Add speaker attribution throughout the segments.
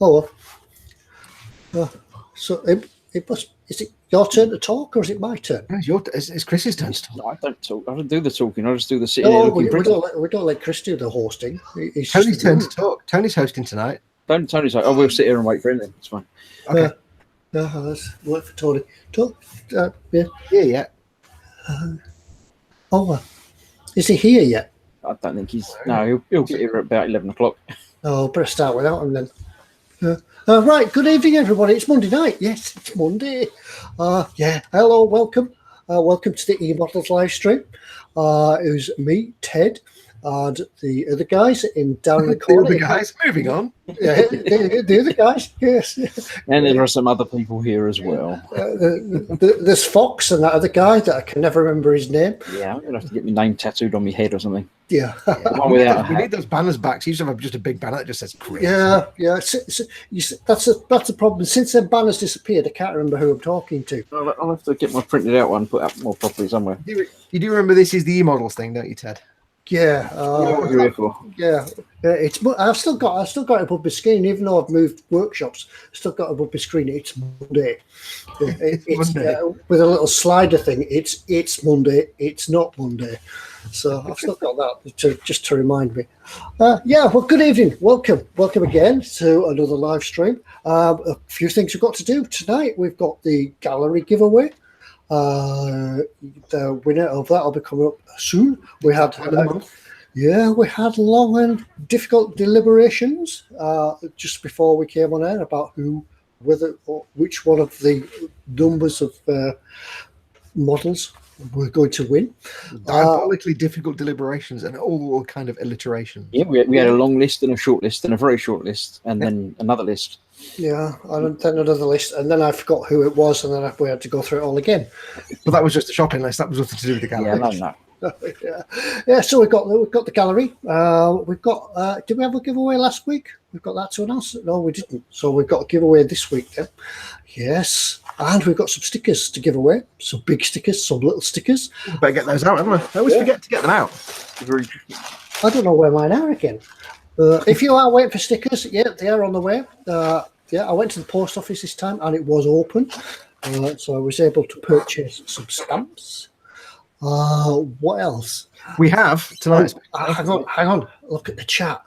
Speaker 1: Oh, so is it your turn to talk, or is it my turn?
Speaker 2: It's Chris's turn to talk.
Speaker 3: No, I don't talk. I don't do the talking. I just do the sitting
Speaker 1: No,
Speaker 3: there looking
Speaker 1: we don't let Chris do the hosting.
Speaker 2: Tony's turn to talk. Tony's hosting tonight.
Speaker 3: Tony's like, oh, we'll sit here and wait for him then. It's fine.
Speaker 2: Okay.
Speaker 1: Let's wait for Tony. Yeah.
Speaker 2: Yeah.
Speaker 1: Is he here yet?
Speaker 3: I don't think he's. No, he'll get here at about 11 o'clock.
Speaker 1: Oh, better start without him then. Right, good evening, everybody. It's Monday night. Yes, it's Monday. Hello, welcome. Welcome to the eModels live stream. It was me, Ted, and the other guys down in the corner.
Speaker 2: The other guys, moving on.
Speaker 1: Yeah, the other guys, yes.
Speaker 3: And there are some other people here as well.
Speaker 1: There's Foxx and that other guy that I can never remember his name.
Speaker 3: Yeah, I'm going to have to get my name tattooed on my head or something.
Speaker 1: Yeah.
Speaker 2: We need those banners back. So you used to have just a big banner that just says Chris.
Speaker 1: Yeah. That's a problem. Since the banners disappeared, I can't remember who I'm talking to.
Speaker 3: I'll have to get my printed out one and put up more properly somewhere.
Speaker 2: You do remember this is the eModels thing, don't you, Ted?
Speaker 1: Yeah.
Speaker 3: What are you here for?
Speaker 1: Yeah. I've still got it above my screen, even though I've moved workshops. I've still got it above my screen. It's Monday. It's Monday. With a little slider thing. It's Monday. It's not Monday. So I've still got that just to remind me. Well, good evening. Welcome again to another live stream. A few things we've got to do tonight. We've got the gallery giveaway. The winner of that will be coming up soon. We had long and difficult deliberations just before we came on air about which one of the numbers of models we're going to win.
Speaker 2: Diabolically difficult deliberations and all kind of alliterations.
Speaker 3: Yeah, we had a long list and a short list and a very short list and then another list.
Speaker 1: Yeah, and then another list, and then I forgot who it was, and then we had to go through it all again.
Speaker 2: But that was just a shopping list. That was nothing to do with the gallery.
Speaker 3: No.
Speaker 1: So we've got the gallery. We've got. Did we have a giveaway last week? We've got that to announce. No, we didn't. So we've got a giveaway this week then. Yes, and we've got some stickers to give away. Some big stickers, some little stickers.
Speaker 2: We better get those out, haven't we? I always forget to get them out.
Speaker 1: I don't know where mine are again. If you are waiting for stickers, they are on the way. I went to the post office this time and it was open, so I was able to purchase some stamps. What else?
Speaker 2: We have tonight.
Speaker 1: Hang on. Look at the chat.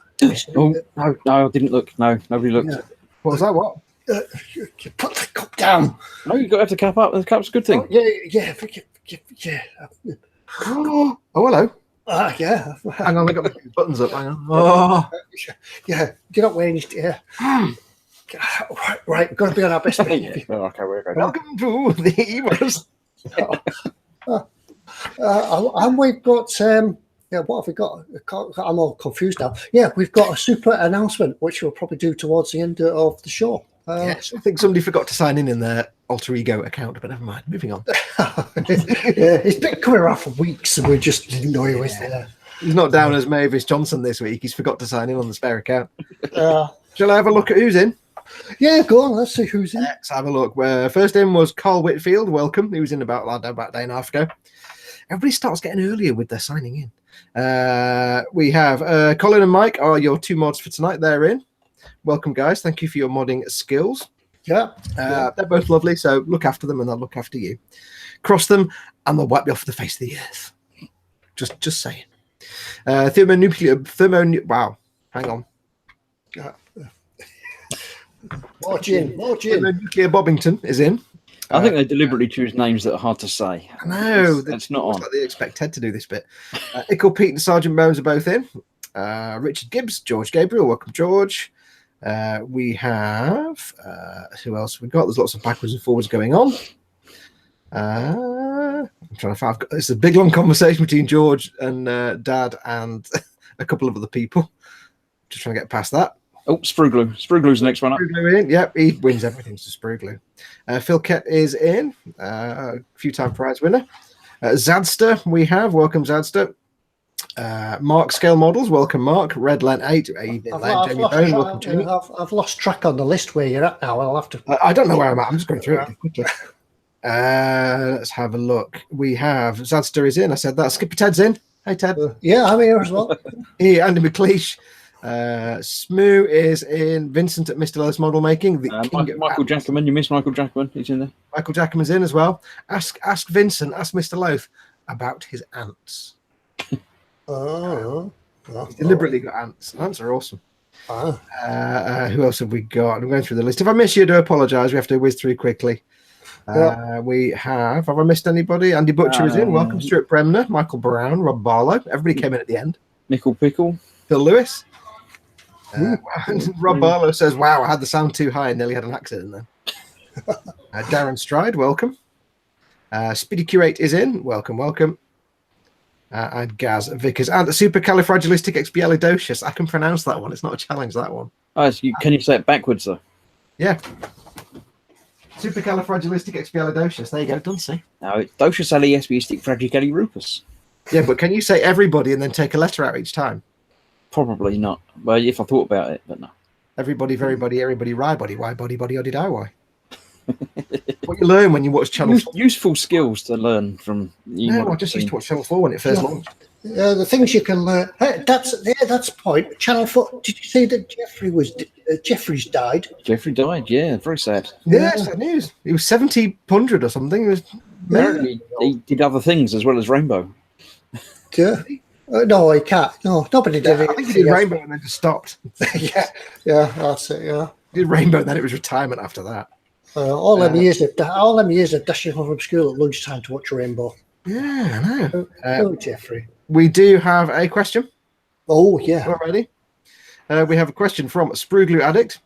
Speaker 3: No, I didn't look. No, nobody looked.
Speaker 1: Yeah.
Speaker 2: What was that? What?
Speaker 1: You put the cup down.
Speaker 3: No, you got to have the cap up. The cap's a good thing.
Speaker 1: Yeah.
Speaker 2: Oh, hello.
Speaker 1: Yeah.
Speaker 2: Hang on, I got my buttons up. Hang on. Oh.
Speaker 1: Yeah. You're not wearing it. Yeah. Right. We've got to be on our best behavior.
Speaker 3: Okay, we're going.
Speaker 2: Welcome to the eModels.
Speaker 1: And we've got. What have we got? I'm all confused now. Yeah, we've got a super announcement, which we'll probably do towards the end of the show.
Speaker 2: Yes, I think somebody forgot to sign in their alter ego account, but never mind. Moving on.
Speaker 1: It's been coming around for weeks, and we just didn't know he was there.
Speaker 2: He's not down as Mavis Johnson this week. He's forgot to sign in on the spare account. Shall I have a look at who's in?
Speaker 1: Yeah, go on. Let's see who's in.
Speaker 2: Let's have a look. First in was Carl Whitfield. Welcome. He was in about a day and a half ago. Everybody starts getting earlier with their signing in. We have Colin and Mike are your two mods for tonight. They're in. Welcome, guys. Thank you for your modding skills.
Speaker 1: Yeah.
Speaker 2: They're both lovely, so look after them and they'll look after you. Cross them and they'll wipe you off the face of the earth. Just saying. Wow. Hang on.
Speaker 1: More gin.
Speaker 2: Thermonuclear Bobbington is in.
Speaker 3: I think they deliberately choose names that are hard to say.
Speaker 2: No,
Speaker 3: that's not on.
Speaker 2: Like they expect Ted to do this bit. Ickle, Pete, and Sergeant Bones are both in. Richard Gibbs, George Gabriel, welcome, George. We have who else we got? There's lots of backwards and forwards going on. I'm trying to find. It's a big long conversation between George and Dad and a couple of other people. Just trying to get past that.
Speaker 3: Oh, Sprue Glue's the next one up.
Speaker 2: Sprue Glue in. Yep, he wins everything to Sprue Glue. Phil Kett is in. A few-time prize winner. Zadster, we have. Welcome, Zadster. Mark Scale Models, welcome, Mark. Red Lent 8, Jamie Bone, welcome, Jamie.
Speaker 1: I've lost track on the list where you're at now. I'll have to.
Speaker 2: I don't know where I'm at. I'm just going through it quickly. Let's have a look. We have Zadster is in. I said that. Skippy Ted's in. Hey, Ted.
Speaker 1: Yeah, I'm here as well.
Speaker 2: Andy McLeish. Smoo is in. Vincent at Mr. Lowe's Model Making. The king of
Speaker 3: Michael
Speaker 2: ants.
Speaker 3: Jackerman, you missed Michael Jackerman. He's in there.
Speaker 2: Michael Jackerman's in as well. Ask Vincent, ask Mr. Loath about his ants. He's deliberately got ants. Ants are awesome. Who else have we got? I'm going through the list. If I miss you, I do apologise. We have to whiz through quickly. We have I missed anybody? Andy Butcher is in. Welcome, Stuart Bremner, Michael Brown, Rob Barlow. Everybody came in at the end.
Speaker 3: Mickle Pickle.
Speaker 2: Phil Lewis. Rob Barlow says, wow, I had the sound too high and nearly had an accident then. Darren Stride, welcome. Speedy Q8 is in. Welcome. And Gaz Vickers. And supercalifragilisticexpialidocious. I can pronounce that one. It's not a challenge, that one.
Speaker 3: Oh, can you say it backwards, though?
Speaker 2: Yeah. Supercalifragilisticexpialidocious. There you go, done, see?
Speaker 3: No, it's Docious aliesbiistic fragicalirupus.
Speaker 2: Yeah, but can you say everybody and then take a letter out each time?
Speaker 3: Probably not. Well, if I thought about it, but no.
Speaker 2: Everybody, everybody, why body, oddy, die, why? What you learn when you watch Channel 4.
Speaker 3: Useful skills to learn from.
Speaker 2: No, I just used to watch Channel 4 when it first launched.
Speaker 1: The things you can learn. Hey, that's the point. Channel 4. Did you see that Jeffrey's died?
Speaker 3: Jeffrey died. Yeah, very sad.
Speaker 2: Yeah, it's sad news. He was 70-100 or something. He was
Speaker 3: apparently he did other things as well as Rainbow.
Speaker 1: Yeah. No, he can't. No, nobody did it.
Speaker 2: I think he did Rainbow and then just stopped.
Speaker 1: yeah, that's it. Yeah.
Speaker 2: He did Rainbow, and then it was retirement after that.
Speaker 1: All them years of dashing home from school at lunchtime to watch Rainbow.
Speaker 2: Yeah, I know.
Speaker 1: Oh, Jeffrey.
Speaker 2: We do have a question.
Speaker 1: Oh, yeah.
Speaker 2: Already. We have a question from Sprue Glue Addict.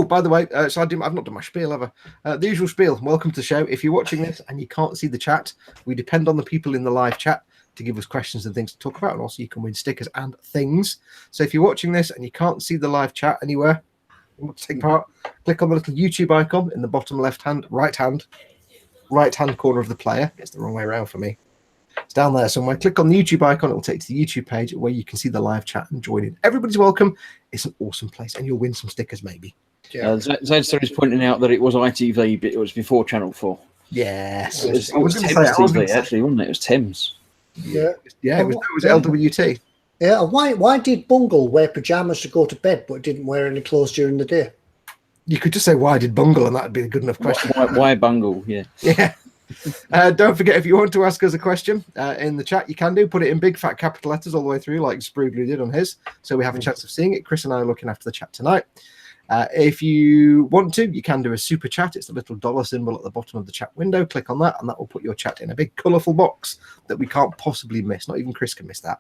Speaker 2: By the way, so I've not done my spiel ever. The usual spiel. Welcome to the show. If you're watching this and you can't see the chat, we depend on the people in the live chat to give us questions and things to talk about, and also you can win stickers and things. So if you're watching this and you can't see the live chat anywhere, you want to take part, click on the little YouTube icon in the bottom right hand corner of the player. It's the wrong way around for me. It's down there somewhere. Click on the YouTube icon. It will take you to the YouTube page where you can see the live chat and join in. Everybody's welcome. It's an awesome place, and you'll win some stickers maybe.
Speaker 3: Zedster is pointing out that it was ITV, but it was before Channel 4.
Speaker 2: Yes.
Speaker 3: It was Thames TV, actually, wasn't it? It was Thames.
Speaker 1: Yeah.
Speaker 2: Yeah, it was LWT.
Speaker 1: Yeah, why did Bungle wear pajamas to go to bed but didn't wear any clothes during the day?
Speaker 2: You could just say, why did Bungle? And that would be a good enough question.
Speaker 3: Why Bungle? Yeah.
Speaker 2: Yeah. Don't forget, if you want to ask us a question in the chat, you can do. Put it in big fat capital letters all the way through, like Sprugly did on his, so we have a chance of seeing it. Chris and I are looking after the chat tonight. If you want to, you can do a super chat. It's the little dollar symbol at the bottom of the chat window. Click on that, and that will put your chat in a big colourful box that we can't possibly miss. Not even Chris can miss that.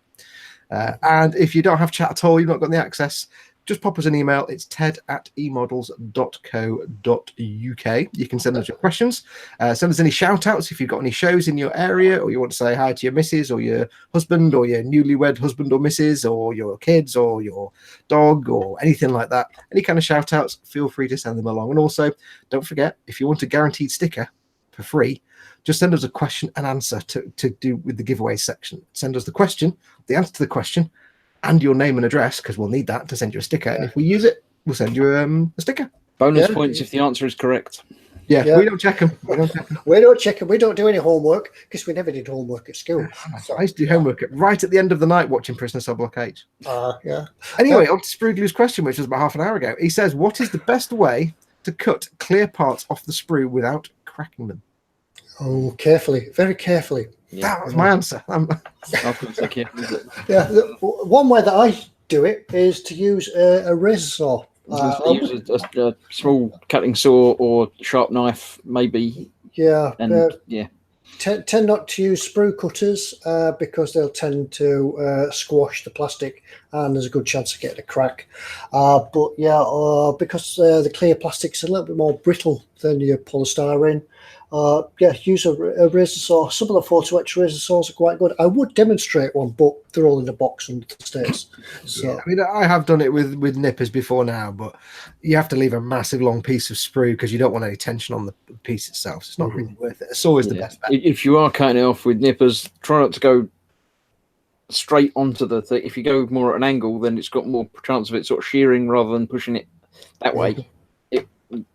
Speaker 2: And if you don't have chat at all, you've not got the access, just pop us an email. It's ted@emodels.co.uk. You can send us your questions. Send us any shout outs if you've got any shows in your area, or you want to say hi to your missus or your husband or your newlywed husband or missus or your kids or your dog or anything like that. Any kind of shout outs, feel free to send them along. And also, don't forget, if you want a guaranteed sticker for free, just send us a question and answer to do with the giveaway section. Send us the question, the answer to the question, and your name and address, because we'll need that to send you a sticker. And if we use it, we'll send you a sticker.
Speaker 3: Bonus points if the answer is correct.
Speaker 2: Yeah, we don't check them.
Speaker 1: We don't do any homework because we never did homework at school.
Speaker 2: So I used to do homework right at the end of the night watching Prisoner Cell Block H.
Speaker 1: Yeah.
Speaker 2: Anyway, on to Spruglu's question, which was about half an hour ago. He says, what is the best way to cut clear parts off the sprue without cracking them?
Speaker 1: Oh, carefully, very carefully.
Speaker 2: Yeah. That was my answer.
Speaker 1: One way that I do it is to use a razor saw.
Speaker 3: Use a small cutting saw or sharp knife, maybe.
Speaker 1: Yeah.
Speaker 3: And
Speaker 1: Tend not to use sprue cutters because they'll tend to squash the plastic, and there's a good chance of getting a crack. Because the clear plastic's a little bit more brittle than your polystyrene. Use a razor saw. Some of the Photo Etch razor saws are quite good. I would demonstrate one, but they're all in a box under the stairs. So.
Speaker 2: Yeah, I mean, I have done it with nippers before now, but you have to leave a massive long piece of sprue because you don't want any tension on the piece itself. So it's not really worth it. A saw is the best bet.
Speaker 3: If you are cutting it off with nippers, try not to go straight onto the thing. If you go more at an angle, then it's got more chance of it sort of shearing rather than pushing it that way. It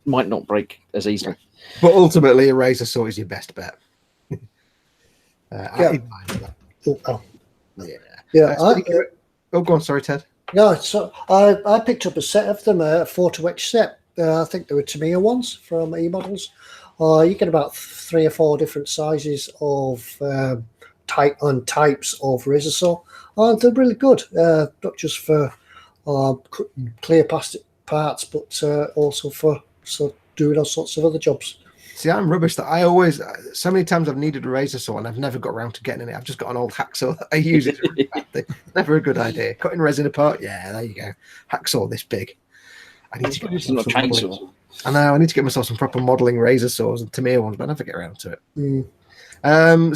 Speaker 3: might not break as easily.
Speaker 2: But ultimately, a razor saw is your best bet.
Speaker 1: Go on, sorry, Ted. No, so I picked up a set of them, a 4-to-X set. I think they were Tamiya ones from eModels. You get about 3 or 4 different sizes of types of razor saw. They're really good, not just for cutting clear plastic parts, but also for doing all sorts of other jobs.
Speaker 2: See, I'm rubbish. That I always, so many times I've needed a razor saw and I've never got around to getting it. I've just got an old hacksaw that I use. It's a really bad thing. Never a good idea. Cutting resin apart, yeah, there you go. Hacksaw this big. I need to get myself some modeling. I know. I need to get myself some proper modeling razor saws and Tamiya ones, but I never get around to it.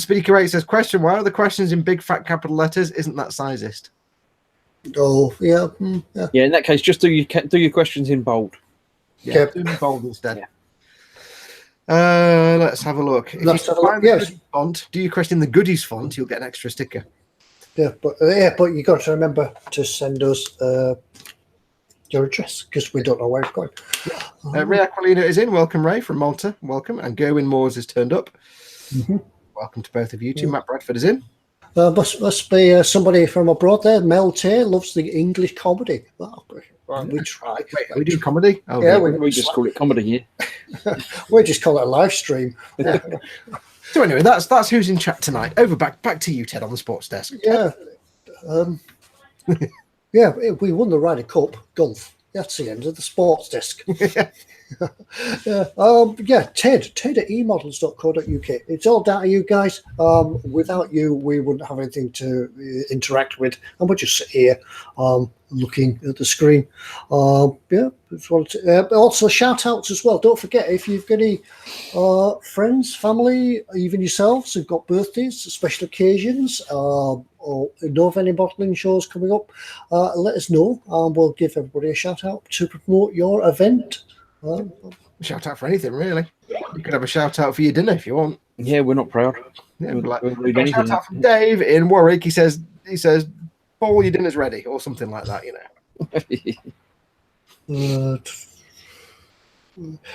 Speaker 2: Speedy Correct says, question: why are the questions in big fat capital letters? Isn't that sizist?
Speaker 1: Oh, yeah.
Speaker 3: Yeah, in that case, just do your questions in bold.
Speaker 2: Yeah, do them bold instead.
Speaker 3: Yeah.
Speaker 2: Let's have a look. If
Speaker 1: Let's
Speaker 2: you
Speaker 1: have a look.
Speaker 2: find the goodies font, do your question in the goodies font, you'll get an extra sticker.
Speaker 1: Yeah, but you got to remember to send us your address because we don't know where it's going.
Speaker 2: Ray Aquilina is in. Welcome, Ray from Malta. Welcome, and Gerwin Moores has turned up. Welcome to both of you two. Matt Bradford is in.
Speaker 1: Must be somebody from abroad there. Mel Tay loves the English comedy. Well, we try.
Speaker 2: Wait, are we doing comedy?
Speaker 1: Oh, yeah,
Speaker 3: we just call it comedy here.
Speaker 1: We just call it a live stream.
Speaker 2: So anyway, that's who's in chat tonight. Over back to you, Ted, on the sports desk.
Speaker 1: Yeah. Yeah, we won the Ryder Cup golf. That's the end of the sports desk. Ted at eModels.co.uk. It's all down to you guys. Without you, we wouldn't have anything to interact with, and we're just here looking at the screen. Also shout outs as well. Don't forget, if you've got any friends, family, even yourselves who've got birthdays, special occasions, or know of any modelling shows coming up, let us know, and we'll give everybody a shout out to promote your event.
Speaker 2: Shout out for anything, really. You could have a shout out for your dinner if you want.
Speaker 3: Yeah, we're not proud.
Speaker 2: Yeah, we'll shout out from Dave in Warwick. He says, Paul, your dinner's ready, or something like that, you know.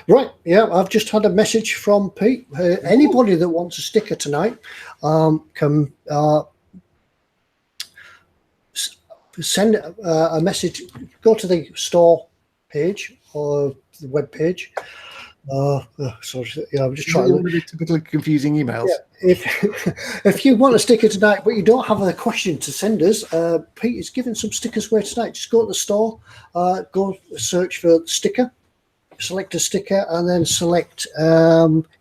Speaker 1: Right, yeah, I've just had a message from Pete. Anybody that wants a sticker tonight can send a message. Go to the store page or the web page. Sorry, I'm just trying to
Speaker 2: be typically confusing emails.
Speaker 1: Yeah, if you want a sticker tonight, but you don't have a question to send us, Pete is giving some stickers away tonight. Just go to the store, go search for sticker, select a sticker, and then select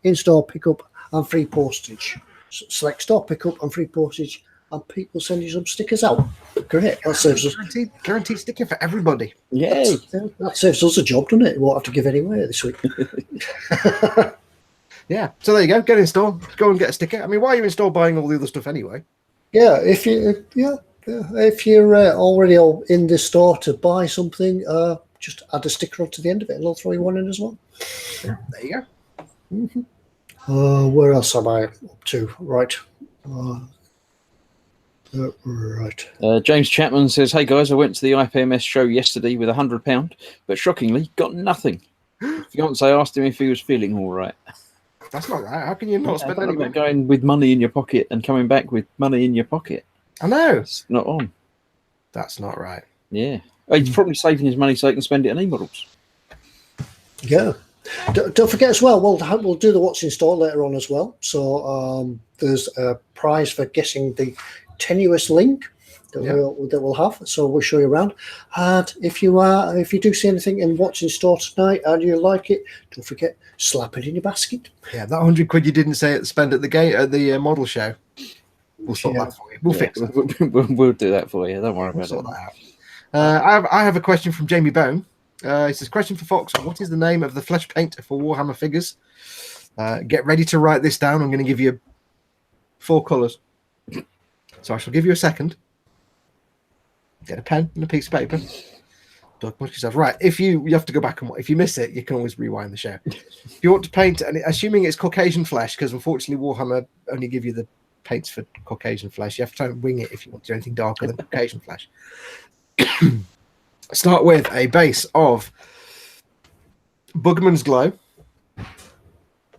Speaker 1: in-store pickup and free postage. Select store pickup and free postage, and Pete will send you some stickers out. Great. That saves us.
Speaker 2: Guaranteed sticker for everybody.
Speaker 3: Yay.
Speaker 1: That saves us a job, doesn't it? We won't have to give any away this week.
Speaker 2: Yeah. So there you go. Get in store. Go and get a sticker. I mean, why are you in store buying all the other stuff anyway?
Speaker 1: Yeah. If you're already in this store to buy something, just add a sticker onto the end of it, and they'll throw you one in as well.
Speaker 2: Yeah, there you go.
Speaker 1: Where else am I up to? Right.
Speaker 3: James Chapman says, "Hey guys, I went to the IPMS show yesterday with £100, but shockingly got nothing. Fiance asked him if he was feeling all right."
Speaker 2: That's not right. How can you not spend anything?
Speaker 3: Going with money in your pocket and coming back with money in your pocket.
Speaker 2: I know.
Speaker 3: It's not on.
Speaker 2: That's not right.
Speaker 3: Yeah. He's probably saving his money so he can spend it on eModels.
Speaker 1: Yeah. Don't forget as well, we'll do the what's in store later on as well. So there's a prize for guessing the tenuous link that we'll have. So we'll show you around. And if you do see anything in what's in store tonight and you like it, don't forget, slap it in your basket.
Speaker 2: Yeah, that £100 you didn't spend at the gate at the model show. We'll sort that for you. We'll fix it.
Speaker 3: We'll do that for you. Don't worry about
Speaker 2: sort that out. I have a question from Jamie Bone. He says, question for Foxx. What is the name of the flesh paint for Warhammer figures? Get ready to write this down. I'm going to give you 4 colours. So I shall give you a second. Get a pen and a piece of paper. Don't push yourself. Right. If you have to go back and if you miss it, you can always rewind the show. If you want to paint, and assuming it's Caucasian flesh, because unfortunately Warhammer only give you the paints for Caucasian flesh. You have to try and wing it if you want to do anything darker than Caucasian flesh. Start with a base of Bugman's Glow.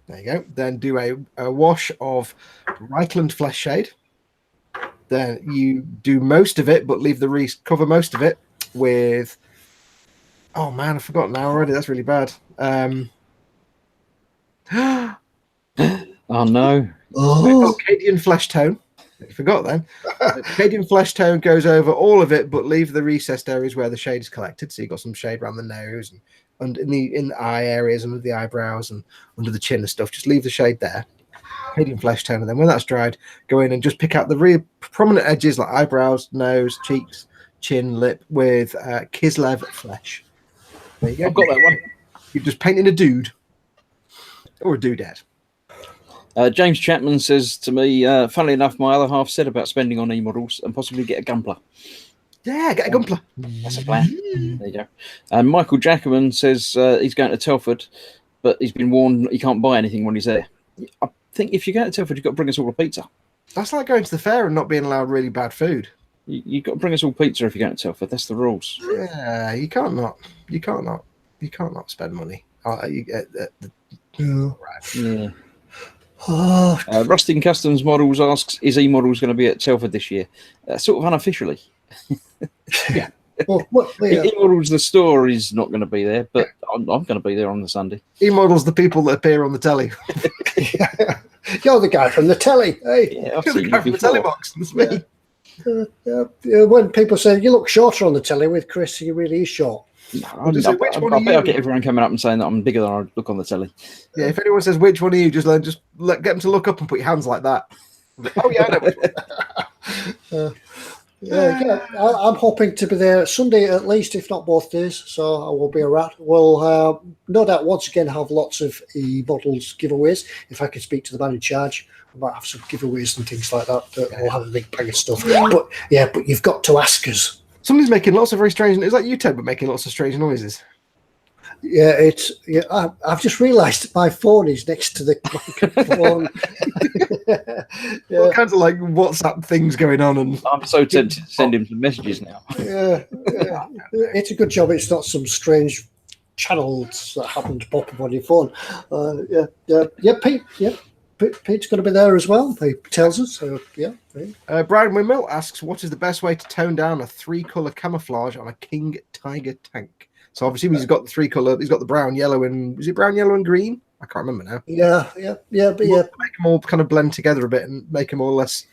Speaker 2: There you go. Then do a wash of Reichland Flesh Shade. Then you do most of it, but leave the cover most of it with. Oh man, I forgot now already. That's really bad.
Speaker 3: Oh no.
Speaker 1: Oh,
Speaker 2: Cadian flesh tone. I forgot then. Cadian flesh tone goes over all of it, but leave the recessed areas where the shade is collected. So you've got some shade around the nose and in the eye areas, under the eyebrows and under the chin and stuff. Just leave the shade there. Cadian flesh tone, and then when that's dried, go in and just pick out the really prominent edges like eyebrows, nose, cheeks, chin, lip with Kislev flesh. There you go.
Speaker 3: I've got that one.
Speaker 2: You're just painting a dude or a dudette.
Speaker 3: James Chapman says to me, funnily enough, my other half said about spending on eModels and possibly get a Gunpla.
Speaker 2: Yeah, get a Gunpla.
Speaker 3: That's a plan. There you go. And Michael Jackerman says he's going to Telford, but he's been warned he can't buy anything when he's there. I think if you're going to Telford, you've got to bring us all a pizza.
Speaker 2: That's like going to the fair and not being allowed really bad food.
Speaker 3: You've got to bring us all pizza if you're going to Telford. That's the rules.
Speaker 2: Yeah, you can't not spend money.
Speaker 1: yeah.
Speaker 2: Right.
Speaker 3: Yeah.
Speaker 1: Oh,
Speaker 3: Rusting Customs Models asks, is eModels going to be at Telford this year? Sort of unofficially.
Speaker 2: Yeah.
Speaker 1: well, yeah.
Speaker 3: eModels, the store, is not going to be there, but I'm going to be there on the Sunday.
Speaker 2: eModels, the people that appear on the telly.
Speaker 1: Yeah. You're the guy from the telly. Hey.
Speaker 3: Yeah, I've
Speaker 2: You're the
Speaker 3: seen
Speaker 2: guy
Speaker 3: you
Speaker 2: from the
Speaker 3: before.
Speaker 2: telly box. That's me.
Speaker 1: When people say you look shorter on the telly with Chris, he really is short.
Speaker 3: I
Speaker 2: Just say, which one
Speaker 3: bet
Speaker 2: are you?
Speaker 3: I'll get everyone coming up and saying that I'm bigger than I look on the telly.
Speaker 2: Yeah, if anyone says which one are you, just get them to look up and put your hands like that. Oh yeah, I know which one.
Speaker 1: I'm hoping to be there Sunday at least, if not both days. So I will be around. We'll no doubt once again have lots of eModels giveaways. If I can speak to the man in charge, I might have some giveaways and things like that. We'll have a big bag of stuff. But you've got to ask us.
Speaker 2: Somebody's making lots of very strange. It's like you, Ted, but making lots of strange noises.
Speaker 1: Yeah, I've just realised my phone is next to the microphone.
Speaker 2: All kinds of like WhatsApp things going on, and
Speaker 3: I'm so tempted to send him some messages now.
Speaker 1: Yeah. It's a good job it's not some strange channels that happen to pop up on your phone. Pete. Yeah, Pete's going to be there as well. He tells us. So
Speaker 2: Brian Windmill asks, "What is the best way to tone down a 3-color camouflage on a King Tiger tank?" So obviously he's got the 3-color. He's got the brown, yellow, and is it brown, yellow, and green? I can't remember now.
Speaker 1: Yeah. But
Speaker 2: make them all kind of blend together a bit and make them all less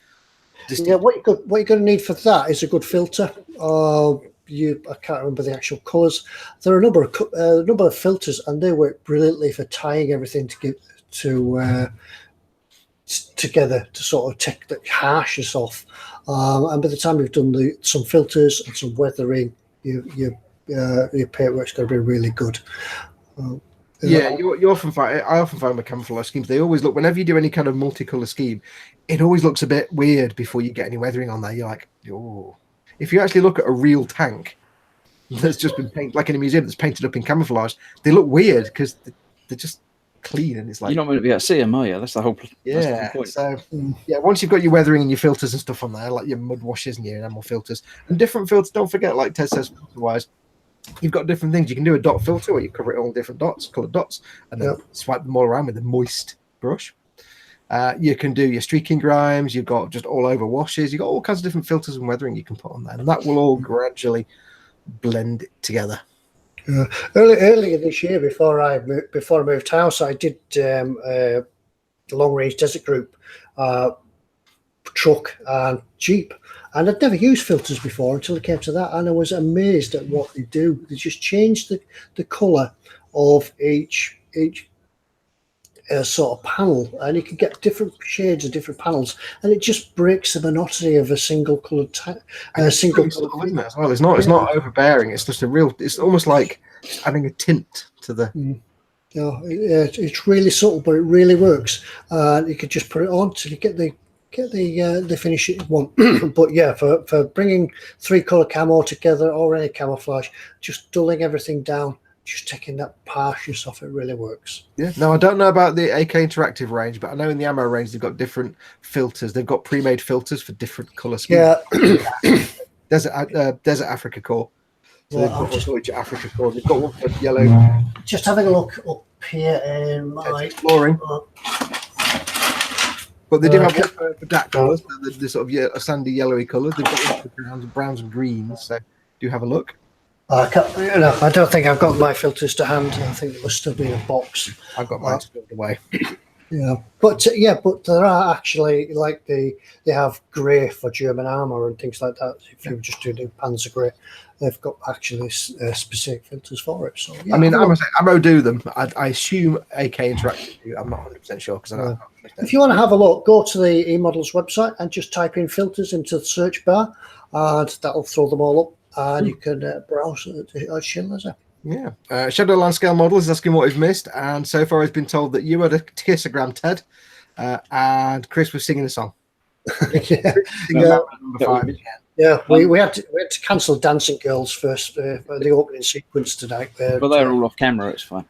Speaker 2: distinct.
Speaker 1: Yeah, what you're going to need for that is a good filter. I can't remember the actual colours. There are a number of filters, and they work brilliantly for tying everything together to sort of take the harshness off. And by the time you've done some filters and some weathering, your paintwork's going to be really good.
Speaker 2: You often find. I often find with camouflage schemes, they always look. Whenever you do any kind of multicolour scheme, it always looks a bit weird before you get any weathering on there. You're like, oh. If you actually look at a real tank that's just been painted, like in a museum that's painted up in camouflage, they look weird because they're just clean, and it's like,
Speaker 3: you're not meant to be able to see them, are you? That's the whole point.
Speaker 2: So once you've got your weathering and your filters and stuff on there, like your mud washes and your enamel filters and different filters, don't forget, like Ted says, filter-wise, you've got different things. You can do a dot filter where you cover it all in different dots, coloured dots, and then swipe them all around with a moist brush. You can do your streaking grimes. You've got just all over washes. You've got all kinds of different filters and weathering you can put on there, and that will all gradually blend together.
Speaker 1: Earlier this year, before I moved house, I did the long range desert group truck and Jeep, and I'd never used filters before until it came to that, and I was amazed at what they do. They just change the colour of each sort of panel, and you can get different shades of different panels, and it just breaks the monotony of a single coloured single colour
Speaker 2: as well. It's not overbearing. It's just it's almost like adding a tint to the.
Speaker 1: It's really subtle, but it really works. You could just put it on till you get the finish you want. But yeah, for bringing 3-color camo together or any camouflage, just dulling everything down, just taking that harshness off, it really works.
Speaker 2: Yeah. Now I don't know about the AK Interactive range, but I know in the ammo range they've got different filters. They've got pre-made filters for different color schemes.
Speaker 1: Yeah.
Speaker 2: Desert Africa Core. So they've got what's Africa Core. They've got one for yellow.
Speaker 1: Just having a look up here in my
Speaker 2: exploring. But they do have one for dark colours, the sort of a sandy yellowy colour. They've got one for browns and greens, so do have a look.
Speaker 1: I can't, I don't think I've got my filters to hand. I think it must still be in a box.
Speaker 2: I've got mine stored away.
Speaker 1: Yeah, but there are actually like they have grey for German armour and things like that. If you were just doing Panzer grey, they've got actually specific filters for it. So yeah,
Speaker 2: I mean, I must say, Ammo do them. I assume AK Interactive do. I'm not 100% sure because I don't.
Speaker 1: If you want to have a look, go to the eModels website and just type in filters into the search bar, and that'll throw them all up, and you can browse Schindler's.
Speaker 2: Yeah. Shadow Land Scale Model is asking what we've missed, and so far he's been told that you had a kissogram, Ted, and Chris was singing a song.
Speaker 1: Yeah, we had to cancel Dancing Girls first for the opening sequence tonight.
Speaker 3: But they're all off camera. It's fine.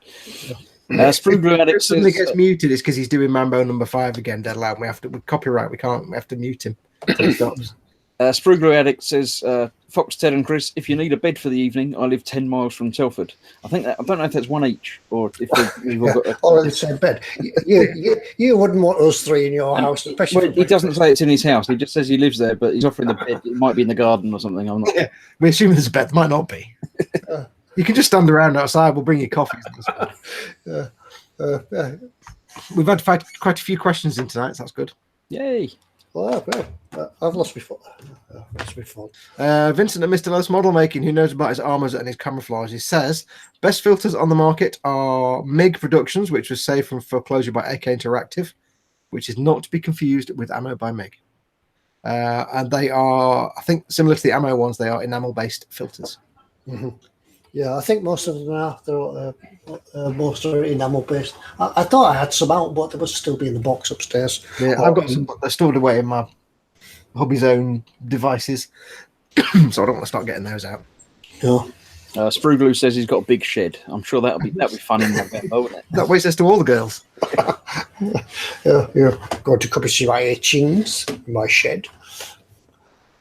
Speaker 3: Sprue Addict says,
Speaker 2: something gets muted is because he's doing Mambo number 5 again, dead loud. We have to with copyright. We have to mute him until he stops.
Speaker 3: Sprue Addict says, Fox, Ted, and Chris, if you need a bed for the evening, I live 10 miles from Telford. I don't know if that's one each or if we've all got
Speaker 1: all in the same bed. You wouldn't want us three in your house, especially.
Speaker 3: Well, he doesn't say it's in his house. He just says he lives there, but he's offering the bed. It might be in the garden or something. I'm not.
Speaker 2: Yeah, we assume there's a bed. Might not be. You can just stand around outside. We'll bring you coffee. We've had quite a few questions in tonight, so that's good.
Speaker 3: Yay.
Speaker 1: Well, I've lost my phone.
Speaker 2: Vincent at Mr. Lowe's Model Making, who knows about his armors and his camouflage, he says best filters on the market are MiG Productions, which was saved from foreclosure by AK Interactive, which is not to be confused with Ammo by MiG. And they are, I think, similar to the Ammo ones. They are enamel-based filters.
Speaker 1: Mm-hmm. Yeah, I think most of them are. Most are enamel-based. I thought I had some out, but they must still be in the box upstairs.
Speaker 2: Yeah, I've got some, but they're stored away in my hubby's own devices, so I don't want to start getting those out.
Speaker 1: Yeah.
Speaker 3: Sprue Glue says he's got a big shed. I'm sure that'll be fun in November, won't it?
Speaker 2: That waits us to all the girls.
Speaker 1: Yeah. Going to come and see my etchings in my shed.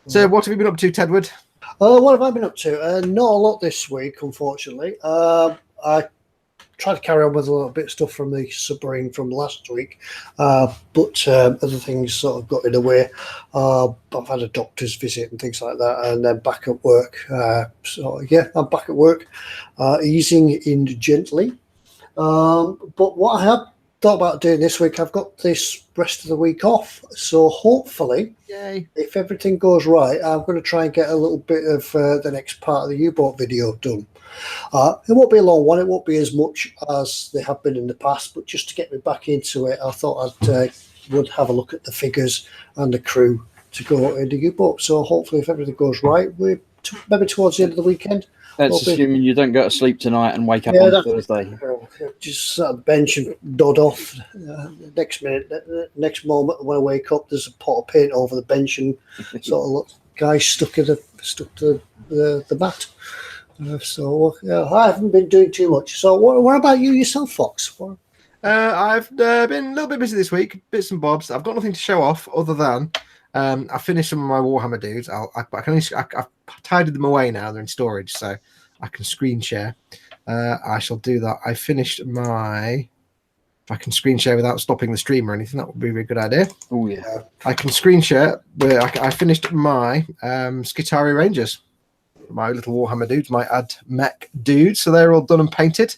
Speaker 2: So, what have you been up to, Tedward?
Speaker 1: What have I been up to? Not a lot this week, unfortunately. I tried to carry on with a little bit of stuff from the submarine from last week, but other things sort of got in the way. I've had a doctor's visit and things like that, and then back at work. So, yeah, I'm back at work, easing in gently. But what I have thought about doing this week, I've got this rest of the week off, so hopefully,
Speaker 2: yay,
Speaker 1: if everything goes right, I'm going to try and get a little bit of the next part of the U-boat video done. It won't be a long one, it won't be as much as they have been in the past, but just to get me back into it, I thought I would have a look at the figures and the crew to go in the U-boat. So hopefully, if everything goes right, we're maybe towards the end of the weekend.
Speaker 3: That's assuming you don't go to sleep tonight and wake up on Thursday.
Speaker 1: Just sat on the bench and nod off. Next next moment when I wake up, there's a pot of paint over the bench and sort of look, guys stuck to the mat. So I haven't been doing too much. So what about you yourself, Fox?
Speaker 2: I've been a little bit busy this week, bits and bobs. I've got nothing to show off other than I finished some of my Warhammer dudes. I've tidied them away now. They're in storage, so I can screen share. I shall do that. I finished my... If I can screen share without stopping the stream or anything, that would be a good idea.
Speaker 3: Oh, yeah.
Speaker 2: I can screen share. I finished my Skitari Rangers. My little Warhammer dudes, my Ad Mech dudes. So they're all done and painted.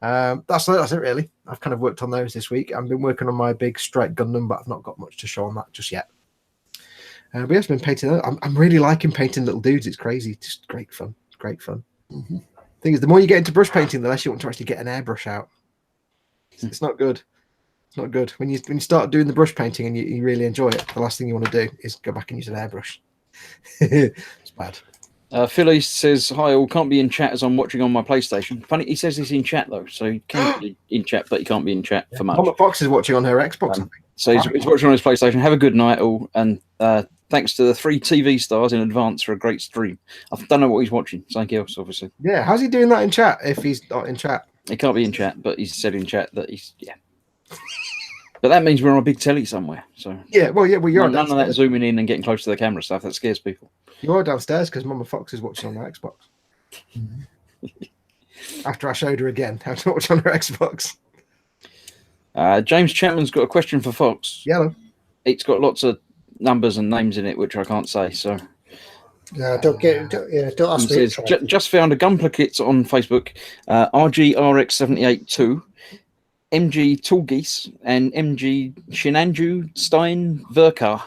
Speaker 2: That's it, really. I've kind of worked on those this week. I've been working on my big Strike Gundam, but I've not got much to show on that just yet. But yeah, I've been painting. I'm really liking painting little dudes. It's crazy. Just great fun. It's great fun. Mm-hmm. Thing is, the more you get into brush painting, the less you want to actually get an airbrush out. It's not good. It's not good. When you start doing the brush painting and you really enjoy it, the last thing you want to do is go back and use an airbrush. It's bad.
Speaker 3: Philly says, hi all, can't be in chat as I'm watching on my PlayStation. Funny, he says he's in chat though, so he can be in chat, but he can't be in chat for much.
Speaker 2: Mama Fox is watching on her Xbox, I think.
Speaker 3: So he's watching on his PlayStation. Have a good night all, and thanks to the 3 TV stars in advance for a great stream. I don't know what he's watching, something else, obviously.
Speaker 2: Yeah, how's he doing that in chat if he's not in chat?
Speaker 3: He can't be in chat, but he's said in chat that he's, yeah. But that means we're on a big telly somewhere. So
Speaker 2: well, you're
Speaker 3: none of that zooming in and getting close to the camera stuff. That scares people.
Speaker 2: You are downstairs because Mama Fox is watching on her Xbox. After I showed her again how to watch on her Xbox.
Speaker 3: James Chapman's got a question for Fox.
Speaker 2: Yellow.
Speaker 3: It's got lots of numbers and names in it, which I can't say. So
Speaker 1: Don't ask
Speaker 3: He
Speaker 1: me.
Speaker 3: says, just found a Gunpla kit on Facebook, RGRX782, MG Toolgeese, and MG Shinanju Stein Verkar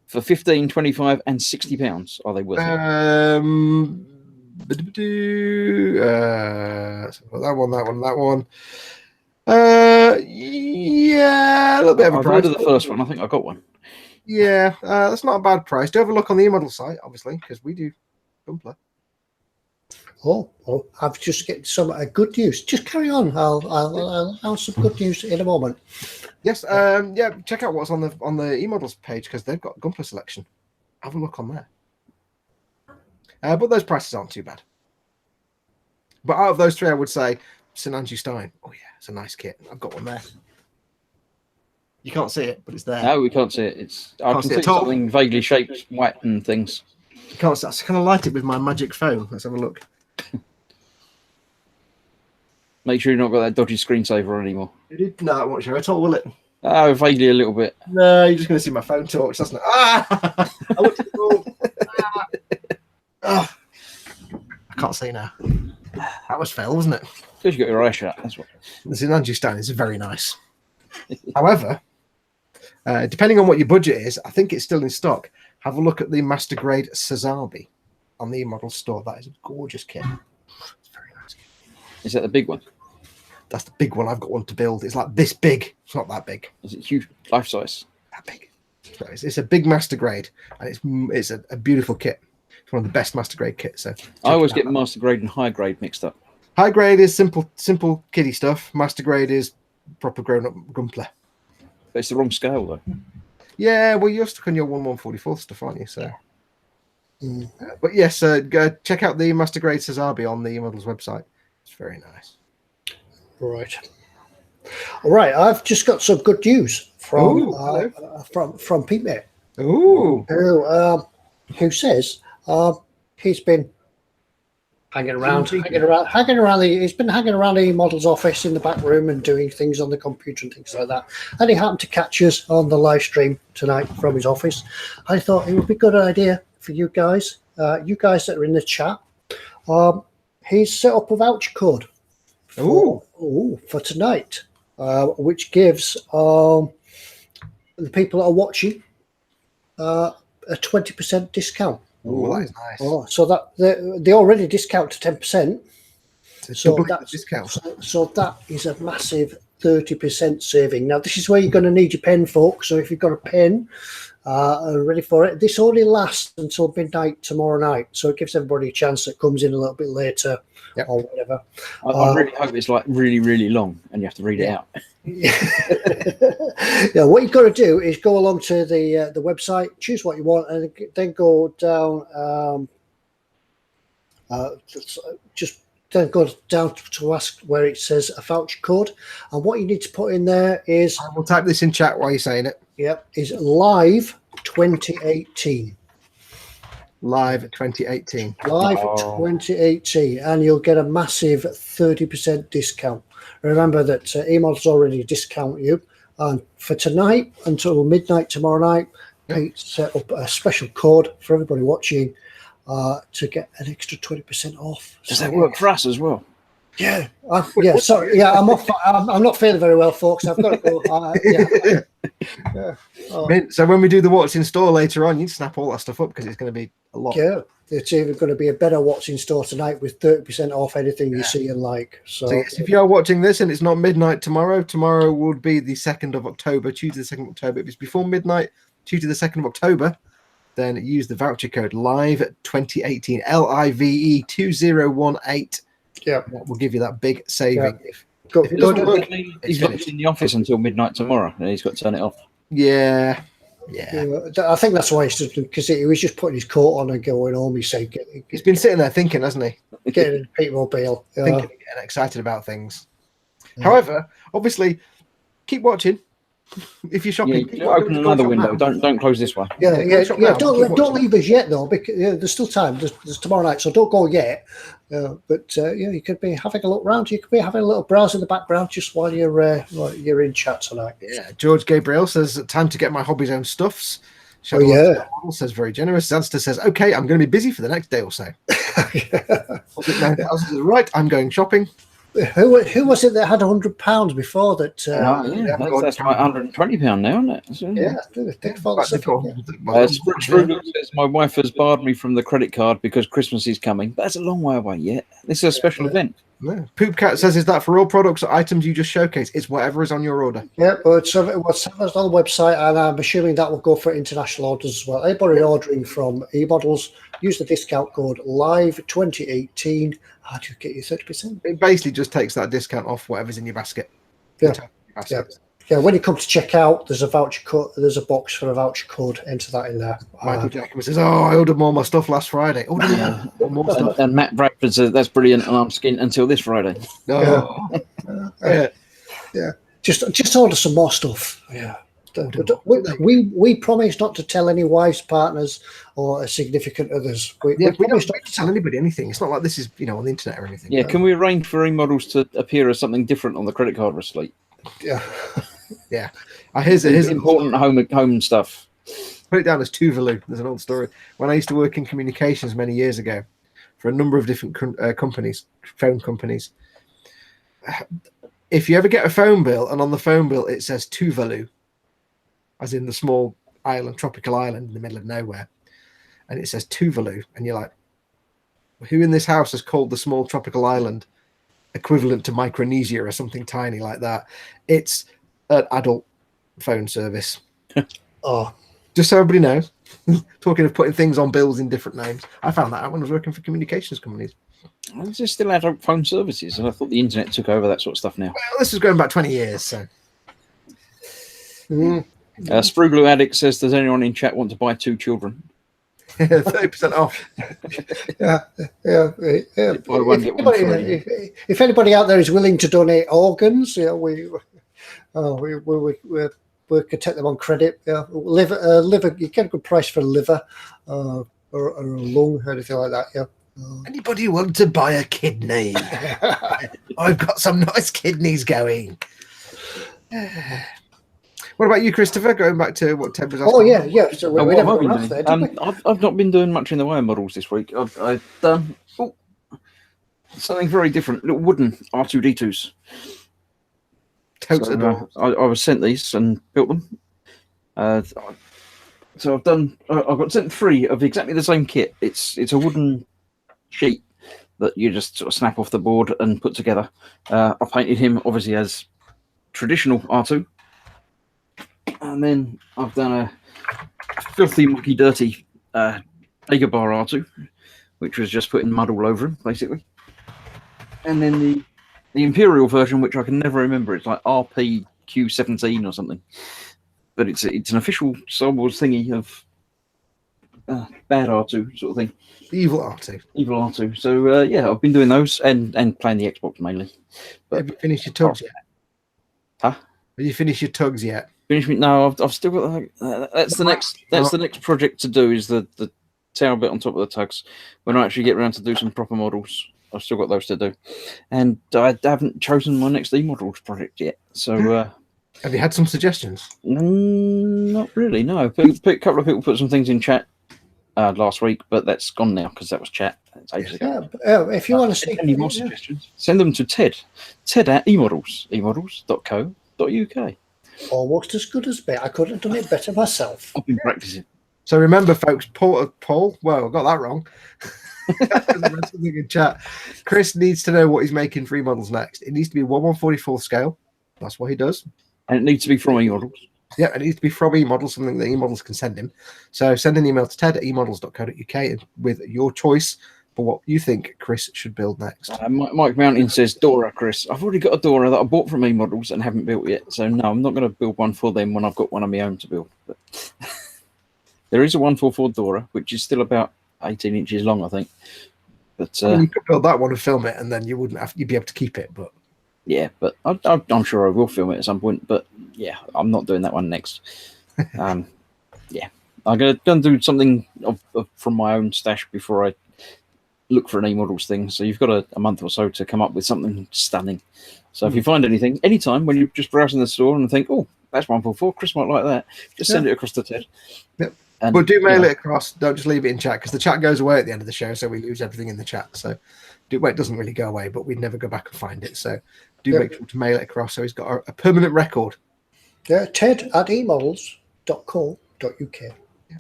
Speaker 3: for 15, 25, and £60. Are they worth it?
Speaker 2: That one. Yeah, a little bit of a
Speaker 3: I've
Speaker 2: price.
Speaker 3: ordered the first one. I think I got one.
Speaker 2: Yeah, that's not a bad price. Do have a look on the eModel site, obviously, because we do Gunpla.
Speaker 1: Oh, I've just get some good news. Just carry on. I'll have some good news in a moment.
Speaker 2: Yes, yeah. Check out what's on the eModels page because they've got Gunpla selection. Have a look on there. But those prices aren't too bad. But out of those three, I would say Sinanju Stein. Oh yeah, it's a nice kit. I've got one there. You can't see it, but it's there.
Speaker 3: No, we can't see it. I can see something vaguely shaped, white and things.
Speaker 2: You can't see. I kind of light it with my magic phone. Let's have a look.
Speaker 3: Make sure you've not got that dodgy screensaver on anymore.
Speaker 2: No, it won't show at all, will it?
Speaker 3: Oh, vaguely a little bit.
Speaker 2: No, you're just going to see my phone torch, doesn't it? Ah! I looked at the wall. Ah! I can't see now. That was fail, wasn't it?
Speaker 3: Because you got your eye shut. That's what.
Speaker 2: The Sinanju Stein is very nice. However, depending on what your budget is, I think it's still in stock. Have a look at the Master Grade Sazabi on the eModel store. That is a gorgeous kit. It's a very nice kit.
Speaker 3: Is that the big one?
Speaker 2: That's the big one. I've got one to build. It's like this big. It's not that big.
Speaker 3: Is it huge? Life size?
Speaker 2: That big. So it's a big Master Grade, and it's a beautiful kit. It's one of the best Master Grade kits. So
Speaker 3: I always get Master Grade and High Grade mixed up.
Speaker 2: High Grade is simple kiddie stuff. Master Grade is proper grown-up Gunpla.
Speaker 3: But it's the wrong scale, though.
Speaker 2: Yeah, well, you're stuck on your 1/144 stuff, aren't you? So, but yes, go check out the Master Grade Sazabi on the eModels website. It's very nice.
Speaker 1: Right. All right. I've just got some good news from Pete Mate.
Speaker 2: Ooh.
Speaker 1: Who says he's been hanging around. He's been hanging around the eModels office in the back room and doing things on the computer and things like that. And he happened to catch us on the live stream tonight from his office. I thought it would be a good idea for you guys that are in the chat. He's set up a voucher code for tonight, which gives the people that are watching a 20% discount.
Speaker 2: Oh, that is nice.
Speaker 1: Oh, so that they already discount to 10%. So that's
Speaker 2: discount.
Speaker 1: So that is a massive 30% saving. Now this is where you're going to need your pen, folks. So if you've got a pen ready for it, this only lasts until midnight tomorrow night. So it gives everybody a chance that comes in a little bit later or whatever.
Speaker 3: I really hope it's like really, really long and you have to read it out.
Speaker 1: Yeah, what you've got to do is go along to the website, choose what you want, and then go down. Then go down to ask where it says a voucher code, and what you need to put in there is.
Speaker 2: I will type this in chat while you're saying it.
Speaker 1: Yep, is live 2018.
Speaker 2: Live 2018.
Speaker 1: Live 2018, and you'll get a massive 30% discount. Remember that eModels already discount you, and for tonight until midnight tomorrow night, Pete set up a special code for everybody watching to get an extra 20% off.
Speaker 3: Does that work for us as well?
Speaker 1: Yeah, sorry, yeah, I'm off. I'm not feeling very well, folks. I've got to go.
Speaker 2: So when we do the what's in store later on, you snap all that stuff up because it's going to be a lot.
Speaker 1: Yeah, it's even going to be a better what's in store tonight with 30% off anything you see and like. So
Speaker 2: yes, if you are watching this and it's not midnight tomorrow would be the 2nd of October, Tuesday the 2nd of October. If it's before midnight, Tuesday the 2nd of October, then use the voucher code live 2018 LIVE 2018.
Speaker 1: Yeah,
Speaker 2: that will give you that big saving.
Speaker 1: Yeah.
Speaker 3: He's got in the office until midnight tomorrow, and he's got to turn it off.
Speaker 2: Yeah.
Speaker 1: I think that's why because he was just putting his coat on and going home. He said
Speaker 2: he's been sitting there thinking, hasn't he?
Speaker 1: Getting in the Pete Mobile,
Speaker 2: thinking, and getting excited about things. Yeah. However, obviously, keep watching. If you're shopping,
Speaker 3: open another window. Don't close this one.
Speaker 1: Yeah. Don't leave us yet though, because there's still time. There's tomorrow night, so don't go yet. But you could be having a look round. You could be having a little browse in the background just while you're in chat tonight.
Speaker 2: Yeah. George Gabriel says, "Time to get my hobby's own stuffs."
Speaker 1: Oh, yeah.
Speaker 2: Says very generous. Zanster says, okay, I'm going to be busy for the next day or so. Right, I'm going shopping.
Speaker 1: Who was it that had £100 before that?
Speaker 3: That's like £120 now, isn't it? Spruggle says, my wife has barred me from the credit card because Christmas is coming. That's a long way away yet. This is a special event.
Speaker 2: Yeah. Poop Cat says, is that for all products or items you just showcase? It's whatever is on your order.
Speaker 1: Yeah, but it's on the website, and I'm assuming that will go for international orders as well. Anybody ordering from eModels, use the discount code LIVE2018. How do you get your 30%?
Speaker 2: It basically just takes that discount off whatever's in your basket.
Speaker 1: Yeah. When you come to check out, there's a voucher code. There's a box for a voucher code. Enter that in there.
Speaker 2: Michael Jackman says, I ordered more of my stuff last Friday. More stuff.
Speaker 3: And Matt Bradford says, that's brilliant, and I'm skint until this Friday.
Speaker 1: Yeah. Just order some more stuff. Yeah. We promise not to tell any wives, partners, or significant others. We
Speaker 2: don't tell anybody anything. It's not like this is on the internet or anything.
Speaker 3: Yeah, can we arrange for eModels to appear as something different on the credit card receipt?
Speaker 1: Yeah.
Speaker 2: Yeah. Here's
Speaker 3: important home stuff.
Speaker 2: Put it down as Tuvalu. There's an old story. When I used to work in communications many years ago for a number of different companies, phone companies, if you ever get a phone bill and on the phone bill it says Tuvalu, as in the small island, tropical island in the middle of nowhere, and it says Tuvalu, and you're like, who in this house has called the small tropical island equivalent to Micronesia or something tiny like that? It's an adult phone service. Just so everybody knows. Talking of putting things on bills in different names, I found that out when I was working for communications companies.
Speaker 3: There's just still adult phone services, and I thought the internet took over that sort of stuff now.
Speaker 2: Well, this is going back 20 years, so.
Speaker 3: Spruggle Addict says, does anyone in chat want to buy 2 children?
Speaker 2: 30% off.
Speaker 1: If anybody out there is willing to donate organs, we could take them on credit. Liver, you get a good price for a liver or a lung or anything like that. Yeah.
Speaker 2: Anybody want to buy a kidney? I've got some nice kidneys going. What about you, Christopher? Going back to what Ted was asking.
Speaker 1: Oh, yeah. So we never got off there,
Speaker 3: I've not been doing much in the way of models this week. I've done something very different. Little wooden R2D2s. I was sent these and built them. So I've got sent 3 of exactly the same kit. It's a wooden sheet that you just sort of snap off the board and put together. I painted him obviously as traditional R2. And then I've done a filthy, mucky, dirty Dagobah R2, which was just putting mud all over him, basically. And then the Imperial version, which I can never remember, it's like RPQ17 or something. But it's an official Star Wars thingy of bad R2 sort of thing.
Speaker 2: Evil R2.
Speaker 3: Evil R2. So, I've been doing those and playing the Xbox mainly. But
Speaker 2: have you finished your tugs yet?
Speaker 3: Huh?
Speaker 2: Have you finished your tugs yet?
Speaker 3: No, I've still got that's the next project to do is the tail bit on top of the tugs. When I actually get around to do some proper models, I've still got those to do, and I haven't chosen my next eModels project yet. So,
Speaker 2: have you had some suggestions?
Speaker 3: Not really. No, a couple of people put some things in chat last week, but that's gone now because that was chat.
Speaker 1: If you want to see
Speaker 3: any more suggestions, send them to Ted at eModels.co.uk.
Speaker 1: Almost as good as me. I could have done it better myself.
Speaker 3: I've been practicing.
Speaker 2: So remember, folks, Paul. Well, I got that wrong. In chat, Chris needs to know what he's making for eModels next. It needs to be 1/144 scale. That's what he does.
Speaker 3: And it needs to be from eModels.
Speaker 2: Yeah, it needs to be from eModels, something that eModels can send him. So send an email to ted at emodels.co.uk with your choice for what you think Chris should build next.
Speaker 3: Mike Mountain says, Dora, Chris. I've already got a Dora that I bought from eModels and haven't built yet. So, no, I'm not going to build one for them when I've got one of my own to build. But there is a 144 Dora, which is still about 18 inches long, I think. But
Speaker 2: you could build that one and film it, and then you'd be able to keep it. But
Speaker 3: yeah, but I'm sure I will film it at some point. But yeah, I'm not doing that one next. I'm going to do something from my own stash before I look for an eModels thing. So you've got a month or so to come up with something stunning. So if you find anything, anytime when you're just browsing the store and think, oh, that's 144, Chris might like that, just send it across to Ted.
Speaker 2: Yep.
Speaker 3: And,
Speaker 2: But do mail it across. Don't just leave it in chat, because the chat goes away at the end of the show, so we lose everything in the chat. So it doesn't really go away, but we'd never go back and find it. So do make sure to mail it across, so he's got a permanent record.
Speaker 1: Yeah, ted@emodels.co.uk.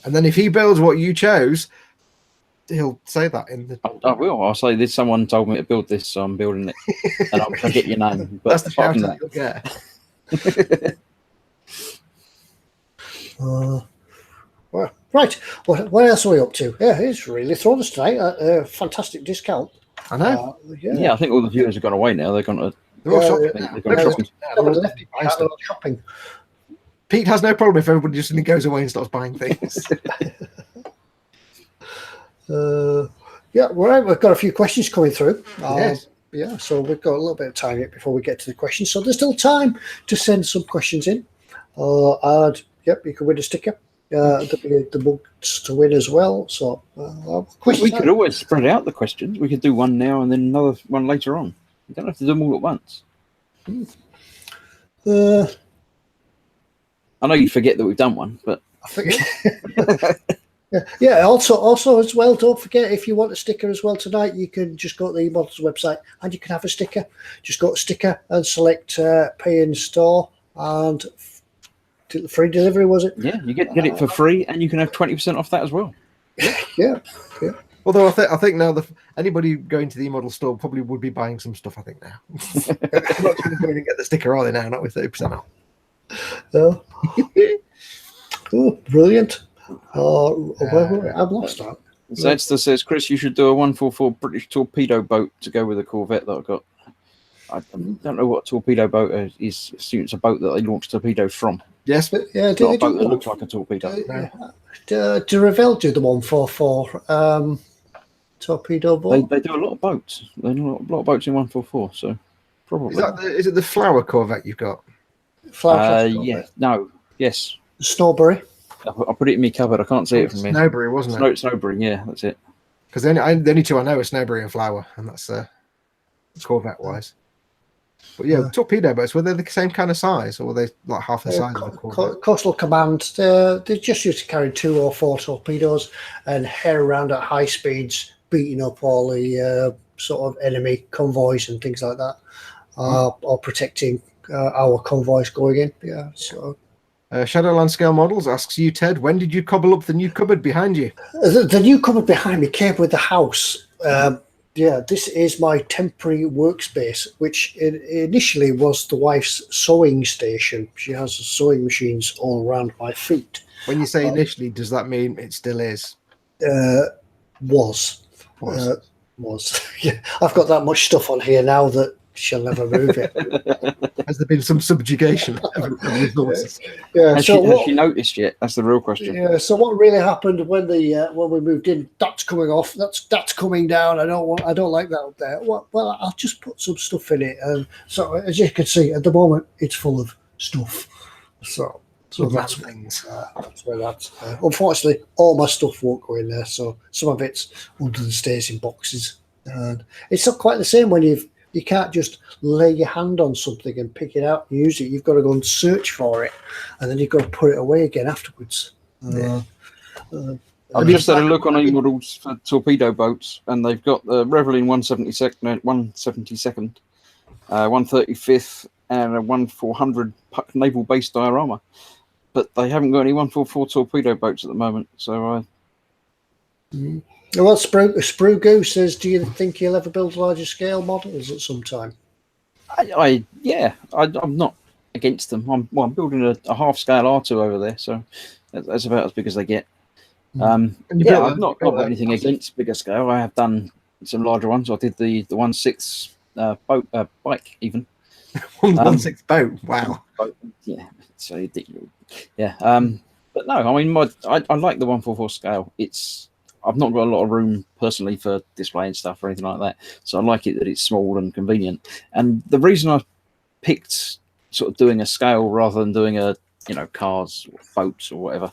Speaker 2: And then if he builds what you chose, he'll say that in the.
Speaker 3: I will. I'll say this. Someone told me to build this, so I'm building it, and I'll forget your name. But
Speaker 2: That's the shout out you'll get.
Speaker 1: Right. What else are we up to? Yeah, it's really thrown us tonight. A fantastic discount.
Speaker 2: I know.
Speaker 3: Yeah, I think all the viewers have gone away now. They're gone to.
Speaker 2: They're all shopping.
Speaker 3: They're gone shopping.
Speaker 1: Shopping.
Speaker 2: Pete has no problem if everybody just goes away and starts buying things.
Speaker 1: Yeah, right. We've got a few questions coming through.
Speaker 2: Yes.
Speaker 1: Yeah, so we've got a little bit of time yet before we get to the questions. So there's still time to send some questions in. And yep, you can win a sticker. There'll be the mugs to win as well. So
Speaker 3: we could always spread out the questions. We could do one now and then another one later on. You don't have to do them all at once. I know you forget that we've done one, but
Speaker 1: I think. Yeah. Also as well, don't forget, if you want a sticker as well tonight, you can just go to the eModels website and you can have a sticker. Just go to sticker and select pay in store and free delivery, was it?
Speaker 3: Yeah, you get it for free, and you can have 20% off that as well.
Speaker 1: Yeah.
Speaker 2: Although I think now anybody going to the eModel store probably would be buying some stuff. I think now. I'm not going to get the sticker, are they now? Not with 30% off.
Speaker 1: Oh, brilliant. I've lost that.
Speaker 3: Zedster says, Chris, you should do a 144 British torpedo boat to go with the Corvette that I've got. I don't know what a torpedo boat is. I assume it's a boat that they launch torpedoes from.
Speaker 2: Yes, but
Speaker 1: yeah,
Speaker 3: it's not a boat that looks like a torpedo.
Speaker 1: Do Revell do the 144 torpedo boat?
Speaker 3: They do a lot of boats. They do a lot of boats in 144, so probably.
Speaker 2: Is it the Flower Corvette you've got?
Speaker 3: Yeah. No. Yes.
Speaker 1: Snowberry.
Speaker 3: I put it in my cupboard. I can't see it from here.
Speaker 2: Snowberry, wasn't it?
Speaker 3: Snowberry, yeah, that's it.
Speaker 2: Because the only two I know are Snowberry and Flower, and that's Corvette-wise. But yeah, torpedo boats, were they the same kind of size, or were they like half the size of the Corvette?
Speaker 1: Coastal Command, they just used to carry 2 or 4 torpedoes and head around at high speeds, beating up all the sort of enemy convoys and things like that, or protecting our convoys going in. Yeah, so.
Speaker 2: Shadowland Scale Models asks you, Ted, when did you cobble up the new cupboard behind you?
Speaker 1: The new cupboard behind me came with the house. Yeah, this is my temporary workspace, which initially was the wife's sewing station. She has sewing machines all around my feet.
Speaker 2: When you say initially, does that mean it still is?
Speaker 1: Was. Yeah, I've got that much stuff on here now that she'll never move it.
Speaker 2: Has there been some subjugation?
Speaker 1: Yeah.
Speaker 3: Has she noticed yet? That's the real question.
Speaker 1: Yeah. So what really happened when we moved in? That's coming off. That's coming down. I don't like that up there. Well, I'll just put some stuff in it. And so as you can see, at the moment, it's full of stuff. So that's things. That's where that's. Unfortunately, all my stuff won't go in there. So some of it's under the stairs in boxes, and it's not quite the same when you can't just lay your hand on something and pick it out and use it. You've got to go and search for it, and then you've got to put it away again afterwards.
Speaker 3: I've just had a look on eModels for torpedo boats, and they've got the Reveling 172nd, 135th, and a 1400 Puck naval base diorama. But they haven't got any 144 torpedo boats at the moment, so
Speaker 1: Well, Sprue Goose says, do you think you'll ever build larger scale models at some time?
Speaker 3: I'm not against them. I'm building a half scale R2 over there, so that's about as big as they get. I've not got anything against bigger scale. I have done some larger ones. I did the 1/6 boat bike even.
Speaker 2: 1/6 boat. Wow.
Speaker 3: Yeah. So yeah. But no, I mean, I like the 144 scale. I've not got a lot of room personally for displaying stuff or anything like that, so I like it that it's small and convenient. And the reason I picked sort of doing a scale rather than doing cars, or boats, or whatever,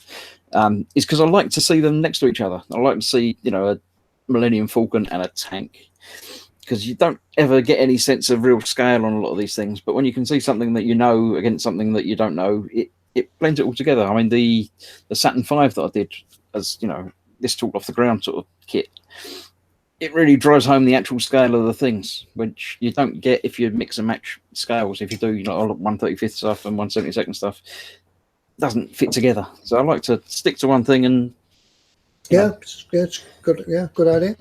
Speaker 3: is because I like to see them next to each other. I like to see a Millennium Falcon and a tank, because you don't ever get any sense of real scale on a lot of these things. But when you can see something that you know against something that you don't know, it blends it all together. I mean, the Saturn V that I did as this tall off the ground sort of kit. It really drives home the actual scale of the things, which you don't get if you mix and match scales. If you do, 1/35 stuff and 1/72 stuff, it doesn't fit together. So I like to stick to one thing and.
Speaker 1: It's good. Yeah, good idea.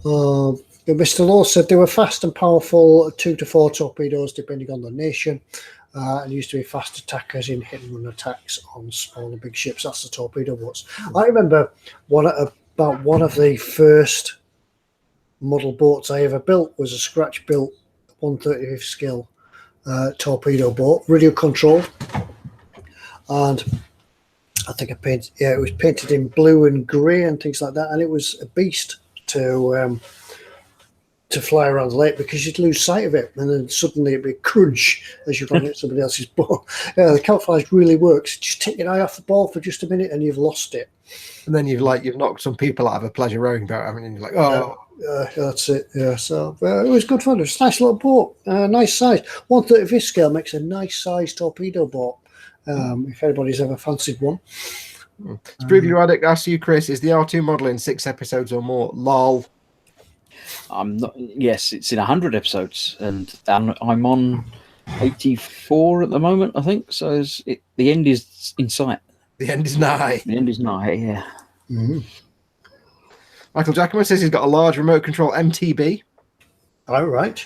Speaker 1: Mr. Law said they were fast and powerful 2 to 4 torpedoes, depending on the nation. And used to be fast attackers in hit and run attacks on small and big ships. That's the torpedo boats. I remember one of the first model boats I ever built was a scratch built 1/35 scale torpedo boat, radio controlled, and I think it was painted in blue and grey and things like that, and it was a beast to fly around the lake because you'd lose sight of it, and then suddenly it'd be crunch as you run into somebody else's boat. The camouflage really works. Just take your eye off the ball for just a minute, and you've lost it.
Speaker 2: And then you've knocked some people out of a pleasure rowing boat, haven't you? And you're like, oh.
Speaker 1: That's it. Yeah, so it was good fun. It was a nice little boat, nice size. 1/35 scale makes a nice size torpedo boat. If anybody's ever fancied one.
Speaker 2: Sprigly Raddick asks you, Chris, is the R2 model in 6 episodes or more? Lol.
Speaker 3: I'm not. Yes, it's in 100 episodes, and I'm on 84 at the moment, I think. So the end is in sight.
Speaker 2: The end is nigh.
Speaker 3: The end is nigh. Yeah.
Speaker 1: Mm-hmm.
Speaker 2: Michael Jackman says he's got a large remote control MTB.
Speaker 1: All right.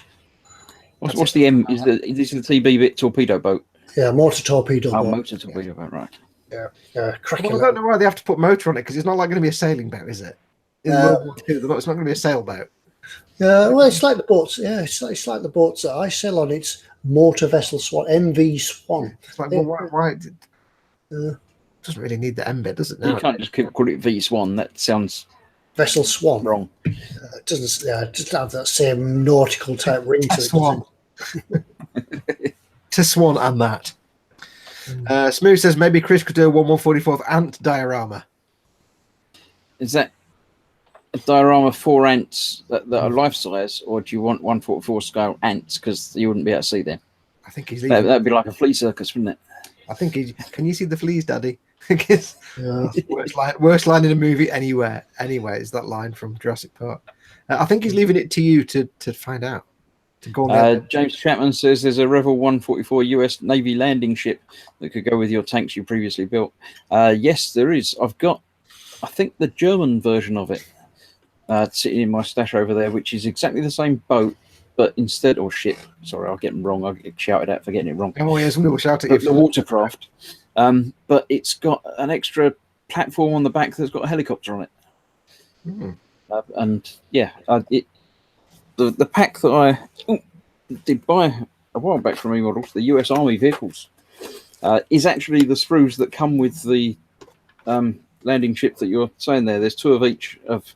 Speaker 3: What's the M? Is this the TB bit torpedo boat?
Speaker 1: Yeah, motor torpedo boat.
Speaker 3: Motor torpedo boat, right.
Speaker 1: Yeah.
Speaker 2: Well, I don't know why they have to put motor on it, because it's not like going to be a sailing boat, is it? It's not going to be a sailboat.
Speaker 1: Well, it's like the boats. Yeah, it's like the boats that I sail on. It's motor vessel Swan, MV Swan.
Speaker 2: It's like, well, why? It doesn't really need the M bit, does it?
Speaker 3: You can't just call it V Swan. That sounds
Speaker 1: vessel Swan.
Speaker 3: Wrong.
Speaker 1: It doesn't have that same nautical type ring to it.
Speaker 2: Swan. To Swan and that. Smooth says maybe Chris could do a 1/144th ant diorama.
Speaker 3: Is that a diorama for ants that are life size, or do you want 1/44 scale ants because you wouldn't be able to see them?
Speaker 2: I think he's
Speaker 3: that'd be like a flea circus, wouldn't it?
Speaker 2: I think can you see the fleas, Daddy? It's worst line in a movie anywhere. Anyway, is that line from Jurassic Park? I think he's leaving it to you to find out. To go on
Speaker 3: James Chapman says there's a Revel 144 US Navy landing ship that could go with your tanks you previously built. Yes, there is. I've got, I think, the German version of it sitting in my stash over there, which is exactly the same boat, but instead, sorry, I'll get them wrong. I'll get shouted at for getting it wrong.
Speaker 2: Oh, yes, we will shout at you.
Speaker 3: The watercraft. But it's got an extra platform on the back that's got a helicopter on it. And yeah, the pack that I did buy a while back from eModels, the US Army vehicles, is actually the sprues that come with the landing ship that you're saying there. There's 2 of each of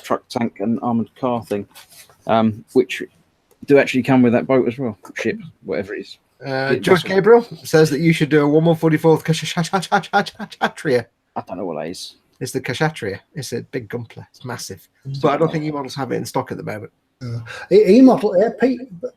Speaker 3: truck, tank, and armored car thing, which do actually come with that boat as well, ship, whatever it is.
Speaker 2: George Gabriel says that you should do a 1/144th Kshatriya.
Speaker 3: I don't know what that is.
Speaker 2: It's the Kshatriya. It's a big gunpla. It's massive. But I don't think eModels have it in stock at the moment.
Speaker 1: eModel,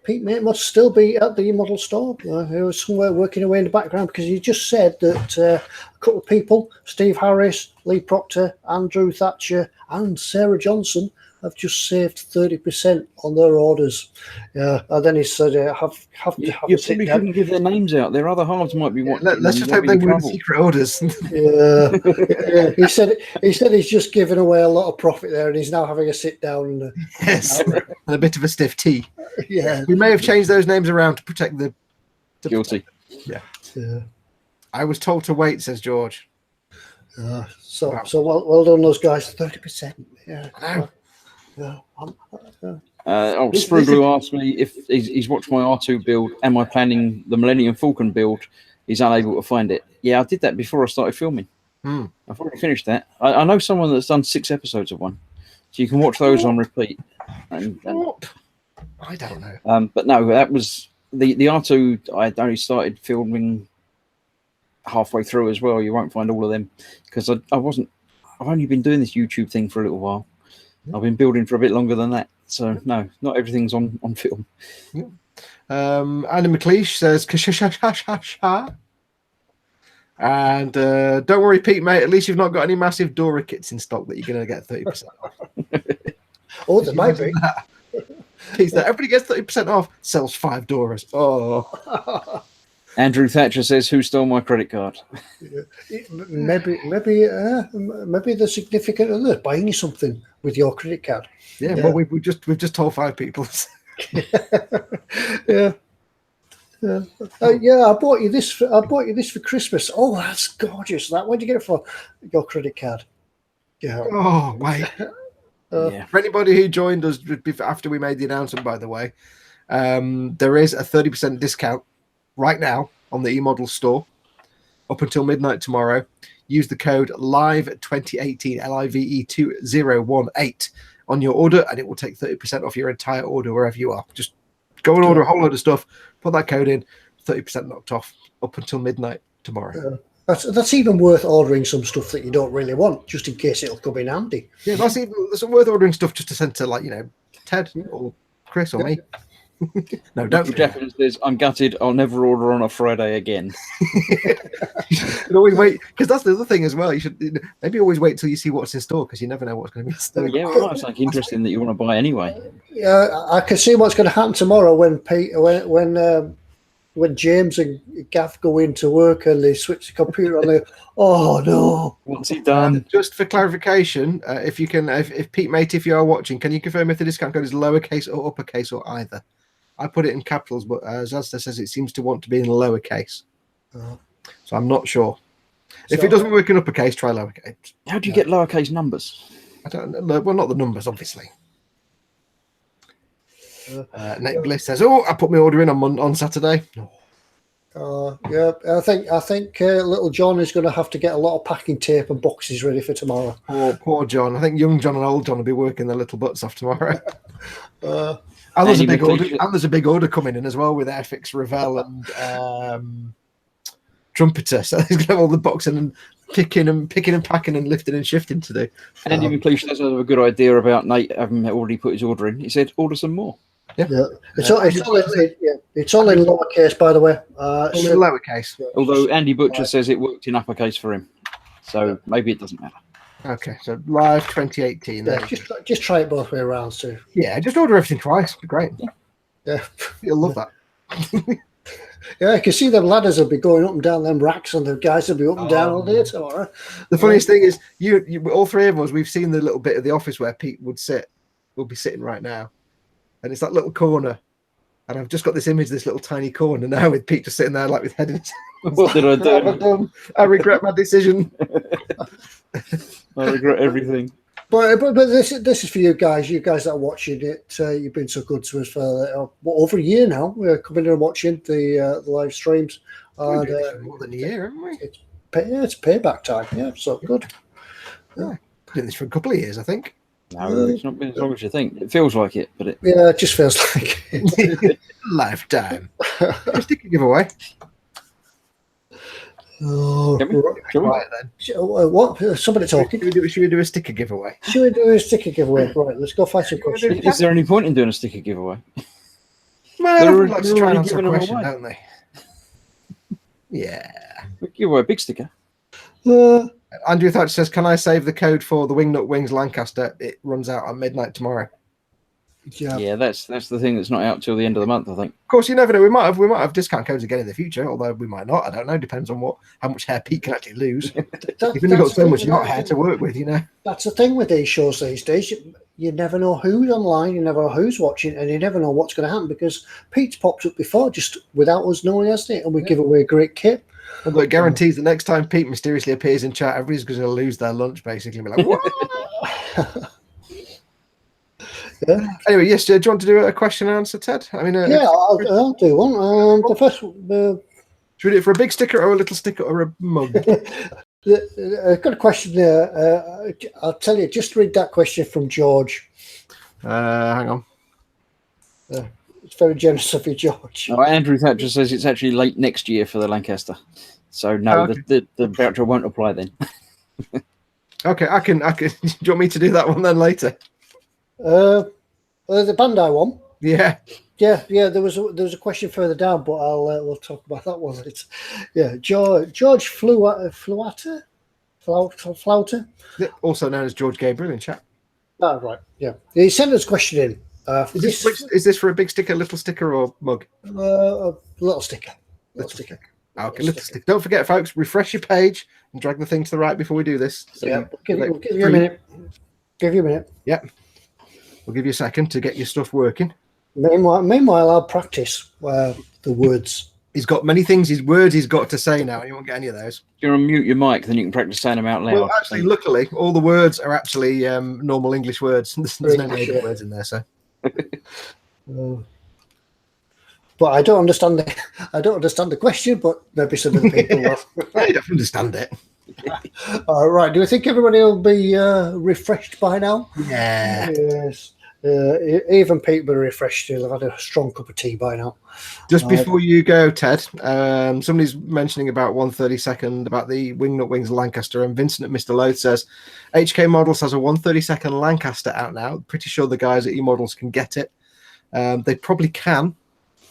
Speaker 1: Pete must still be at the eModel store. He was somewhere working away in the background because he just said that a couple of people, Steve Harris, Lee Proctor, Andrew Thatcher, and Sarah Johnson, have just saved 30% on their orders. Yeah, and then he said, "Have to have
Speaker 3: you probably couldn't give their names out. Their other halves might be watching.
Speaker 2: Let's just hope they win secret orders."
Speaker 1: Yeah. He said he's just given away a lot of profit there, and he's now having a sit down and
Speaker 2: and a bit of a stiff tea.
Speaker 1: Yeah,
Speaker 2: we may have changed those names around to protect the
Speaker 3: guilty.
Speaker 1: Yeah.
Speaker 2: I was told to wait, says George.
Speaker 1: So well done, those guys. 30%. Yeah.
Speaker 2: I know.
Speaker 3: Spruglu asked me if he's watched my R2 build. Am I planning the Millennium Falcon build? He's unable to find it. Yeah, I did that before I started filming. I've already finished that. I know someone that's done 6 episodes of one, so you can watch those on repeat. And
Speaker 2: I don't know.
Speaker 3: But no, that was the R2. I'd only started filming halfway through as well. You won't find all of them because I've only been doing this YouTube thing for a little while. I've been building for a bit longer than that, so no, not everything's on film.
Speaker 2: Anna McLeish says And don't worry, Pete, mate. At least you've not got any massive Dora kits in stock that you're going to get 30% off.
Speaker 1: Oh, there might be.
Speaker 2: Pete's there. Everybody gets 30% off. Sells 5 Doras. Oh.
Speaker 3: Andrew Thatcher says, "Who stole my credit card?"
Speaker 1: Maybe the significant other buying you something with your credit card.
Speaker 2: Yeah. Well, we've just told 5 people.
Speaker 1: Yeah. I bought you this. I bought you this for Christmas. Oh, that's gorgeous. Where'd you get it for? Your credit card. Yeah.
Speaker 2: Oh, wait.
Speaker 3: Yeah.
Speaker 2: For anybody who joined us after we made the announcement, by the way, there is a 30% discount right now on the eModels store up until midnight tomorrow. Use the code LIVE2018 LIVE2018 on your order, and it will take 30% off your entire order wherever you are. Just go and order a whole load of stuff, put that code in, 30% knocked off up until midnight tomorrow.
Speaker 1: That's even worth ordering some stuff that you don't really want, just in case it'll come in handy.
Speaker 2: Yeah, that's worth ordering stuff just to send to Ted or Chris or me. No, don't.
Speaker 3: Jefferson says, "I'm gutted. I'll never order on a Friday again."
Speaker 2: You always wait, because that's the other thing as well. You should maybe always wait till you see what's in store, because you never know what's going to be in store.
Speaker 3: Yeah, well, that's something interesting that you want to buy anyway.
Speaker 1: Yeah, I can see what's going to happen tomorrow when James and Gav go into work and they switch the computer on. Oh no!
Speaker 3: What's he done?
Speaker 2: Just for clarification, if Pete, mate, if you are watching, can you confirm if the discount code is lowercase or uppercase or either? I put it in capitals, but Zazda says it seems to want to be in lowercase. So I'm not sure. If it doesn't work in uppercase, try lowercase.
Speaker 3: How do you get lowercase numbers?
Speaker 2: I don't know. Well, not the numbers, obviously. Nick Bliss says, "Oh, I put my order in on Saturday."
Speaker 1: Yeah, I think little John is going to have to get a lot of packing tape and boxes ready for tomorrow.
Speaker 2: Poor John. I think young John and old John will be working their little butts off tomorrow. And there's a big order. And there's a big order coming in as well with Airfix, Ravel, and Trumpeter. So he's got all the boxing and picking and packing and lifting and shifting to do.
Speaker 3: Andy McLeish does have a good idea about Nate having already put his order in. He said, "Order some more."
Speaker 1: Yeah. It's all in lowercase, by the way.
Speaker 2: All in lowercase.
Speaker 3: Although Andy Butcher says it worked in uppercase for him, so maybe it doesn't matter.
Speaker 2: Okay, so live 2018.
Speaker 1: Yeah, just try it both way around, too.
Speaker 2: Yeah, just order everything twice. It'll be great.
Speaker 1: Yeah,
Speaker 2: you'll love that.
Speaker 1: Yeah, I can see them ladders will be going up and down them racks, and the guys will be up and down all day tomorrow.
Speaker 2: The funniest thing is, you all three of us, we've seen the little bit of the office where Pete would sit. We'll be sitting right now, and it's that little corner. And I've just got this image, this little tiny corner now with Pete just sitting there like with head in his
Speaker 3: What did I do?
Speaker 2: I regret my decision.
Speaker 3: I regret everything.
Speaker 1: But this is for you guys. You guys that are watching it, you've been so good to us for over a year now. We're coming in and watching the live streams.
Speaker 2: We've been doing it for more than a year, haven't we?
Speaker 1: It's payback time. Yeah, so good.
Speaker 2: Yeah, doing this for a couple of years, I think.
Speaker 3: No, it's not been as long as you think. It feels like it, but
Speaker 1: it just feels like it.
Speaker 2: Lifetime. A sticker giveaway.
Speaker 1: Oh,
Speaker 2: right then.
Speaker 1: What? Somebody talking?
Speaker 2: Should we do a sticker giveaway?
Speaker 1: Should we do a sticker giveaway? Right, let's go find some questions.
Speaker 3: Is there any point in doing a sticker giveaway?
Speaker 2: Well, everyone likes to try and answer a question, don't they? Yeah.
Speaker 3: We give away a big sticker.
Speaker 2: Andrew Thatcher says, "Can I save the code for the Wingnut Wings Lancaster? It runs out on midnight tomorrow."
Speaker 3: Yeah, that's the thing that's not out till the end of the month, I think.
Speaker 2: Of course, you never know. We might have discount codes again in the future, although we might not. I don't know. Depends on how much hair Pete can actually lose. You've only got so much yacht hair to work with, you know.
Speaker 1: That's the thing with these shows these days. You never know who's online, you never know who's watching, and you never know what's going to happen because Pete's popped up before just without us knowing, hasn't it? And we give away a great kit.
Speaker 2: Although it guarantees the next time Pete mysteriously appears in chat, everybody's going to lose their lunch, basically. And be like, what? Yeah. Anyway, yes, do you want to do a question and answer, Ted? I mean,
Speaker 1: I'll do one. The first,
Speaker 2: should we do it for a big sticker or a little sticker or a mug?
Speaker 1: I've got a question there. I'll tell you, just read that question from George.
Speaker 2: Hang on.
Speaker 1: It's very generous of you, George.
Speaker 3: Oh, Andrew Thatcher says it's actually late next year for the Lancaster. So, no, okay. the voucher won't apply then.
Speaker 2: Okay, I can. Do you want me to do that one then later?
Speaker 1: The Bandai one.
Speaker 2: Yeah.
Speaker 1: Yeah. There was a question further down, but we'll talk about that one later. Yeah, George Flouter,
Speaker 2: Also known as George Gabriel in chat.
Speaker 1: Oh, right. Yeah, he sent us a question in.
Speaker 2: Is this for a big sticker, little sticker, or mug?
Speaker 1: A little sticker.
Speaker 2: Little sticker. Okay, little sticker. Don't forget, folks, refresh your page and drag the thing to the right before we do this. So
Speaker 1: yeah, we'll give you a minute. Give you a minute.
Speaker 2: Yep. We'll give you a second to get your stuff working.
Speaker 1: Meanwhile, I'll practice the words.
Speaker 2: He's got many things, his words he's got to say now, and you won't get any of those.
Speaker 3: If you unmute your mic, then you can practice saying them out loud.
Speaker 2: Well, actually, luckily, all the words are actually normal English words. There's no negative words in there, so.
Speaker 1: But I don't understand the question, but maybe some of the people will.
Speaker 2: I don't understand it.
Speaker 1: All right. Do you think everybody will be refreshed by now?
Speaker 2: Yeah.
Speaker 1: Yes. Even people are refreshed. They'll have had a strong cup of tea by now.
Speaker 2: Just before you go, Ted, somebody's mentioning about 132nd about the Wingnut Wings Lancaster, and Vincent at Mr. Loath says HK Models has a 132nd Lancaster out now. Pretty sure the guys at eModels can get it. They probably can.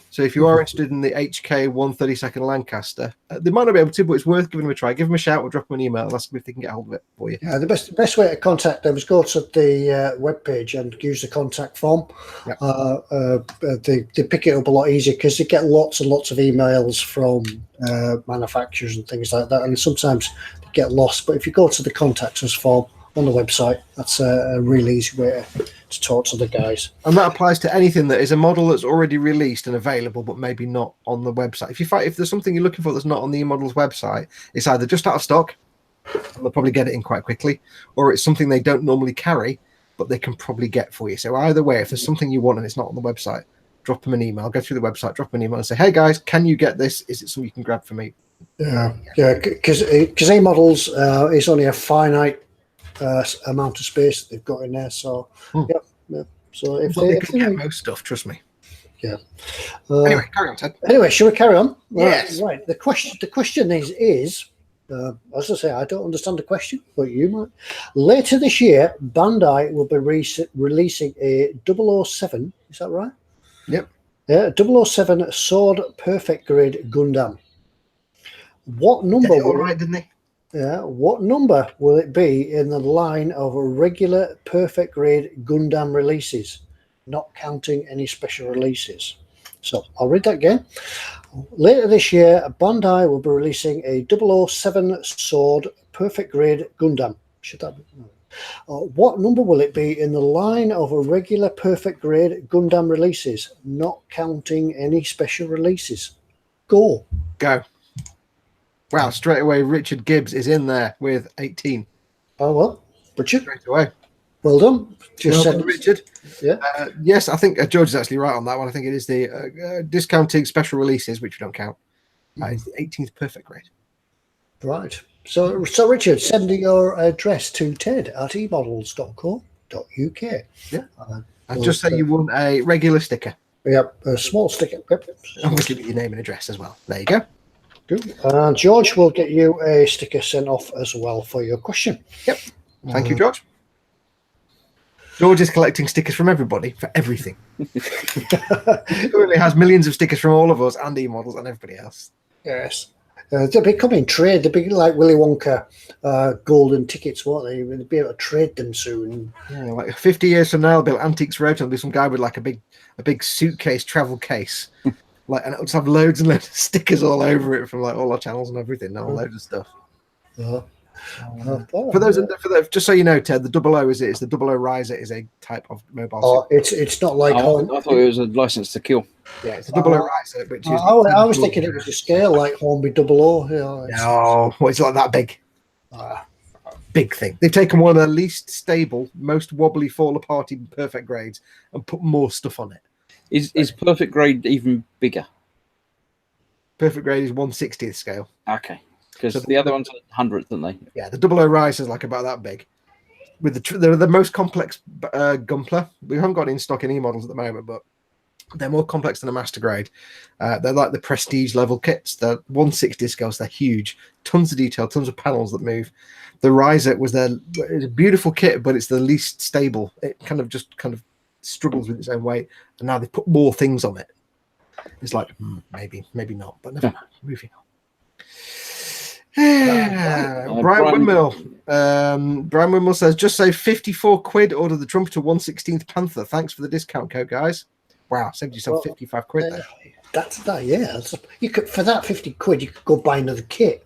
Speaker 2: So if you are interested in the HK 132nd Lancaster, they might not be able to, but it's worth giving them a try. Give them a shout or drop them an email. Ask them if they can get hold of it for you.
Speaker 1: Yeah, the best way to contact them is go to the webpage and use the contact form. Yep. They pick it up a lot easier because they get lots and lots of emails from manufacturers and things like that, and sometimes they get lost. But if you go to the contact us form on the website, that's a really easy way to talk to the guys.
Speaker 2: And that applies to anything that is a model that's already released and available, but maybe not on the website. If there's something you're looking for that's not on the eModels website, it's either just out of stock, and they'll probably get it in quite quickly, or it's something they don't normally carry, but they can probably get for you. So either way, if there's something you want and it's not on the website, drop them an email, go through the website, drop them an email and say, hey guys, can you get this? Is it something you can grab for me?
Speaker 1: Yeah, because eModels is only a finite amount of space that they've got in there. So, yeah. So if
Speaker 2: they can get most stuff, trust me.
Speaker 1: Yeah.
Speaker 2: Anyway, carry on, Ted.
Speaker 1: Anyway, shall we carry on?
Speaker 2: Yes.
Speaker 1: Right. The question is as I say, I don't understand the question, but you might. Later this year, Bandai will be releasing a 007. Is that right?
Speaker 2: Yep.
Speaker 1: Yeah, 007 Sword Perfect Grade Gundam. What number?
Speaker 2: Didn't they?
Speaker 1: Yeah, what number will it be in the line of regular perfect grade Gundam releases, not counting any special releases? So I'll read that again. Later this year, Bandai will be releasing a 007 Sword Perfect Grade Gundam. Should that be? What number will it be in the line of a regular perfect grade Gundam releases, not counting any special releases? Go.
Speaker 2: Wow, straight away, Richard Gibbs is in there with 18.
Speaker 1: Oh, well, Richard.
Speaker 2: Straight away.
Speaker 1: Well done. Just said
Speaker 2: Richard.
Speaker 1: Yeah.
Speaker 2: Yes, I think George is actually right on that one. I think it is the discounting special releases, which we don't count. It's the 18th perfect grade.
Speaker 1: Right. So Richard, send your address to ted@emodels.co.uk.
Speaker 2: Yeah. And just say you want a regular sticker.
Speaker 1: Yep, a small sticker. Yep.
Speaker 2: Obviously with your name and address as well. There you go.
Speaker 1: Good. And George will get you a sticker sent off as well for your question.
Speaker 2: Yep. Thank you, George. George is collecting stickers from everybody for everything. He currently has millions of stickers from all of us and eModels and everybody else.
Speaker 1: Yes. They'll be coming trade. They'll be like Willy Wonka golden tickets, won't they? They'll be able to trade them soon.
Speaker 2: Yeah, like 50 years from now, there'll be Antiques Road. There'll be some guy with like a big suitcase, travel case. And it'll just have loads and loads of stickers all over it from like all our channels and everything. Loads of stuff. For those, just so you know, Ted, the 00 is the 00 Riser is a type of mobile.
Speaker 1: Oh, it's not like.
Speaker 3: I thought it was a license to kill.
Speaker 2: Yeah, it's a 00 Riser, which is.
Speaker 1: I was thinking it was a scale like Hornby 00.
Speaker 2: No, it's like that big. Big thing. They've taken one of the least stable, most wobbly, fall apart, perfect grades and put more stuff on it.
Speaker 3: Is perfect grade even bigger?
Speaker 2: Perfect grade is 1/60th scale.
Speaker 3: Okay, because the other one's 100th, aren't they?
Speaker 2: Yeah, the 00 Rise is like about that big. They're the most complex Gunpla. We haven't got it in stock in eModels at the moment, but they're more complex than a master grade. They're like the prestige level kits. They're 1/60th scales. They're huge. Tons of detail. Tons of panels that move. The Riser it's a beautiful kit, but it's the least stable. It kind of struggles with its own weight, and now they put more things on it. It's like maybe not, but never mind. Moving on. Brian Windmill. Brian Windmill says, just say 54 quid, order the Trumpeter 1/16th Panther. Thanks for the discount code, guys. Wow, saved yourself 55 quid there.
Speaker 1: That's that, yeah. You could, for that 50 quid, you could go buy another kit.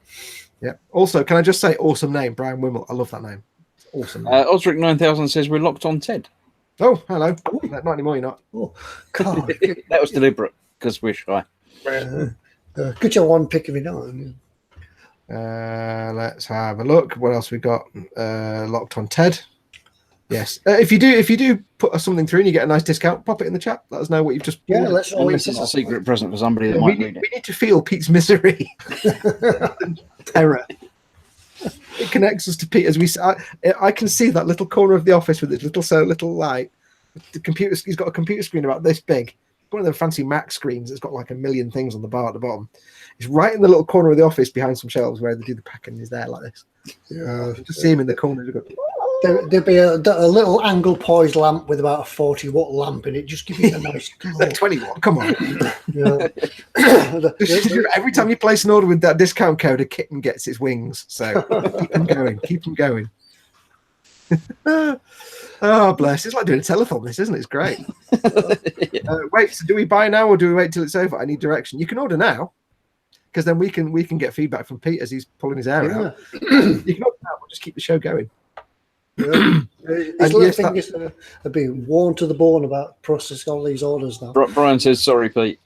Speaker 2: Yeah. Also, can I just say, awesome name, Brian Windmill. I love that name. It's awesome.
Speaker 3: Osric 9000 says we're locked on Ted.
Speaker 2: Oh, hello. Not anymore, you're not.
Speaker 1: Oh, God.
Speaker 3: That was deliberate because we're shy.
Speaker 1: Good job on picking it on.
Speaker 2: Let's have a look. What else we got? Locked on Ted. Yes. If you do put something through and you get a nice discount, pop it in the chat. Let us know what you've just.
Speaker 1: Yeah, let's
Speaker 3: always. This is a secret present for somebody that might read it.
Speaker 2: We need to feel Pete's misery, terror. It connects us to Pete as we. I can see that little corner of the office with its little light. The computer. He's got a computer screen about this big. One of the fancy Mac screens that's got like a million things on the bar at the bottom. It's right in the little corner of the office behind some shelves where they do the packing. Is there like this? Yeah, just see him in the corner.
Speaker 1: There'd be a little angle poised lamp with about a 40-watt lamp in it. Just give it a nice glow.
Speaker 2: 20 watt. Come on.
Speaker 1: Yeah.
Speaker 2: Every time you place an order with that discount code, a kitten gets its wings. So keep them going. Keep them going. Oh, bless. It's like doing a telethon, this, isn't it? It's great. Wait, so do we buy now or do we wait till it's over? I need direction. You can order now, because then we can get feedback from Pete as he's pulling his hair out. You can order now. We'll just keep the show going.
Speaker 1: Yeah. His little fingers are being worn to the bone about processing all these orders now.
Speaker 3: Brian says, sorry, Pete.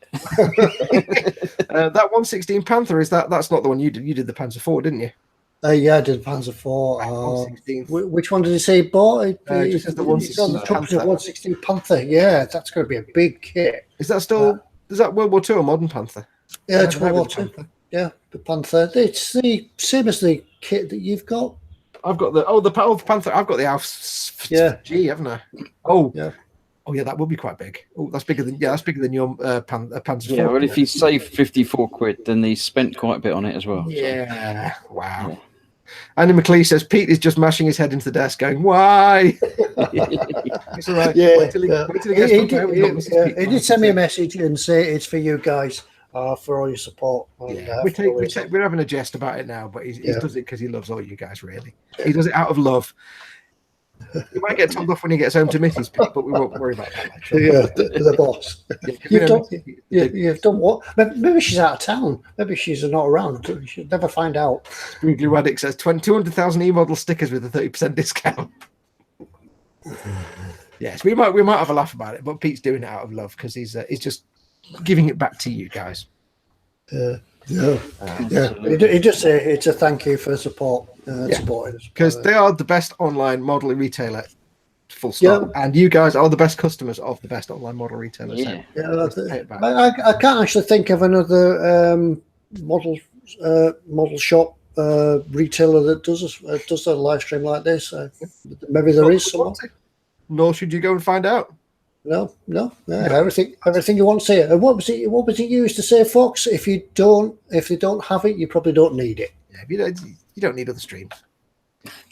Speaker 2: That 116 Panther, that's not the one you did. You did the Panzer IV, didn't you?
Speaker 1: Yeah, I did Panzer IV. Which one did he say he bought?
Speaker 2: Just the 116 Panther.
Speaker 1: 116 Panther. Yeah, that's going to be a big kit.
Speaker 2: Is that still? Is that World War II or Modern Panther?
Speaker 1: Yeah, it's World War II. Yeah, the Panther. It's the same as the kit that you've got.
Speaker 2: I've got the Panther. I've got the Alf G, haven't I? Oh, yeah. Oh, yeah, that would be quite big. Oh, that's bigger than your Panzer IV.
Speaker 3: Yeah, well, if you save 54 quid, then he spent quite a bit on it as well.
Speaker 2: Yeah, so. Wow. Yeah. Andy McLeish says Pete is just mashing his head into the desk, going, "Why?" It's all right.
Speaker 1: Yeah,
Speaker 2: wait till he gets
Speaker 1: he did send me a message and say it's for you guys. For all your support.
Speaker 2: Yeah. We're having a jest about it now, but he does it because he loves all you guys, really. He does it out of love. He might get told off when he gets home to Mitty's, Pete, but we won't worry about that.
Speaker 1: Yeah, the boss. You've done what? Maybe she's out of town. Maybe she's not around. You should never find out.
Speaker 2: Spoogly Raddick says 200,000 eModel stickers with a 30% discount. Yes, we might have a laugh about it, but Pete's doing it out of love because he's just giving it back to you guys.
Speaker 1: He just say it's a thank you for support, supporting us,
Speaker 2: because they are the best online model retailer, full stop. Yeah. And you guys are the best customers of the best online model retailers.
Speaker 1: Yeah, I can't actually think of another model shop retailer that does a live stream like this. Maybe there is someone.
Speaker 2: Nor should you go and find out.
Speaker 1: No. Everything you want to say. And what was it used to say, Foxx? If you don't have it, you probably don't need it.
Speaker 2: Yeah, you don't need other streams.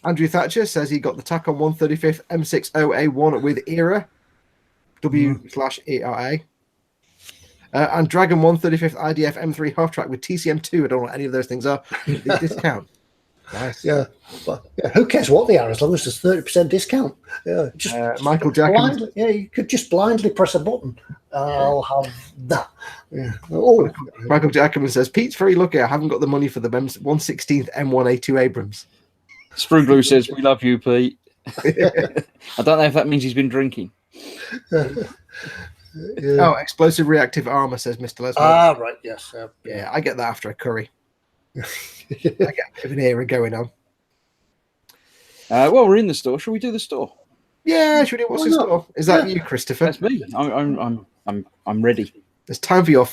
Speaker 2: Andrew Thatcher says he got the Tacon 135th M60A1 with ERA W/ERA. And Dragon 135th IDF M3 half track with TCM2. I don't know what any of those things are. The discount. Nice.
Speaker 1: Yeah, but who cares what they are as long as there's 30% discount. Yeah, just
Speaker 2: Michael Jackson.
Speaker 1: You could just blindly press a button. I'll have that. Yeah.
Speaker 2: Oh, Michael Jackman says Pete's very lucky. I haven't got the money for the 116th M1A2 Abrams.
Speaker 3: Spruglu says we love you, Pete. I don't know if that means he's been drinking.
Speaker 2: Oh, explosive reactive armor, says Mr.
Speaker 1: Leslie. Right, yes.
Speaker 2: Yeah, I get that after a curry. I get a bit of an era going on.
Speaker 3: Well, we're in the store. Shall we do the store?
Speaker 2: Yeah, should we do what's in store? Is that you, Christopher?
Speaker 3: That's me. I'm ready.
Speaker 2: It's time for your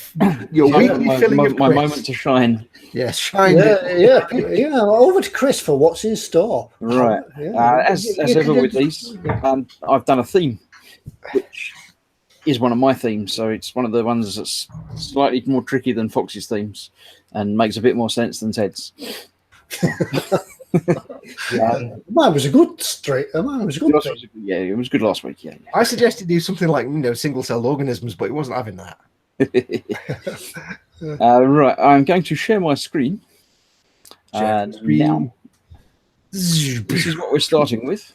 Speaker 2: weekly filling of
Speaker 3: my moment to shine.
Speaker 2: Yes, shine.
Speaker 1: Yeah. Over to Chris for what's in store.
Speaker 3: Right. As ever with these, I've done a theme, which is one of my themes. So it's one of the ones that's slightly more tricky than Fox's themes, and makes a bit more sense than Ted's.
Speaker 1: Mine was a good streak. Mine was a good thing.
Speaker 3: Yeah, it was good last week. Yeah.
Speaker 2: I suggested do something like single-celled organisms, but he wasn't having that.
Speaker 3: Right, I'm going to share my screen. Now, this is what we're starting with,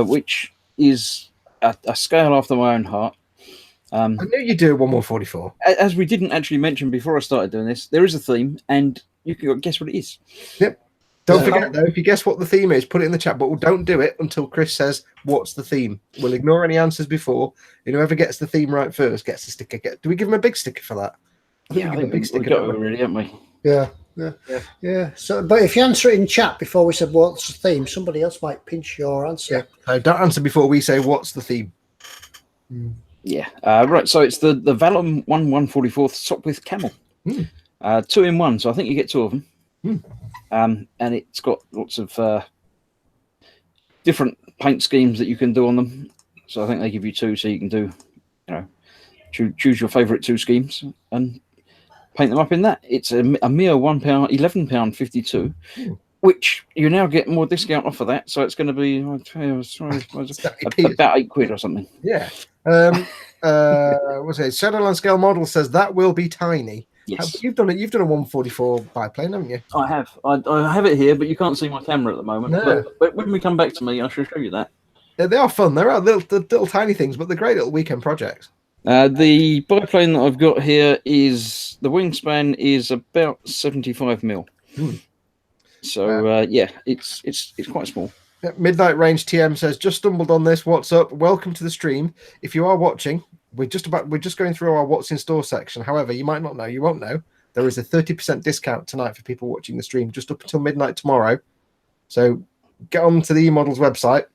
Speaker 3: which is a scale after my own heart.
Speaker 2: I knew you'd do 1144.
Speaker 3: As we didn't actually mention before I started doing this, there is a theme, and you can guess what it is.
Speaker 2: Yep. Don't forget, though, if you guess what the theme is, put it in the chat, but don't do it until Chris says, what's the theme? We'll ignore any answers before, and whoever gets the theme right first gets the sticker. Do we give him a big sticker for that?
Speaker 3: I think we got it already, haven't we?
Speaker 1: Yeah. So, but if you answer it in chat before we said what's the theme, somebody else might pinch your answer.
Speaker 2: Yeah. So don't answer before we say what's the theme.
Speaker 3: Yeah. Right. So it's the Vellum 1/144th Sopwith Camel. 2 in 1. So I think you get 2 of them. And it's got lots of different paint schemes that you can do on them. So I think they give you 2, so you can do, choose your favourite 2 schemes and paint them up in that. It's a mere £11.52, which you now get more discount off of that. So it's going to be about £8 or something.
Speaker 2: Yeah. What's it? Shadowland Scale Model says that will be tiny.
Speaker 3: Yes.
Speaker 2: You've done it. You've done a 144 biplane, haven't you?
Speaker 3: I have. I have it here, but you can't see my camera at the moment.
Speaker 2: No.
Speaker 3: But when we come back to me, I shall show you that.
Speaker 2: Yeah, they are fun. They're little tiny things, but they're great little weekend projects.
Speaker 3: The biplane that I've got here is the wingspan is about 75 mil. So it's quite small.
Speaker 2: Yeah, Midnight Range TM says just stumbled on this. What's up? Welcome to the stream. If you are watching, we're just going through our what's in store section. However, you might not know. You won't know. There is a 30% discount tonight for people watching the stream, just up until midnight tomorrow. So get on to the eModels website,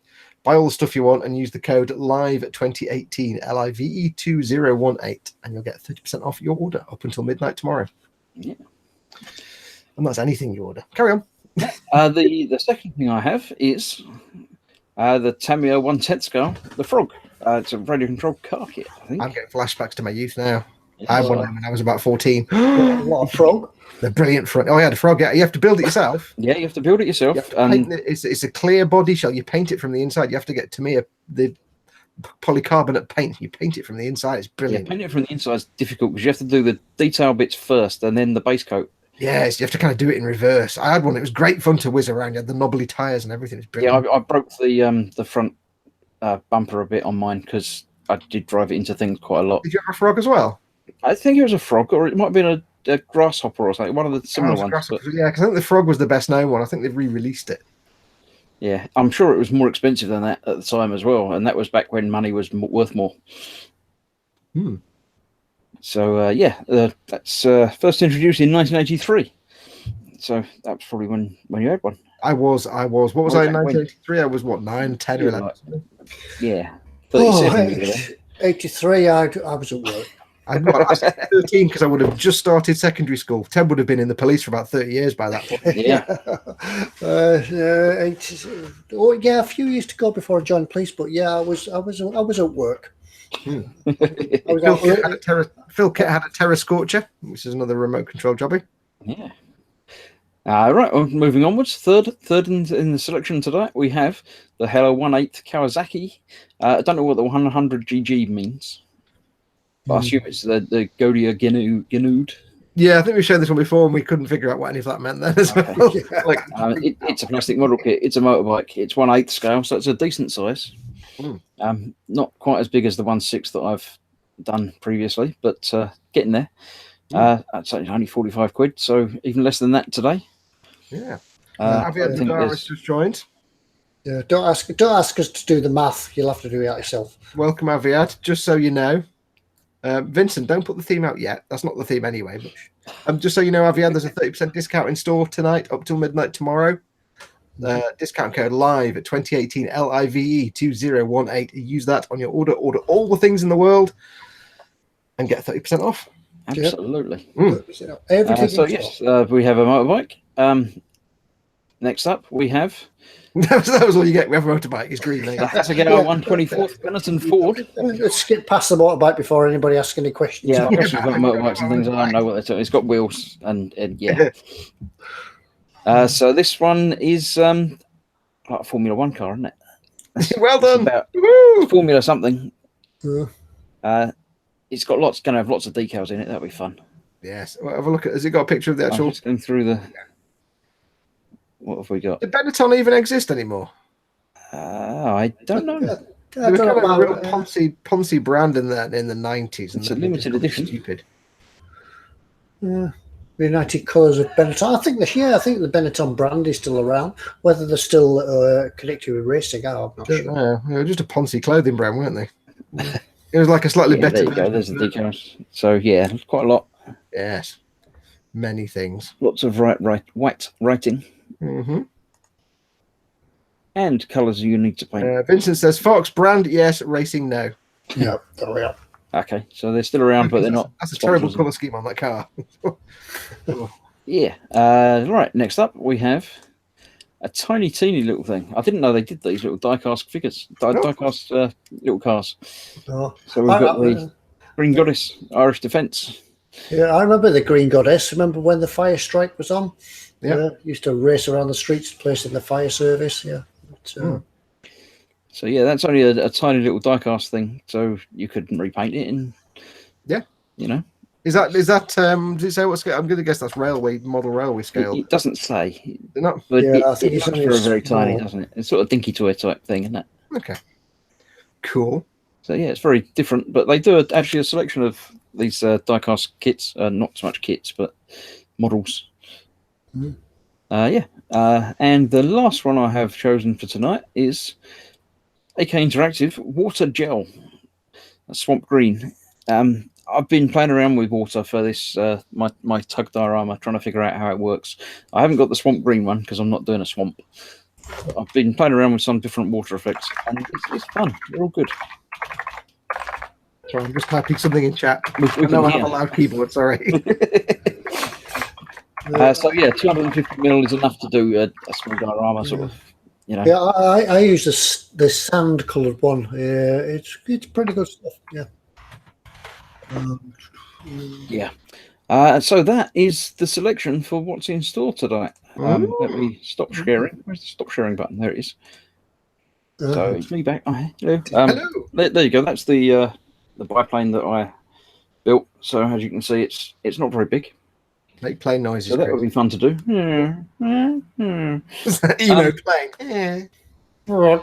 Speaker 2: buy all the stuff you want, and use the code LIVE2018 LIVE2018, and you'll get 30% off your order up until midnight tomorrow.
Speaker 3: Yeah.
Speaker 2: And that's anything you order. Carry on.
Speaker 3: The second thing I have is the Tamiya 1/10 scale, the Frog. It's a radio controlled car kit, I think.
Speaker 2: I'm getting flashbacks to my youth now. I had one when I was about 14.
Speaker 1: What, a frog?
Speaker 2: The brilliant front. Oh, yeah, the frog. Yeah, you have to build it yourself.
Speaker 3: Yeah, you have to build it yourself.
Speaker 2: It's a clear body shell. You paint it from the inside. You have to get Tamiya the polycarbonate paint. You paint it from the inside. It's brilliant.
Speaker 3: Yeah, painting it from the inside is difficult because you have to do the detail bits first and then the base coat.
Speaker 2: Yes, you have to kind of do it in reverse. I had one. It was great fun to whiz around. You had the knobbly tires and everything. It's brilliant.
Speaker 3: Yeah, I broke the front bumper a bit on mine because I did drive it into things quite a lot.
Speaker 2: Did you have a Frog as well?
Speaker 3: I think it was a Frog, or it might have been a grasshopper or something. One of the similar ones. But...
Speaker 2: Yeah, because I think the Frog was the best known one. I think they've re-released it.
Speaker 3: Yeah, I'm sure it was more expensive than that at the time as well, and that was back when money was worth more. So that's first introduced in 1983. So that was probably when you had one.
Speaker 2: I was. What was I in 1983? I was what, 9, 10, or 11?
Speaker 3: Yeah.
Speaker 1: 83. I was at work.
Speaker 2: I was 13 because I would have just started secondary school. Ted would have been in the police for about 30 years by that point.
Speaker 3: Yeah.
Speaker 1: A few years to go before I joined police, but yeah, I was at work.
Speaker 2: Phil Kett had a Terra Scorcher, which is another remote control jobby.
Speaker 3: Yeah. Right, well, moving onwards. Third in the selection today, we have the Hello 1/8 Kawasaki. I don't know what the 100 GG means, but I assume it's the Godia Ganud.
Speaker 2: Yeah, I think we showed this one before and we couldn't figure out what any of that meant then as well.
Speaker 3: It's a plastic model kit. It's a motorbike. It's 1/8 scale, so it's a decent size. Not quite as big as the 1/6 that I've done previously, but getting there. That's only 45 quid, so even less than that today.
Speaker 2: Yeah. Aviad Dara's just joined.
Speaker 1: Yeah, don't ask us to do the math. You'll have to do it yourself.
Speaker 2: Welcome, Aviad. Just so you know, Vincent, don't put the theme out yet. That's not the theme anyway. But, just so you know, Aviad, there's a 30% discount in store tonight up till midnight tomorrow. Discount code live at 2018 LIVE2018. Use that on your order. Order all the things in the world and get 30% off.
Speaker 3: Absolutely.
Speaker 1: Everything.
Speaker 3: So yes, we have a motorbike. Next up, we have.
Speaker 2: that was all you get. We have a motorbike. It's green.
Speaker 3: That's again our 1/24th Benetton Ford.
Speaker 1: Let's skip past the motorbike before anybody asks any questions.
Speaker 3: Yeah, I've got motorbikes and things. I don't know what they're talking. It's got wheels and yeah. So this one is like a Formula One car, isn't it?
Speaker 2: Well
Speaker 3: It's
Speaker 2: done.
Speaker 3: about
Speaker 2: Woo!
Speaker 3: Formula something.
Speaker 1: Yeah.
Speaker 3: It's got lots. Going to have lots of decals in it. That'll be fun.
Speaker 2: Yes. Well, have a look at. Has it got a picture of the
Speaker 3: I'm
Speaker 2: actual?
Speaker 3: just going through the. What have we got?
Speaker 2: Did Benetton even exist anymore?
Speaker 3: I don't know.
Speaker 2: They were kind of a real Ponzi brand in the 90s.
Speaker 3: It's a limited edition.
Speaker 2: Stupid.
Speaker 1: Yeah. The United Colours of Benetton. I think the Benetton brand is still around. Whether they're still connected with racing, I'm not sure.
Speaker 2: No, they were just a Ponzi clothing brand, weren't they? It was like a slightly better.
Speaker 3: There you go. There's the decals. So yeah, quite a lot.
Speaker 2: Yes, many things.
Speaker 3: Lots of white writing.
Speaker 2: Mm-hmm.
Speaker 3: And colours you need to paint.
Speaker 2: Vincent says Foxx brand, yes, racing, no.
Speaker 1: Yeah, there we are.
Speaker 3: Okay, so they're still around, but they're not.
Speaker 2: That's a terrible colour scheme on that car.
Speaker 3: Yeah. Right. Next up, we have a teeny little thing. I didn't know they did these little die-cast figures, die-cast little cars.
Speaker 1: Oh.
Speaker 3: So we've got the Green Goddess, Irish Defence.
Speaker 1: Yeah, I remember the Green Goddess. Remember when the fire strike was on?
Speaker 2: Yeah.
Speaker 1: Used to race around the streets, placing the fire service. Yeah. But,
Speaker 3: So yeah, that's only a tiny little die-cast thing. So you could repaint it, and you know.
Speaker 2: Is that does it say what scale? I'm going to guess that's model railway scale.
Speaker 3: It doesn't say.
Speaker 2: They're not.
Speaker 3: But
Speaker 1: Yeah, I think
Speaker 3: it's
Speaker 1: it's
Speaker 3: very,
Speaker 1: only
Speaker 3: very tiny,
Speaker 1: small.
Speaker 3: doesn't it? It's sort of dinky toy type thing, isn't it?
Speaker 2: Okay. Cool.
Speaker 3: So yeah, it's very different. But they do actually a selection of these die-cast kits. Not so much kits, but models.
Speaker 1: Mm.
Speaker 3: And the last one I have chosen for tonight is AK Interactive Water Gel, a Swamp Green. I've been playing around with water for this my tug diorama, trying to figure out how it works. I haven't got the Swamp Green one because I'm not doing a swamp. But I've been playing around with some different water effects, and it's fun. They're all good.
Speaker 2: Sorry, I'm just typing something in chat.
Speaker 3: We
Speaker 2: I know I
Speaker 3: can
Speaker 2: have a loud keyboard. Sorry.
Speaker 3: So yeah, 250ml is enough to do a small diorama, sort of. You know.
Speaker 1: Yeah, I use the sand coloured one. Yeah, it's pretty good stuff. Yeah.
Speaker 3: So that is the selection for what's in store tonight. Let me stop sharing. Where's the stop sharing button? There it is. So it's me back. Hello.
Speaker 2: Hello.
Speaker 3: There you go. That's the biplane that I built. So as you can see, it's not very big.
Speaker 2: Make plane noises.
Speaker 3: So that would be fun to do.
Speaker 2: Playing.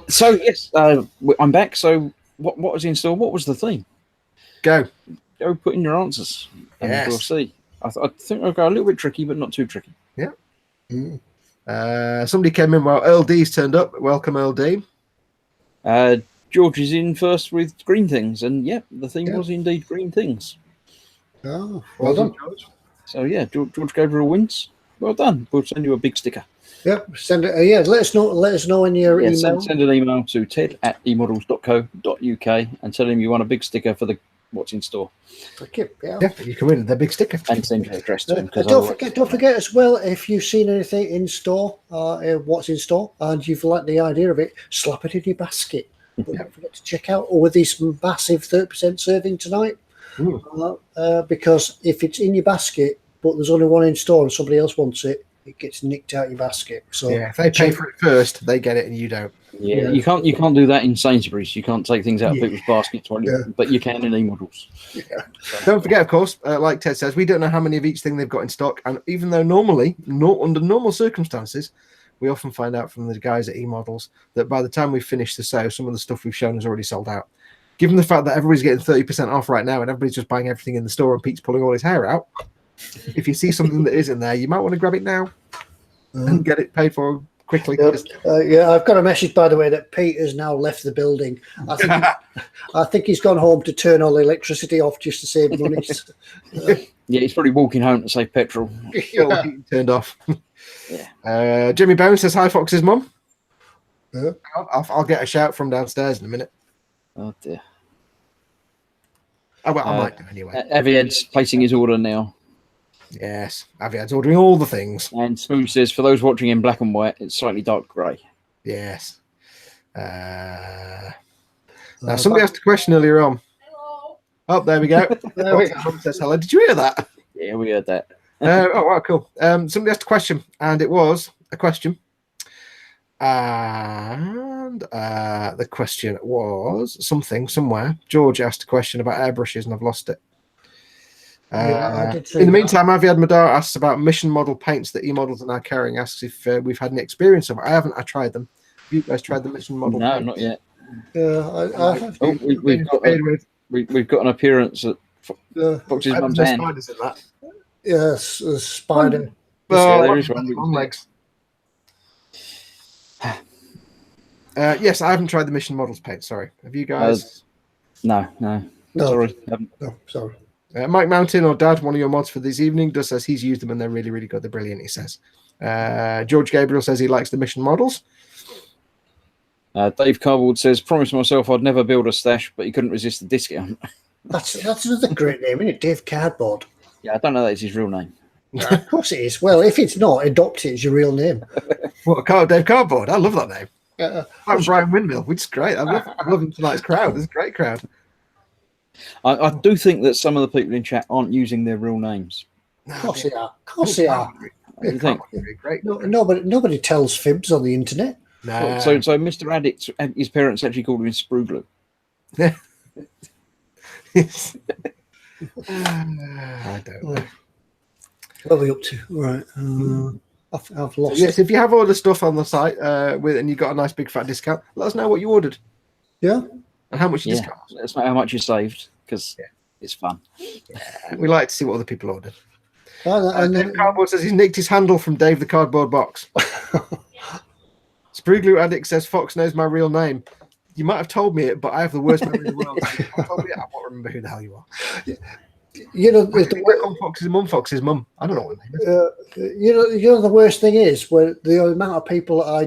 Speaker 3: So yes, I'm back. So what was in store? What was the theme?
Speaker 2: Go
Speaker 3: put in your answers, and
Speaker 2: Yes.
Speaker 3: we'll see. I think I'll go a little bit tricky, but not too tricky.
Speaker 2: Yeah. Somebody came in while Earl D's turned up. Welcome, Earl D.
Speaker 3: George is in first with green things, and the theme was indeed green things.
Speaker 1: Oh, well done.
Speaker 2: George.
Speaker 3: So George Gabriel wins. Well done. We'll send you a big sticker.
Speaker 1: Yep. Send it. Let us know in your email.
Speaker 3: Send an email to ted@emodels.co.uk and tell him you want a big sticker for the what's in store.
Speaker 1: Okay, yeah.
Speaker 2: You can win the big sticker.
Speaker 3: And send your address to him.
Speaker 1: Don't forget as well, if you've seen anything in store, what's in store, and you've liked the idea of it, slap it in your basket. But don't forget to check out all of this massive 30% serving tonight. Because if it's in your basket, but there's only one in store and somebody else wants it, it gets nicked out your basket. So
Speaker 2: if they pay for it first, they get it and you don't.
Speaker 3: Yeah, you can't do that in Sainsbury's. You can't take things out of people's baskets, but you can in eModels.
Speaker 2: Yeah. Don't forget, of course, like Ted says, we don't know how many of each thing they've got in stock, and even though under normal circumstances, we often find out from the guys at eModels that by the time we've finished the sale, some of the stuff we've shown is already sold out. Given the fact that everybody's getting 30% off right now and everybody's just buying everything in the store and Pete's pulling all his hair out, if you see something that is in there, you might want to grab it now and get it paid for quickly.
Speaker 1: I've got a message, by the way, that Pete has now left the building. I think he's gone home to turn all the electricity off just to save money.
Speaker 3: He's probably walking home to save petrol.
Speaker 2: Turned off. Jimmy Bone says hi, Fox's mum. I'll get a shout from downstairs in a minute.
Speaker 3: Oh dear.
Speaker 2: I might do anyway.
Speaker 3: Aviad's placing his order now.
Speaker 2: Yes, Aviad's ordering all the things.
Speaker 3: And Smooth says, for those watching in black and white, it's slightly dark grey.
Speaker 2: Yes. Now, somebody asked a question earlier on. Hello. Oh, there we go. Says hello. Did you hear that?
Speaker 3: Yeah, we heard that.
Speaker 2: Oh, wow, cool. Somebody asked a question, and it was a question. And the question was something somewhere. George asked a question about airbrushes, and I've lost it.
Speaker 1: I did see
Speaker 2: in the
Speaker 1: that.
Speaker 2: meantime, Aviad Madar asks about mission model paints that eModels are now carrying. Asks if we've had any experience of it. I haven't. I tried them. Have you guys tried the mission model?
Speaker 3: No,
Speaker 2: paints?
Speaker 3: not yet.
Speaker 1: I have.
Speaker 3: Oh, we've got an appearance at Fox's mum's hand.
Speaker 2: Spiders in that.
Speaker 1: Yes, a spider.
Speaker 2: Well,
Speaker 3: there is one.
Speaker 2: long legs. Yes, I haven't tried the mission models paint. Sorry, have you guys?
Speaker 3: No. Sorry.
Speaker 1: No, sorry.
Speaker 2: Mike Mountain or Dad, one of your mods for this evening, does says he's used them and they're really, really good. They're brilliant, he says. George Gabriel says he likes the mission models.
Speaker 3: Dave Cardboard says, promised myself I'd never build a stash, but he couldn't resist the discount.
Speaker 1: That's another great name, isn't it? Dave Cardboard.
Speaker 3: Yeah, I don't know that is his real name.
Speaker 1: Of course it is. Well, if it's not, adopt it as your real name.
Speaker 2: What, Dave Cardboard? I love that name.
Speaker 1: I'm
Speaker 2: Brian Windmill, which is great. I love him tonight's crowd. It's a great crowd.
Speaker 3: I do think that some of the people in chat aren't using their real names.
Speaker 1: Of course they are. Of course they are.
Speaker 3: You think?
Speaker 2: Great.
Speaker 1: Nobody tells fibs on the internet.
Speaker 2: No.
Speaker 3: So Mr. Addict, his parents actually called him Spruglu.
Speaker 2: I don't know.
Speaker 1: What are we up to? Right. I've lost.
Speaker 2: Yes, if you have all the stuff on the site and you got a nice big fat discount, let us know what you ordered.
Speaker 1: Yeah.
Speaker 2: And how much you discount.
Speaker 3: Let us know how much you saved, because it's fun.
Speaker 2: Yeah, we like to see what other people ordered.
Speaker 1: And
Speaker 2: Dave Cardboard says he's nicked his handle from Dave the Cardboard Box. Sprue Addict says Fox knows my real name. You might have told me it, but I have the worst memory in the world. I won't remember who the hell you are.
Speaker 1: You know,
Speaker 2: Fox's mum, Fox's mum. I don't know what her name is.
Speaker 1: You know the worst thing is when the amount of people that I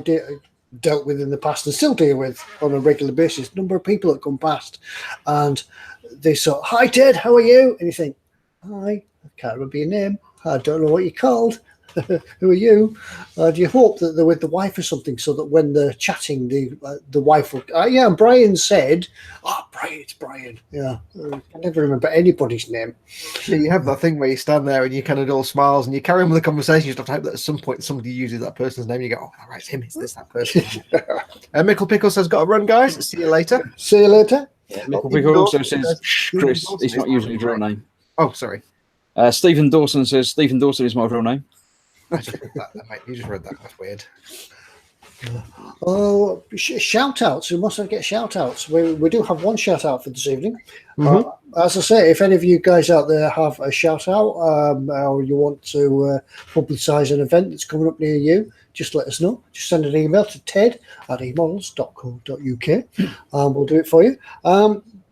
Speaker 1: dealt with in the past and still deal with on a regular basis, number of people that come past and they say, "Hi Ted, how are you?" And you think, "Hi, I can't remember your name. I don't know what you're called. Who are you?" Do you hope that they're with the wife or something so that when they're chatting, the wife will, yeah, and Brian said, Brian, it's Brian. Yeah, I never remember anybody's name.
Speaker 2: Yeah, you have that thing where you stand there and you kind of all smiles and you carry on with the conversation. You just have to hope that at some point somebody uses that person's name and you go, "Oh, all right, it's him, it's this, that person." Mickle Pickle says, "Got to run, guys. See you later."
Speaker 1: See you later.
Speaker 3: Yeah, Mickle Pickle also says, Chris, he's not using his real name.
Speaker 2: Oh, sorry.
Speaker 3: Stephen Dawson says, Stephen Dawson is my real name.
Speaker 2: I just read that, mate. You just read that. That's weird.
Speaker 1: Oh, shout outs. We must get shout outs. We do have one shout out for this evening. As I say, if any of you guys out there have a shout out or you want to publicise an event that's coming up near you, just let us know. Just send an email to ted@emodels.co.uk and we'll do it for you.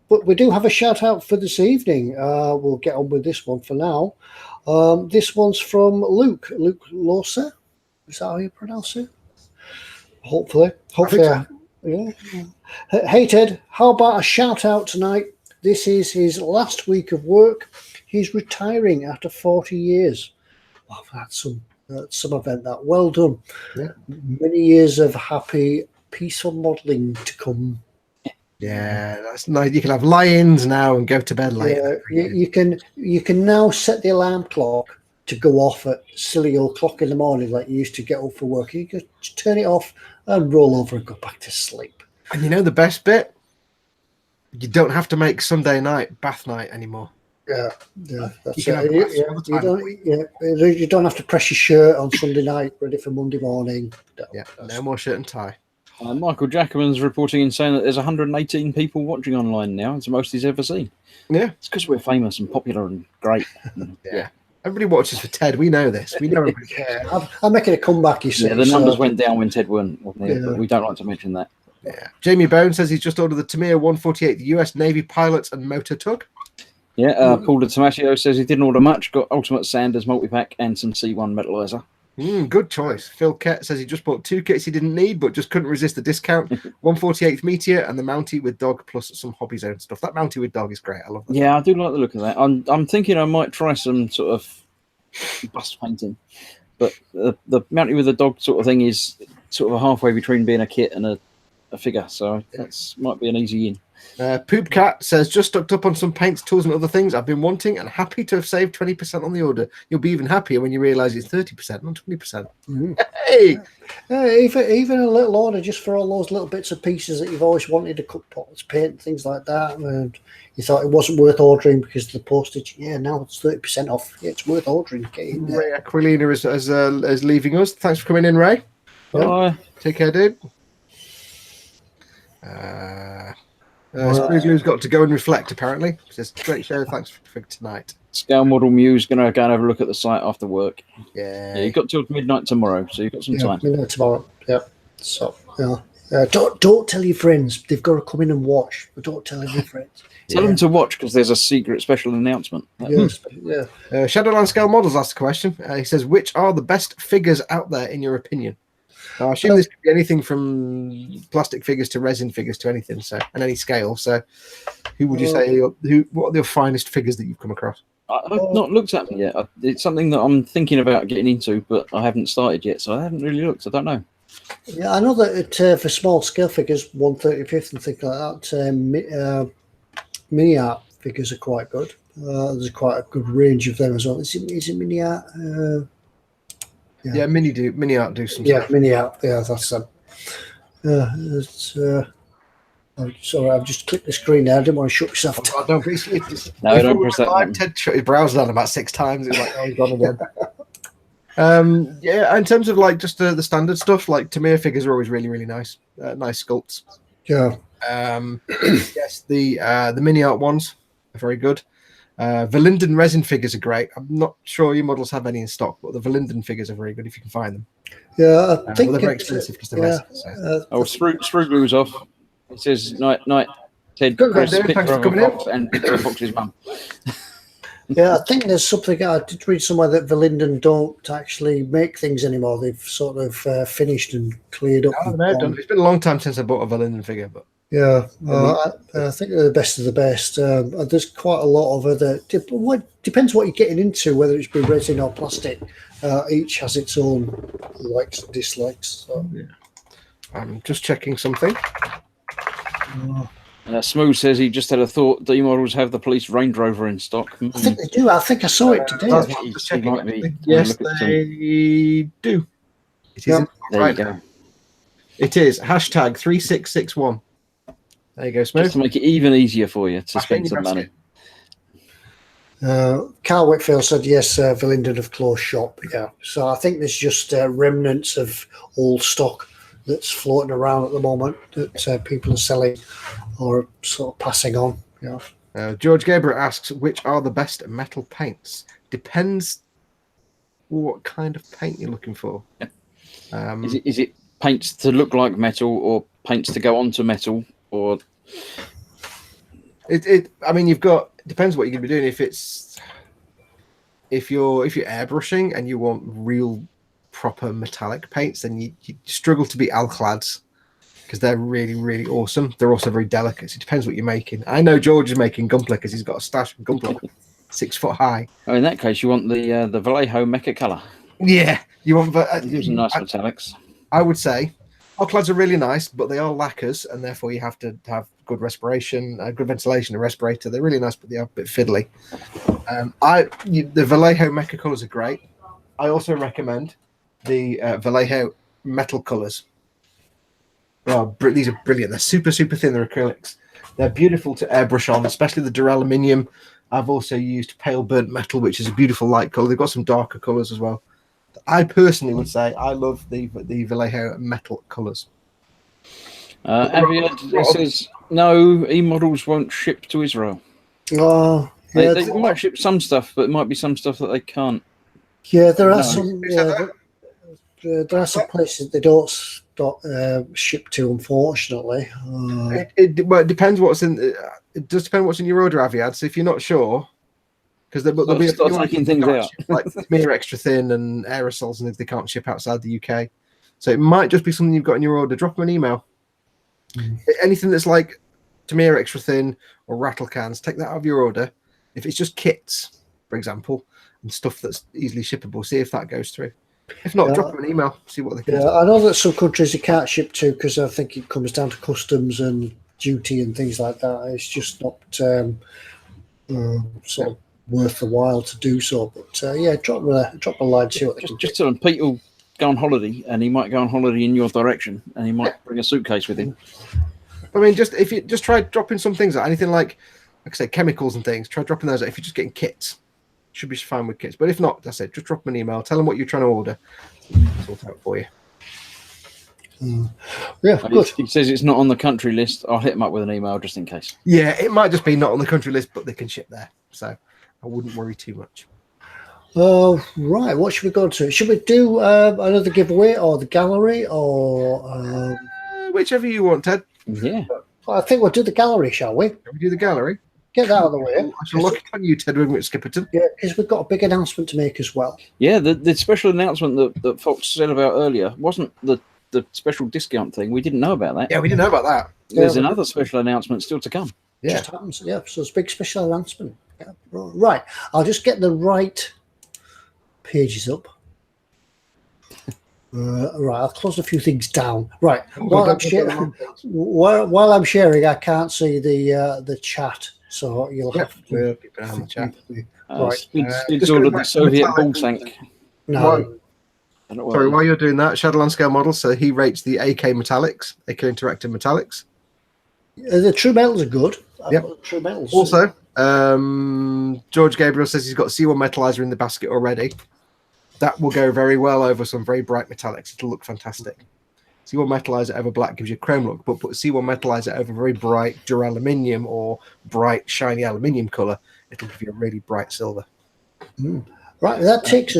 Speaker 1: But we do have a shout out for this evening. We'll get on with this one for now. This one's from Luke Lawser. Is that how you pronounce it? Hopefully. Yeah. Hey Ted, how about a shout out tonight? This is his last week of work. He's retiring after 40 years. I've had some event that. Well done.
Speaker 2: Yeah.
Speaker 1: Many years of happy, peaceful modelling to come.
Speaker 2: Yeah, that's nice. You can have lie-ins now and go to bed later.
Speaker 1: Yeah, you can now set the alarm clock to go off at silly old clock in the morning like you used to get up for work. You can just turn it off and roll over and go back to sleep.
Speaker 2: And you know the best bit? You don't have to make Sunday night bath night anymore.
Speaker 1: Yeah, that's
Speaker 2: You
Speaker 1: it. You don't have to press your shirt on Sunday night ready for Monday morning.
Speaker 2: No more shirt and tie.
Speaker 3: Michael Jacobman's reporting and saying that there's 118 people watching online now. It's the most he's ever seen.
Speaker 2: Yeah.
Speaker 3: It's because we're famous and popular and great.
Speaker 2: Yeah. Everybody watches for Ted. We know this. We know everybody cares.
Speaker 1: I'm making a comeback, you see.
Speaker 3: Yeah, the numbers went down when Ted wasn't here, but we don't like to mention that.
Speaker 2: Yeah. Jamie Bone says he's just ordered the Tamir 148, the US Navy pilots and motor tug.
Speaker 3: Yeah, Paul de Tomasio says he didn't order much, got Ultimate Sanders multi-pack and some C1 metallizer.
Speaker 2: Good choice. Phil Kett says he just bought 2 kits he didn't need, but just couldn't resist the discount. 148th Meteor and the Mountie with dog plus some hobby zone stuff. That Mountie with dog is great. I love that.
Speaker 3: Yeah, I do like the look of that. I'm thinking I might try some sort of bust painting, but the Mountie with the dog sort of thing is sort of halfway between being a kit and a figure, so that might be an easy in.
Speaker 2: Poop Cat says, just stocked up on some paints, tools, and other things I've been wanting, and happy to have saved 20% on the order. You'll be even happier when you realise it's 30%, not 20%. Hey!
Speaker 1: Even a little order just for all those little bits and pieces that you've always wanted, to cook pots, paint, things like that, and you thought it wasn't worth ordering because of the postage. Yeah, now it's 30% off. Yeah, it's worth ordering.
Speaker 2: Ray Aquilina is leaving us. Thanks for coming in, Ray.
Speaker 3: Bye.
Speaker 2: Take care, dude. Sprueglue's got to go and reflect, apparently. Says, great show, thanks for tonight.
Speaker 3: Scale Model Muse going to go and have a look at the site after work.
Speaker 2: Yeah.
Speaker 3: You've got till midnight tomorrow, so you've got some time.
Speaker 1: Midnight tomorrow, yeah. So, don't tell your friends. They've got to come in and watch, but don't tell your friends.
Speaker 3: Tell them to watch, because there's a secret special announcement.
Speaker 1: Yes, yeah.
Speaker 2: Shadowland Scale Models asked a question. He says, which are the best figures out there, in your opinion? I assume this could be anything from plastic figures to resin figures to anything, so, and any scale. So, who would you say? What are your finest figures that you've come across?
Speaker 3: I've not looked at them yet. It's something that I'm thinking about getting into, but I haven't started yet, so I haven't really looked. I don't know.
Speaker 1: Yeah, I know that for small scale figures, 1/35 and things like that, mini art figures are quite good. There's quite a good range of them as well. Is it mini art?
Speaker 2: Yeah, mini art do some stuff.
Speaker 1: Mini art. Yeah, that's them. Sorry, I've just clicked the screen now. I didn't want to shut myself down.
Speaker 2: Don't press that button.
Speaker 3: button.
Speaker 2: Ted shut his browser down about 6 times. It was like, oh, he's gone again. Yeah, in terms of like just the standard stuff, like Tamir figures are always really, really nice. Nice sculpts.
Speaker 1: Yeah.
Speaker 2: Yes, the mini art ones are very good. Verlinden resin figures are great. I'm not sure eModels have any in stock, but the Verlinden figures are very good if you can find them.
Speaker 1: Yeah, I think
Speaker 2: they're very expensive because they're resin. So.
Speaker 3: Screwglue's off. It says night. Ted, Chris, picture of a fox, and picture of Fox's mum.
Speaker 1: Yeah, I think there's something. I did read somewhere that Verlinden don't actually make things anymore. They've sort of finished and cleared up.
Speaker 2: It's been a long time since I bought a Verlinden figure, but
Speaker 1: yeah, I think they're the best of the best. There's quite a lot of other. Depends what you're getting into, whether it's been resin or plastic. Each has its own likes and dislikes. So.
Speaker 2: Yeah. I'm just checking something.
Speaker 3: Smooth says he just had a thought. The eModels have the police Range Rover in stock.
Speaker 1: I think they do. I think I saw it today.
Speaker 2: Just checking. Yes, they do. It is.
Speaker 3: There you go.
Speaker 2: It is hashtag 3661. There you go, Smooth.
Speaker 3: Just to make it even easier for you to spend some money.
Speaker 1: Carl Whitfield said yes. Verlinden have closed shop. Yeah, so I think there's just remnants of old stock that's floating around at the moment that people are selling or sort of passing on. Yeah.
Speaker 2: George Gabriel asks, which are the best metal paints? Depends what kind of paint you're looking for.
Speaker 3: Is it paints to look like metal or paints to go onto metal, or
Speaker 2: I mean, you've got, depends what you're going to be doing. If you're airbrushing and you want real proper metallic paints, then you struggle to beat Alclads because they're really, really awesome. They're also very delicate. So it depends what you're making. I know George is making Gunpla because he's got a stash of Gunpla 6 foot high.
Speaker 3: Oh, in that case, you want the Vallejo Mecha Color.
Speaker 2: Yeah, you want.
Speaker 3: Using nice metallics.
Speaker 2: I would say Alclads are really nice, but they are lacquers, and therefore you have to have good respiration, good ventilation, and respirator. They're really nice, but they are a bit fiddly. The Vallejo Mecha Colors are great. I also recommend the Vallejo metal colors. Oh, these are brilliant. They're super, super thin. They're acrylics. They're beautiful to airbrush on, especially the duraluminum. I've also used pale burnt metal, which is a beautiful light color. They've got some darker colors as well. I personally would say I love the Vallejo metal colors.
Speaker 3: Aviad says no, eModels won't ship to Israel.
Speaker 1: Oh, yeah,
Speaker 3: they might ship some stuff, but it might be some stuff that they can't.
Speaker 1: Yeah, there are some. There are some places they don't ship to, unfortunately.
Speaker 2: It depends what's in. It does depend what's in your order, Aviad. So if you're not sure, because there'll be
Speaker 3: taking things out
Speaker 2: like mere extra thin and aerosols, and they can't ship outside the UK. So it might just be something you've got in your order. Drop them an email. Anything that's like Tamir extra thin or rattle cans, take that out of your order. If it's just kits, for example, and stuff that's easily shippable, see if that goes through. If not, drop them an email, see what they can do.
Speaker 1: I know that some countries you can't ship to because I think it comes down to customs and duty and things like that. It's just not sort of worth the while to do so. But yeah, drop a line. See what
Speaker 3: just tell him Pete will go on holiday, and he might go on holiday in your direction, and he might bring a suitcase with him.
Speaker 2: I mean, if you just try dropping some things out, anything like I say, chemicals and things, try dropping those out. If you're just getting kits, should be fine with kits. But if not, that's it. Just drop them an email. Tell them what you're trying to order. Sort out for you.
Speaker 1: Yeah, good.
Speaker 3: He says it's not on the country list. I'll hit him up with an email just in case.
Speaker 2: Yeah, it might just be not on the country list, but they can ship there. So I wouldn't worry too much.
Speaker 1: Right, what should we go to? Should we do another giveaway or the gallery or
Speaker 2: whichever you want, Ted?
Speaker 3: Yeah.
Speaker 1: I think we'll do the gallery, shall we?
Speaker 2: Shall we do the gallery?
Speaker 1: Get that out of the way.
Speaker 2: I shall look on you, Ted, with Skipperton.
Speaker 1: Yeah, because we've got a big announcement to make as well.
Speaker 3: Yeah, the special announcement that Foxx said about earlier wasn't the special discount thing. We didn't know about that.
Speaker 2: Yeah, we didn't know about that.
Speaker 3: There's another special announcement still to come.
Speaker 2: Yeah.
Speaker 1: Just happens. Yeah, so it's a big special announcement. Yeah. Right, I'll just get the right pages up. Right, I'll close a few things down. Right, while I'm sharing, I can't see the chat, so you'll have to
Speaker 2: keep an eye on the chat.
Speaker 1: Right.
Speaker 3: It's all of the Soviet ball tank.
Speaker 1: No.
Speaker 2: Sorry, while you're doing that, Shadowland scale model. So he rates the AK metallics, AK interactive metallics.
Speaker 1: The true metals are good.
Speaker 2: Yep.
Speaker 1: True metals.
Speaker 2: Also, George Gabriel says he's got C1 metalizer in the basket already. That will go very well over some very bright metallics. It'll look fantastic. C1 metalizer over black gives you a chrome look, but put C1 metalizer over very bright duraluminium or bright shiny aluminium color, it'll give you a really bright silver.
Speaker 1: Right, that takes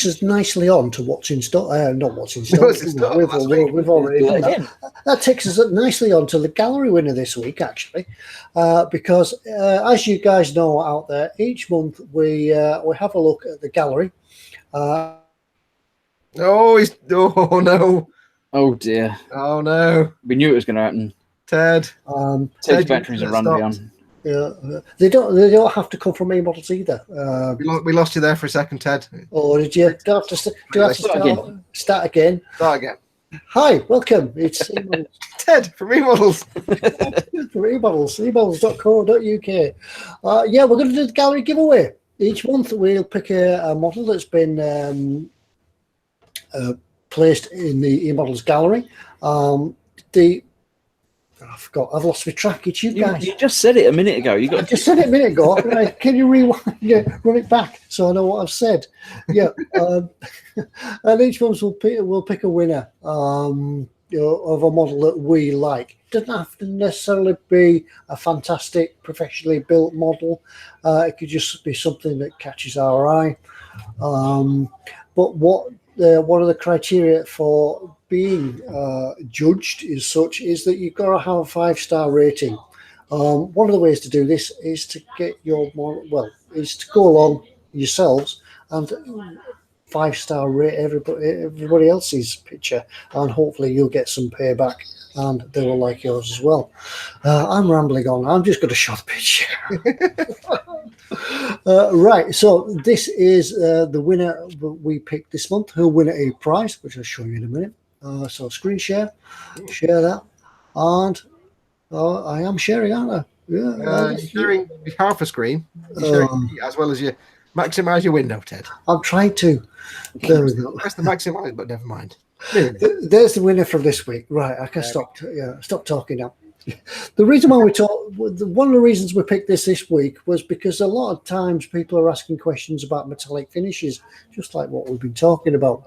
Speaker 1: us nicely on to what's in stock. Not what's in stock. We've already done that. That takes us nicely on to the gallery winner this week, actually, because as you guys know out there, each month we have a look at the gallery.
Speaker 2: Oh no!
Speaker 3: Oh dear!
Speaker 2: Oh no!
Speaker 3: We knew it was going to happen.
Speaker 2: Ted.
Speaker 3: Ted's batteries are run down.
Speaker 1: Yeah, they don't have to come from eModels either.
Speaker 2: We lost you there for a second, Ted.
Speaker 1: Oh, did you? Do I have to start again?
Speaker 2: Start again.
Speaker 1: Hi, welcome. It's eModels.
Speaker 2: Ted from eModels.
Speaker 1: From eModels, eModels.co.uk. Yeah, we're going to do the gallery giveaway. Each month we'll pick a model that's been placed in the eModels gallery. I forgot. I've lost my track. It's you guys.
Speaker 3: You just said it a minute ago. I
Speaker 1: just said it a minute ago. Right, can you rewind? Yeah, run it back so I know what I've said. Yeah. And each month we'll pick a winner of a model that we like. It doesn't have to necessarily be a fantastic, professionally built model. It could just be something that catches our eye. But one of the criteria for being judged is that you've got to have a 5-star rating. One of the ways to do this is to get is to go along yourselves and 5-star rate everybody else's picture, and hopefully you'll get some payback and they will like yours as well. I'm rambling on. I'm just going to show the picture. Right, so this is the winner we picked this month. Who'll win a prize, which I'll show you in a minute. So screen share that, and I am sharing, aren't I? Yeah,
Speaker 2: you're sharing half a screen, as well as you maximize your window, Ted.
Speaker 1: I'm trying to. There we go.
Speaker 2: Press the maximize, but never mind.
Speaker 1: There's the winner from this week. Right, I can stop talking now. The reason why one of the reasons we picked this week was because a lot of times people are asking questions about metallic finishes, just like what we've been talking about.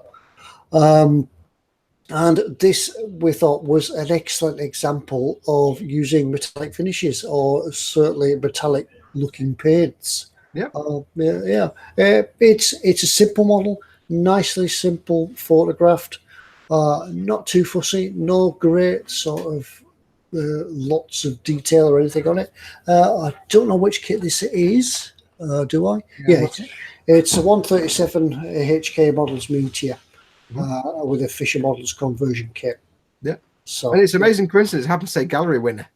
Speaker 1: And this, we thought, was an excellent example of using metallic finishes, or certainly metallic looking paints.
Speaker 2: Yeah.
Speaker 1: It's a simple model, nicely simple photographed, not too fussy, no great sort of lots of detail or anything on it. I don't know which kit this is, do I? Yeah, it's a 137 HK Models Meteor. With a Fisher Models conversion kit.
Speaker 2: Yeah.
Speaker 1: So,
Speaker 2: and it's an amazing coincidence. It happened to say gallery winner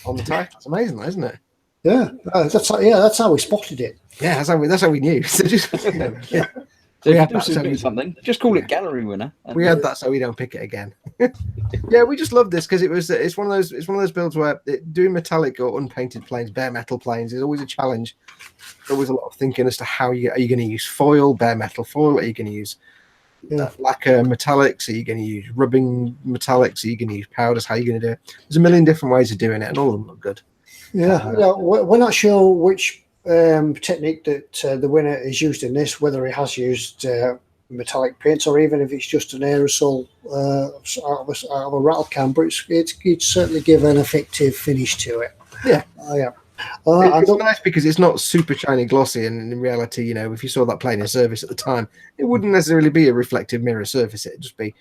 Speaker 2: on the title. It's amazing, isn't it?
Speaker 1: Yeah. That's how we spotted it.
Speaker 2: Yeah, that's how we knew. So just,
Speaker 1: Yeah.
Speaker 3: So
Speaker 2: We
Speaker 3: if
Speaker 2: had
Speaker 3: you do
Speaker 2: that, so
Speaker 3: submit
Speaker 2: we-
Speaker 3: something, just call it gallery winner.
Speaker 2: We had that, so we don't pick it again. Yeah, we just love this because it's one of those builds where doing metallic or unpainted planes, bare metal planes, is always a challenge. There's always a lot of thinking as to how are you going to use foil, bare metal foil? Are you going to use lacquer metallics? Are you going to use rubbing metallics? Are you going to use powders? How are you going to do it? There's a million different ways of doing it, and all of them look good.
Speaker 1: We're not sure which technique that the winner is used in this, whether he has used metallic paints or even if it's just an aerosol out of a rattle can, but it'd certainly give an effective finish to it.
Speaker 2: Yeah.
Speaker 1: It's
Speaker 2: nice because it's not super shiny glossy, and in reality, if you saw that plane in service at the time, it wouldn't necessarily be a reflective mirror surface. It'd just be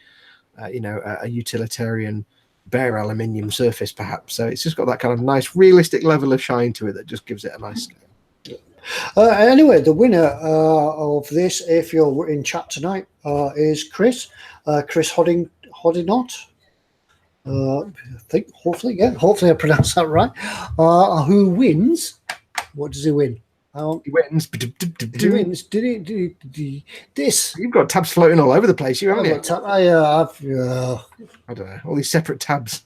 Speaker 2: a utilitarian bare aluminium surface perhaps. So it's just got that kind of nice realistic level of shine to it that just gives it a nice scale.
Speaker 1: Anyway, the winner of this, if you're in chat tonight, is Chris Hodinot. I think hopefully I pronounced that right. Who wins? What does he win?
Speaker 2: He wins.
Speaker 1: He wins. This.
Speaker 2: You've got tabs floating all over the place, haven't you?
Speaker 1: I
Speaker 2: don't know, all these separate tabs.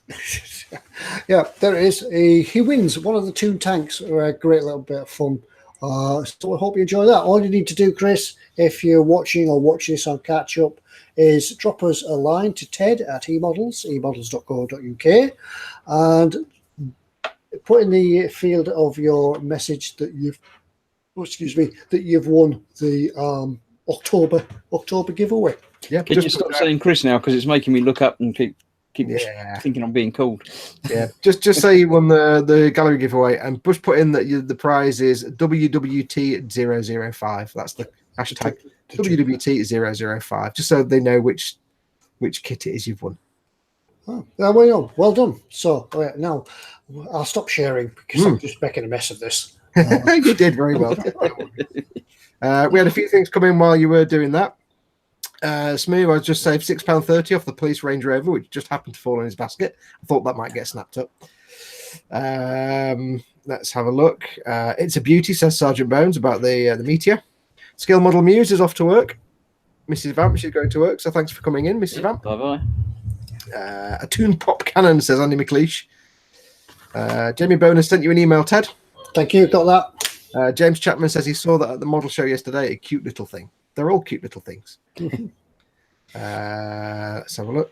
Speaker 1: Yeah, there it is. He wins one of the Toon tanks. A great little bit of fun. So I hope you enjoy that. All you need to do, Chris, if you're watching this on catch up, is drop us a line to Ted at eModels.co.uk and put in the field of your message that you've won the October giveaway.
Speaker 2: Yeah,
Speaker 3: Can you stop saying Chris now, because it's making me look up and keep thinking I'm being called.
Speaker 2: Yeah, just say you won the gallery giveaway and just put in that the prize is WWT005. That's the hashtag WWT005, just so they know which kit it is you've won.
Speaker 1: Oh, well done. So now I'll stop sharing because I'm just making a mess of this.
Speaker 2: You did very well. We had a few things come in while you were doing that. Smooth, I just saved £6.30 off the police Range Rover, which just happened to fall in his basket. I thought that might get snapped up. Let's have a look. It's a beauty, says Sergeant Bones about the Meteor. Skill Model Muse is off to work. Mrs. Vamp, she's going to work, so thanks for coming in, Mrs. Vamp.
Speaker 3: Bye-bye.
Speaker 2: A Toon Pop Cannon, says Andy McLeish. Jamie Bonus sent you an email, Ted.
Speaker 1: Thank you, got that.
Speaker 2: James Chapman says he saw that at the model show yesterday, a cute little thing. They're all cute little things. Let's have a look.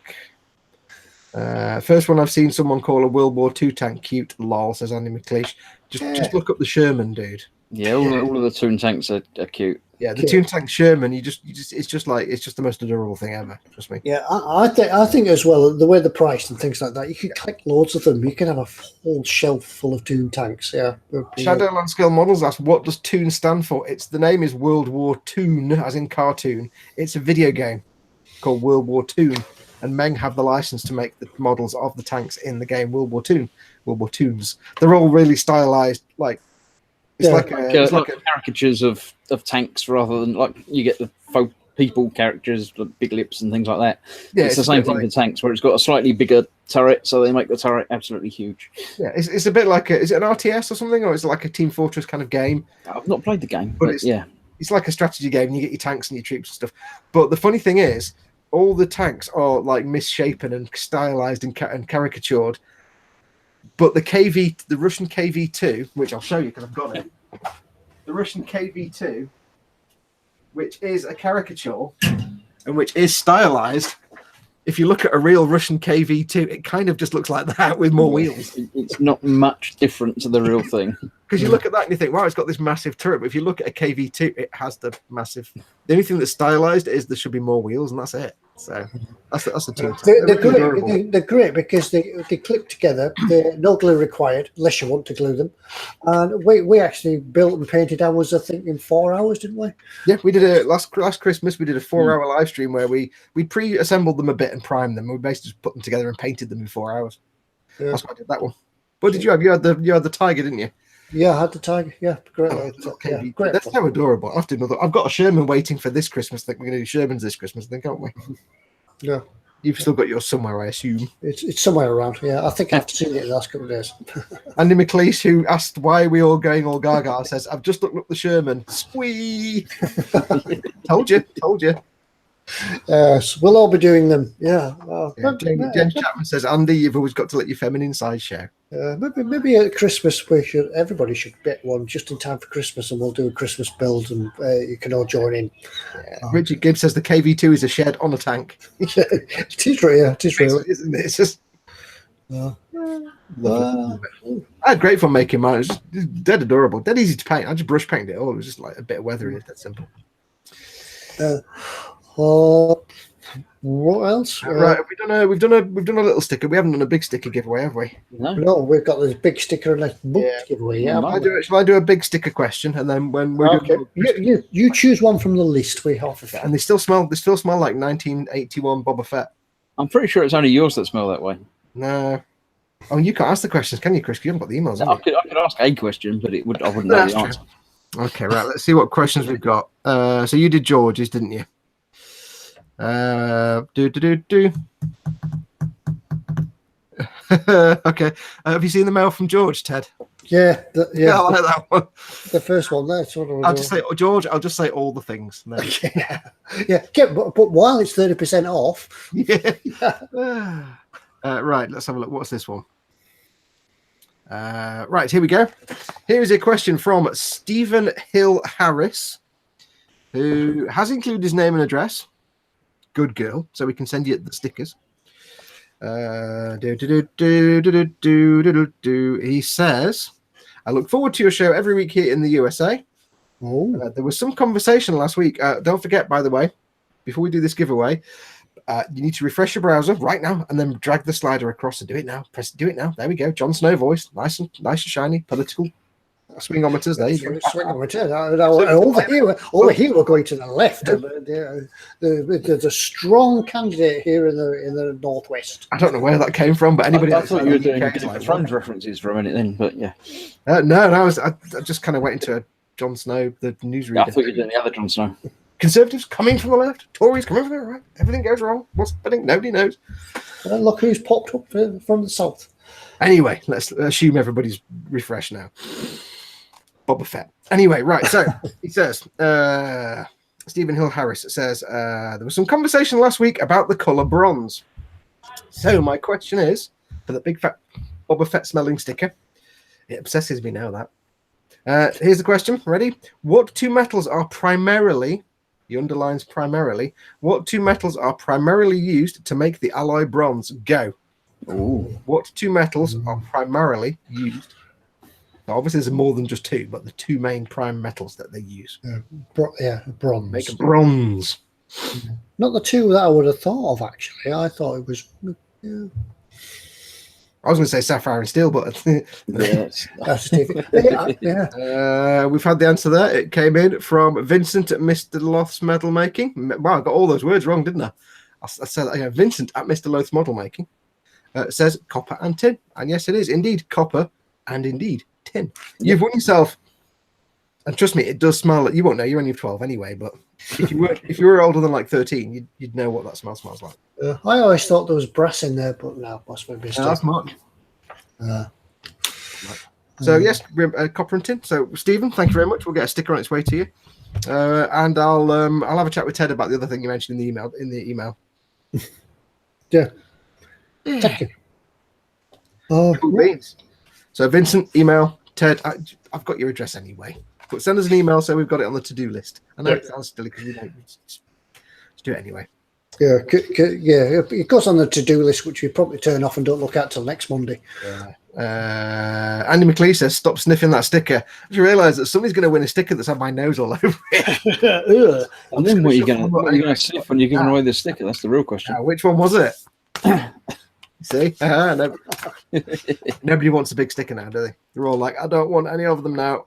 Speaker 2: First one I've seen someone call a World War II tank cute, lol, says Andy McLeish. Just look up the Sherman, dude.
Speaker 3: Yeah, all of the Toon tanks are cute.
Speaker 2: Yeah, the Toon tank Sherman, it's just the most adorable thing ever. Trust me.
Speaker 1: Yeah, I think as well, the way they're priced and things like that, you could collect loads of them. You can have a whole shelf full of Toon tanks. Yeah.
Speaker 2: Shadowland Scale Models asks, what does Toon stand for? The name is World War Toon, as in cartoon. It's a video game called World War Toon, and Meng have the license to make the models of the tanks in the game World War Toons. They're all really stylized, like like
Speaker 3: caricatures of tanks rather than like you get the faux people characters, like big lips and things like that. Yeah, it's the same thing for tanks, where it's got a slightly bigger turret, so they make the turret absolutely huge.
Speaker 2: Yeah, it's a bit like is it an RTS or something, or is it like a Team Fortress kind of game?
Speaker 3: I've not played the game,
Speaker 2: but it's like a strategy game, and you get your tanks and your troops and stuff. But the funny thing is, all the tanks are like misshapen and stylized and caricatured. But the Russian KV-2, which I'll show you because I've got it, the Russian KV-2, which is a caricature and which is stylized, if you look at a real Russian KV-2, it kind of just looks like that with more wheels.
Speaker 3: It's not much different to the real thing.
Speaker 2: Because you look at that and you think, wow, it's got this massive turret. But if you look at a KV-2, it has the massive... The only thing that's stylized is there should be more wheels, and that's it. So that's the two.
Speaker 1: They're great because they clip together. They're no glue required unless you want to glue them. And we actually built and painted ours, I think, in 4 hours, didn't we?
Speaker 2: Yeah, we did a last Christmas. We did a 4-hour live stream where we pre-assembled them a bit and primed them. We basically just put them together and painted them in 4 hours. Yeah. That's why I did that one. What did you have? You had the tiger, didn't you?
Speaker 1: Yeah, I had the tiger. Yeah, great.
Speaker 2: Great. That's so adorable. I've got a Sherman waiting for this Christmas. I think we're going to do Shermans this Christmas, I think, aren't we?
Speaker 1: Yeah.
Speaker 2: You've still got yours somewhere, I assume.
Speaker 1: It's somewhere around. Yeah, I think I've seen it in the last couple of days.
Speaker 2: Andy McLeish, who asked why are we all going all gaga, says, I've just looked up the Sherman. Squee! Told you.
Speaker 1: So we'll all be doing them. Yeah.
Speaker 2: James Chapman says, Andy, you've always got to let your feminine side show.
Speaker 1: Maybe at Christmas everybody should get one just in time for Christmas, and we'll do a Christmas build, and you can all join in.
Speaker 2: Yeah. Richard Gibbs says the KV2 is a shed on a tank.
Speaker 1: It is really,
Speaker 2: isn't it? It's just.
Speaker 1: I
Speaker 2: had great fun making mine. It was just dead adorable, dead easy to paint. I just brush painted it all. It was just like a bit of weathering. It's that simple. What else? Right, we've done a little sticker. We haven't done a big sticker giveaway, have we?
Speaker 1: No, we've got this big sticker and a book giveaway. Yeah,
Speaker 2: shall I do a big sticker question, and then when we're doing
Speaker 1: you choose one from the list we have.
Speaker 2: And they still smell like 1981 Boba Fett.
Speaker 3: I'm pretty sure it's only yours that smell that way.
Speaker 2: No. Oh, you can't ask the questions, can you, Chris? You haven't got the emails.
Speaker 3: I could ask a question, but I wouldn't know the answer.
Speaker 2: Okay, right. Let's see what questions we've got. So you did George's, didn't you? Okay. Have you seen the mail from George, Ted?
Speaker 1: Yeah.
Speaker 2: I like that one.
Speaker 1: The first one there.
Speaker 2: I'll just say George. I'll just say all the things.
Speaker 1: Yeah. But while it's 30% off.
Speaker 2: Yeah. Right. Let's have a look. What's this one? Right. Here we go. Here is a question from Stephen Hill Harris, who has included his name and address. Good girl, so we can send you the stickers. He says, I look forward to your show every week here in the USA. There was some conversation last week. Don't forget, by the way, before we do this giveaway, you need to refresh your browser right now and then drag the slider across and do it now. Do it now. There we go. Jon Snow voice, nice and shiny, political. Swingometers, there you go.
Speaker 1: Swingometers. Over here, we're going to the left. There's a strong candidate here in the northwest.
Speaker 2: I don't know where that came from, but anybody.
Speaker 3: I thought you were doing Game of Thrones references for a minute, then. But yeah.
Speaker 2: No, I just kind of went into Jon Snow, the newsreader.
Speaker 3: I thought you were doing the other Jon Snow.
Speaker 2: Conservatives coming from the left, Tories coming from the right. Everything goes wrong. What's happening? Nobody knows.
Speaker 1: And look who's popped up from the south.
Speaker 2: Anyway, let's assume everybody's refreshed now. Boba Fett. Anyway, right. So he says, Stephen Hill Harris says, there was some conversation last week about the color bronze. So my question is, for the big fat Boba Fett smelling sticker, it obsesses me now that. Here's the question. Ready? What two metals are primarily, he underlines primarily, what two metals are primarily used to make the alloy bronze go?
Speaker 3: Ooh.
Speaker 2: What two metals are primarily used? Obviously, there's more than just two, but the two main prime metals that they use.
Speaker 1: Bronze.
Speaker 2: Make a bronze.
Speaker 1: Not the two that I would have thought of, actually. I thought it was... Yeah.
Speaker 2: I was going to say sapphire and steel, but...
Speaker 1: Yes.
Speaker 2: We've had the answer there. It came in from Vincent at Mr. Loth's Model Making. Wow, I got all those words wrong, didn't I? I said Vincent at Mr. Loth's Model Making says copper and tin. And yes, it is indeed copper and indeed tin. You've won yourself, and trust me, it does smell like, you won't know, you're only 12 anyway, but if you were older than like 13, you'd know what that smells like.
Speaker 1: I always thought there was brass in there, but now must be a
Speaker 2: that's much. So yes, copper and tin. So Stephen, thank you very much. We'll get a sticker on its way to you, and I'll have a chat with Ted about the other thing you mentioned in the email.
Speaker 1: Yeah. Thank you.
Speaker 2: So Vincent, email Ted. I've got your address anyway, but send us an email so we've got it on the to-do list. I know it sounds silly because we don't. Just do it anyway.
Speaker 1: Yeah, it goes on the to-do list, which we probably turn off and don't look at till next Monday.
Speaker 2: Andy McLeish says, "Stop sniffing that sticker." I just realised that somebody's going to win a sticker that's had my nose all over it.
Speaker 3: And then what are you going to sniff when you're giving away the sticker? That's the real question.
Speaker 2: Which one was it? See, nobody wants a big sticker now, do they? They're all like, I don't want any of them now.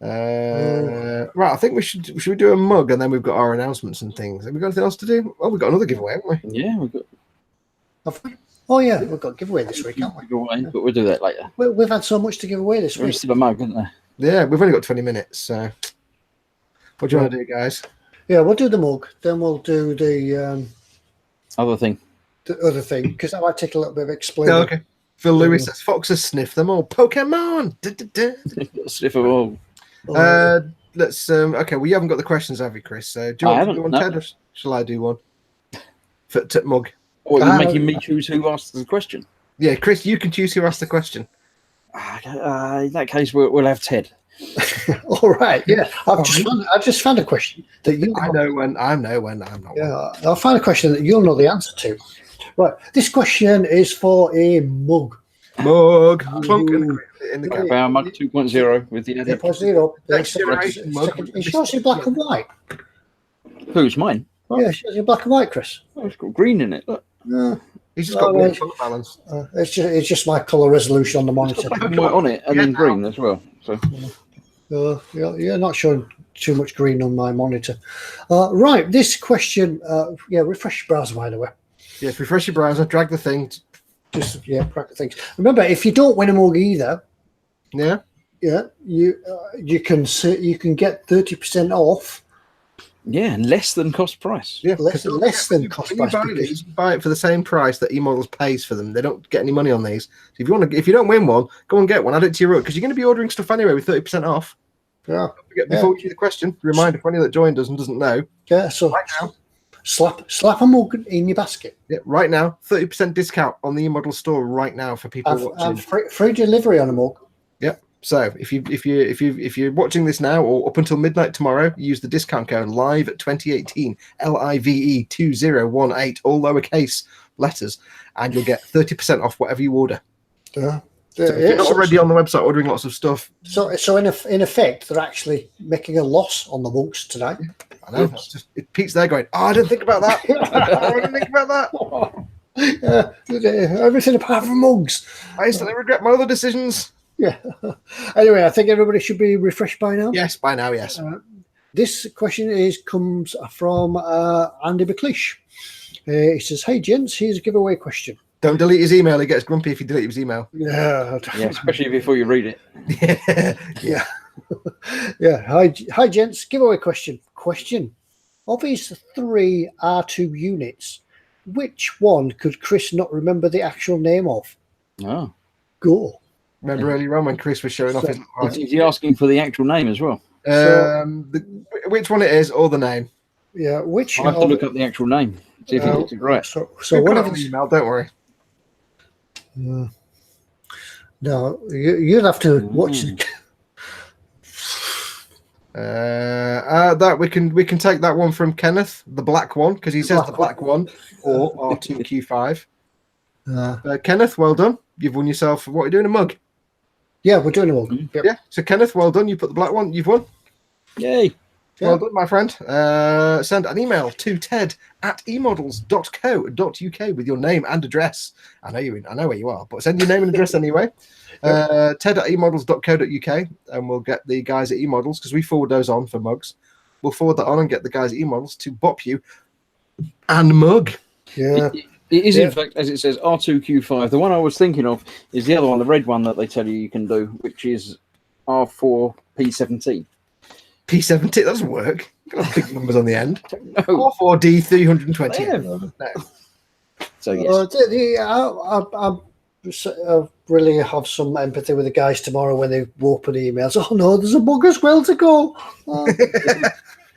Speaker 2: Right, I think should we do a mug and then we've got our announcements and things. Have we got anything else to do? Oh, we've got another giveaway, haven't we?
Speaker 3: Yeah, we've got.
Speaker 1: Oh yeah, we've got a giveaway this week, haven't we?
Speaker 3: But we'll do that later.
Speaker 1: We've had so much to give away this week.
Speaker 3: There's still a mug, isn't there?
Speaker 2: Yeah, we've only got 20 minutes. So, what do you want to do, guys?
Speaker 1: Yeah, we'll do the mug. Then we'll do the
Speaker 3: Other thing.
Speaker 1: The other thing, because that might take a little bit of explaining.
Speaker 2: Oh, okay. Phil Lewis says Fox has sniffed them all. Pokemon.
Speaker 3: Sniff them all.
Speaker 2: Let's. Okay. Well, you haven't got the questions, have you, Chris? So do you want to do one, Ted, or shall I do one? For Mug.
Speaker 3: Or are you making me choose who asks the question?
Speaker 2: Yeah, Chris, you can choose who asked the question.
Speaker 3: In that case, we'll have Ted.
Speaker 1: All right. Yeah. I've just found a question that you.
Speaker 2: I know when I'm not.
Speaker 1: Yeah. I'll find a question that you'll know the answer to. Right. This question is for a mug.
Speaker 2: Mug. Clunk and in the cap.
Speaker 3: Our mug 2.0 with the edit.
Speaker 1: 2.0.
Speaker 2: Next generation mug.
Speaker 1: It shows in black and white.
Speaker 3: Who's mine?
Speaker 1: Yeah, it shows in black and white, Chris.
Speaker 3: Oh, it's got green in it. Look.
Speaker 2: He's just got weird colour balance.
Speaker 1: It's just my colour resolution on the monitor.
Speaker 3: Black and white on it, and then green as well. So
Speaker 1: you're not showing too much green on my monitor. Right, this question. Refresh your browser, by the way.
Speaker 2: Yes, refresh your browser, drag the thing.
Speaker 1: Drag the things. Remember, if you don't win a mug either, you can get 30% off.
Speaker 3: Yeah, and less than cost price.
Speaker 2: Yeah,
Speaker 1: less than cost price.
Speaker 2: You buy it for the same price that eModels pays for them. They don't get any money on these. So if you don't win one, go and get one. Add it to your order because you're going to be ordering stuff anyway with 30% off.
Speaker 1: Yeah.
Speaker 2: Don't forget, before we do the question, reminder for anyone that joined us and doesn't know.
Speaker 1: Yeah. So right now, slap a mug in your basket.
Speaker 2: Yeah, right now, 30% discount on the eModels store right now for people watching.
Speaker 1: And free delivery on a mug.
Speaker 2: Yep. So if you're watching this now or up until midnight tomorrow, use the discount code LIVE2018 LIVE2018, all lowercase letters, and you'll get 30% off whatever you order. So if you're not already on the website ordering lots of stuff.
Speaker 1: So in effect, they're actually making a loss on the mugs tonight.
Speaker 2: I know. Pete's there going, I didn't think about that. I didn't think about
Speaker 1: that. Everything apart from mugs.
Speaker 2: I instantly regret my other decisions.
Speaker 1: Yeah. Anyway, I think everybody should be refreshed by now.
Speaker 2: Yes, by now, yes.
Speaker 1: This question comes from Andy McLeish. He says, "Hey gents, here's a giveaway question."
Speaker 2: Don't delete his email. He gets grumpy if you delete his email.
Speaker 1: Yeah,
Speaker 3: especially before you read it.
Speaker 1: Yeah. Hi gents, giveaway question. Of his 3 R2 units, which one could Chris not remember the actual name of?
Speaker 3: Oh.
Speaker 1: Go.
Speaker 2: Remember earlier on when Chris was showing off his...
Speaker 3: Is he asking for the actual name as well?
Speaker 2: Which one it is or the name?
Speaker 1: Yeah, which...
Speaker 3: I'll have to look up the actual name. See if he gets it right.
Speaker 1: So what if
Speaker 2: email, don't worry.
Speaker 1: No, you'll have to watch it.
Speaker 2: That we can take that one from Kenneth, the black one, because he says the black one, or R2Q5. Kenneth, well done. You've won yourself. What are you doing? A mug?
Speaker 1: Yeah, we're doing a mug. Yep.
Speaker 2: Yeah. So Kenneth, well done. You put the black one. You've won.
Speaker 3: Yay.
Speaker 2: Well done, my friend. Send an email to ted@emodels.co.uk with your name and address. I know where you are, but send your name and address anyway. ted@emodels.co.uk, and we'll get the guys at eModels, because we forward those on for mugs. We'll forward that on and get the guys at eModels to bop you and mug.
Speaker 1: Yeah.
Speaker 3: It is, in fact, as it says, R2Q5. The one I was thinking of is the other one, the red one that they tell you can do, which is R4P17.
Speaker 2: P70, that doesn't work. You've got big numbers on the end.
Speaker 3: No.
Speaker 2: R4D320.
Speaker 3: Yeah.
Speaker 2: No.
Speaker 3: So, yes.
Speaker 1: I really have some empathy with the guys tomorrow when they open emails. Oh, no, there's a bug as well to go.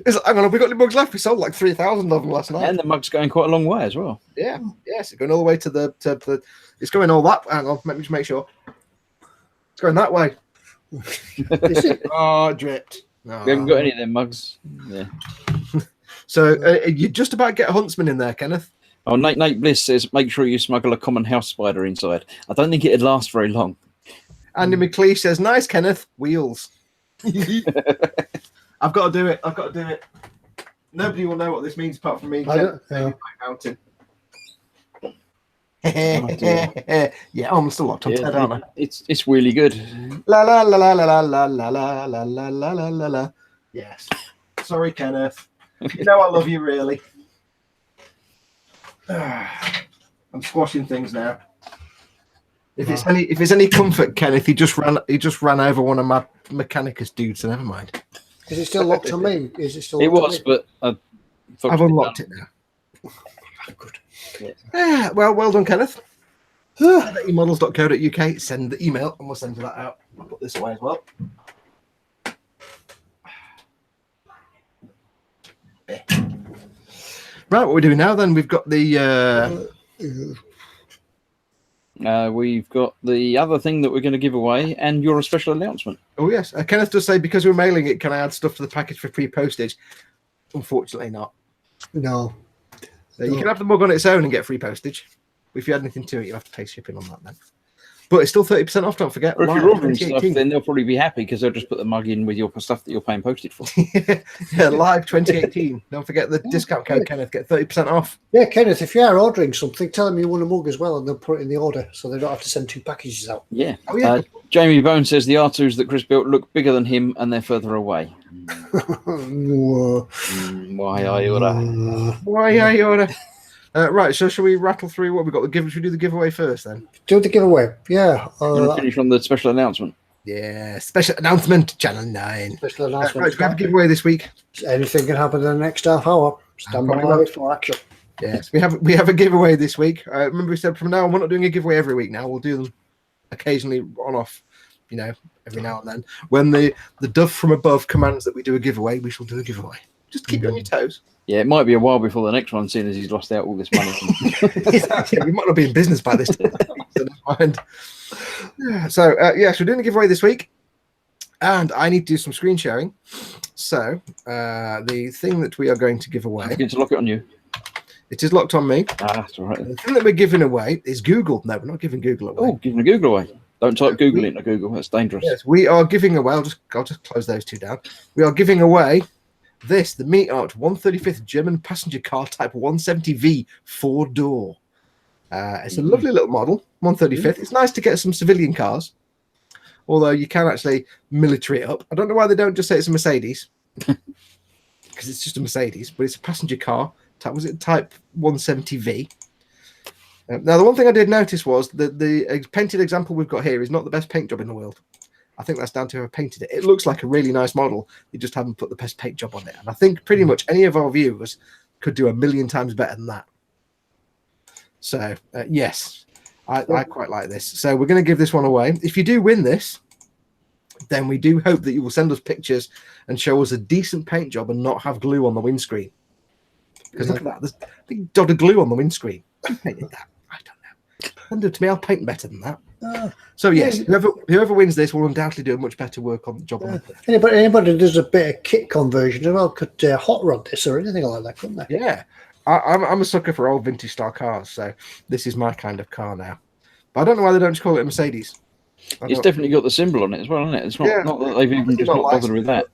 Speaker 2: It's like, hang on, have we got any bugs left? We sold like 3,000 of them last night.
Speaker 3: And the mug's going quite a long way as well.
Speaker 2: Yeah, yes, it's going all the way to the it's going all that. Hang on, let me just make sure. It's going that way.
Speaker 1: Is it?
Speaker 2: Oh, dripped. No.
Speaker 3: We haven't got any of them mugs. Yeah.
Speaker 2: So you just about get a huntsman in there, Kenneth.
Speaker 3: Oh, Nate Bliss says, make sure you smuggle a common house spider inside. I don't think it'd last very long.
Speaker 2: Andy McLeish says, nice, Kenneth. Wheels. I've got to do it. Nobody will know what this means apart from me. Yeah, I'm still locked on Ted, aren't I?
Speaker 3: It's really good.
Speaker 2: La la la la la la la la la la la la la la. Yes. Sorry, Kenneth. You know I love you, really. I'm squashing things now. If it's any comfort, Kenneth, he just ran over one of my Mechanicus dudes, so never mind.
Speaker 1: Is it still locked on me? Is it still?
Speaker 3: It was, but
Speaker 2: I've unlocked it now.
Speaker 1: good.
Speaker 2: Well done, Kenneth. eModels.co.uk. Send the email, and we'll send you that out. I'll put this away as well. Right, what we're doing now then, we've got the
Speaker 3: we've got the other thing that we're going to give away, and your special announcement.
Speaker 2: oh yes, Kenneth does say, because we're mailing it, can I add stuff to the package for free postage? Unfortunately not.
Speaker 1: No.
Speaker 2: You can have the mug on its own and get free postage. If you add anything to it, you have to pay shipping on that then. But it's still 30% off, don't forget.
Speaker 3: Or if
Speaker 2: Live
Speaker 3: you're ordering stuff,
Speaker 2: 2018.
Speaker 3: then they'll probably be happy because they'll just put the mug in with your stuff that you're paying postage for.
Speaker 2: Yeah, live 2018. Don't forget the discount code, Kenneth. Get 30% off.
Speaker 1: Yeah, Kenneth, if you are ordering something, tell them you want a mug as well, and they'll put it in the order, so they don't have to send 2 packages out.
Speaker 3: Yeah.
Speaker 2: Oh, yeah.
Speaker 3: Jamie Bone says the R2s that Chris built look bigger than him, and they're further away. Why are you
Speaker 2: Why are you right, so shall we rattle through what we've got? Should we do the giveaway first then?
Speaker 1: Do the giveaway, yeah.
Speaker 3: Finish on the special announcement.
Speaker 2: Yeah, special announcement, Channel 9.
Speaker 1: Special announcement.
Speaker 2: Right, we have a giveaway this week.
Speaker 1: Anything can happen in the next half hour. Stand by for action.
Speaker 2: Yes, we have a giveaway this week. Remember, we said from now on, we're not doing a giveaway every week now. We'll do them occasionally on off, every now and then. When the dove from above commands that we do a giveaway, we shall do a giveaway. Just keep you on your toes.
Speaker 3: Yeah, it might be a while before the next one, seeing as he's lost out all this money.
Speaker 2: Yeah, we might not be in business by this time. So never mind. Yeah, so we're doing a giveaway this week, and I need to do some screen sharing. So the thing that we are going to give away,
Speaker 3: I'm going to lock it on you.
Speaker 2: It is locked on me.
Speaker 3: That's all right.
Speaker 2: The thing that we're giving away is Google. No, we're not giving Google away.
Speaker 3: Oh, giving a Google away. Don't type Google into Google. That's dangerous.
Speaker 2: Yes, we are giving away. I'll just close those two down. We are giving away the Meat Art 135th German passenger car Type 170V 4-door. It's a lovely little model, 135th. It's nice to get some civilian cars, although you can actually military it up. I don't know why they don't just say it's a Mercedes, because it's just a Mercedes, but it's a passenger car. Was it Type 170V? Now, the one thing I did notice was that the painted example we've got here is not the best paint job in the world. I think that's down to whoever painted it. It looks like a really nice model. You just haven't put the best paint job on it. And I think pretty much any of our viewers could do 1,000,000 times better than that. So, yes, I quite like this. So we're going to give this one away. If you do win this, then we do hope that you will send us pictures and show us a decent paint job and not have glue on the windscreen. Because look at that. There's a big dot of glue on the windscreen. Who painted that? I don't know. Send it to me. I'll paint better than that. So yes, whoever wins this will undoubtedly do much better work on the job.
Speaker 1: Anybody who does a bit of kit conversion as well could hot rod this or anything like that, couldn't they?
Speaker 2: Yeah, I'm a sucker for old vintage style cars, so this is my kind of car now. But I don't know why they don't just call it a Mercedes.
Speaker 3: It's definitely got the symbol on it as well, isn't it? It's not, not that they've even just not bothered with that.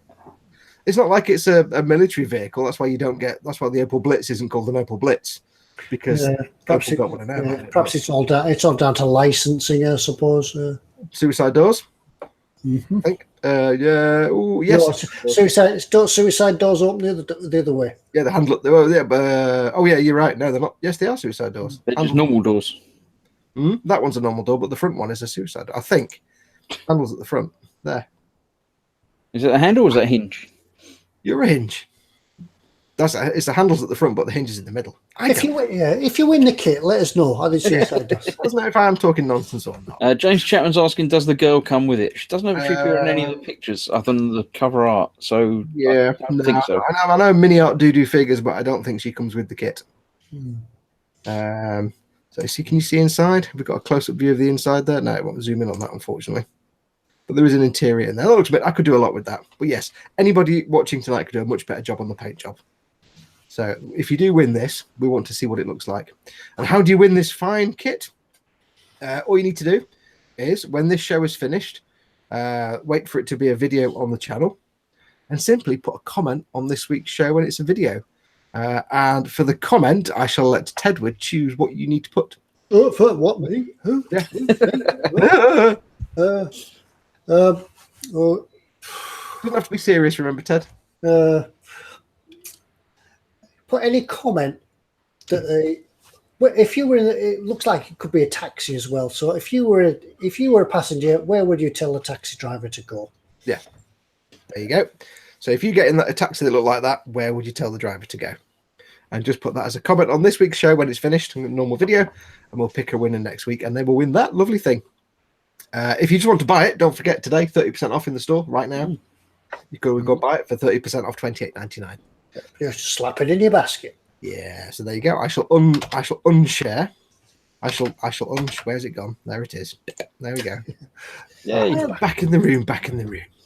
Speaker 2: It's not like it's a military vehicle. That's why you don't get. That's why the Opel Blitz isn't called an Opel Blitz. Because perhaps
Speaker 1: it's all down to licensing, I suppose.
Speaker 2: Suicide doors.
Speaker 1: Mm-hmm.
Speaker 2: I think. Yeah. Oh, yes.
Speaker 1: No, suicide doors open the other way.
Speaker 2: Yeah, the handle. Oh, yeah, you're right. No, they're not. Yes, they are suicide doors.
Speaker 3: They're just normal doors.
Speaker 2: That one's a normal door, but the front one is a suicide door. I think. Handles at the front. There.
Speaker 3: Is it a handle or is it a hinge?
Speaker 2: You're a hinge. It's the handles at the front, but the hinge is in the middle.
Speaker 1: If you win the kit, let us know how the suicide does.
Speaker 2: Doesn't know if I am talking nonsense or not.
Speaker 3: James Chapman's asking, does the girl come with it? She doesn't have a figure in any of the pictures other than the cover art. So
Speaker 2: yeah,
Speaker 3: I don't think so.
Speaker 2: I know Mini Art do figures, but I don't think she comes with the kit. So can you see inside? We've got a close-up view of the inside there. No, it won't zoom in on that, unfortunately. But there is an interior in there. That looks a bit. I could do a lot with that. But yes, anybody watching tonight could do a much better job on the paint job. So if you do win this, we want to see what it looks like. And how do you win this fine kit? All you need to do is, when this show is finished, wait for it to be a video on the channel, and simply put a comment on this week's show when it's a video. And for the comment, I shall let Tedward choose what you need to put.
Speaker 1: Oh, for what, me? Who?
Speaker 2: Yeah. Doesn't have to be serious, remember, Ted.
Speaker 1: Put any comment that if you were in, it looks like it could be a taxi as well. So if you were a passenger, where would you tell the taxi driver to go?
Speaker 2: Yeah, there you go. So if you get in a taxi that look like that, where would you tell the driver to go? and just put that as a comment on this week's show when it's finished, a normal video, and we'll pick a winner next week, and they will win that lovely thing. If you just want to buy it, don't forget today, 30% off in the store right now. You can go buy it for 30% off, $28.99.
Speaker 1: Just slap it in your basket.
Speaker 2: Yeah, so there you go. I shall unshare. Where's it gone? There it is. There we go.
Speaker 3: Yeah.
Speaker 2: Back in the room.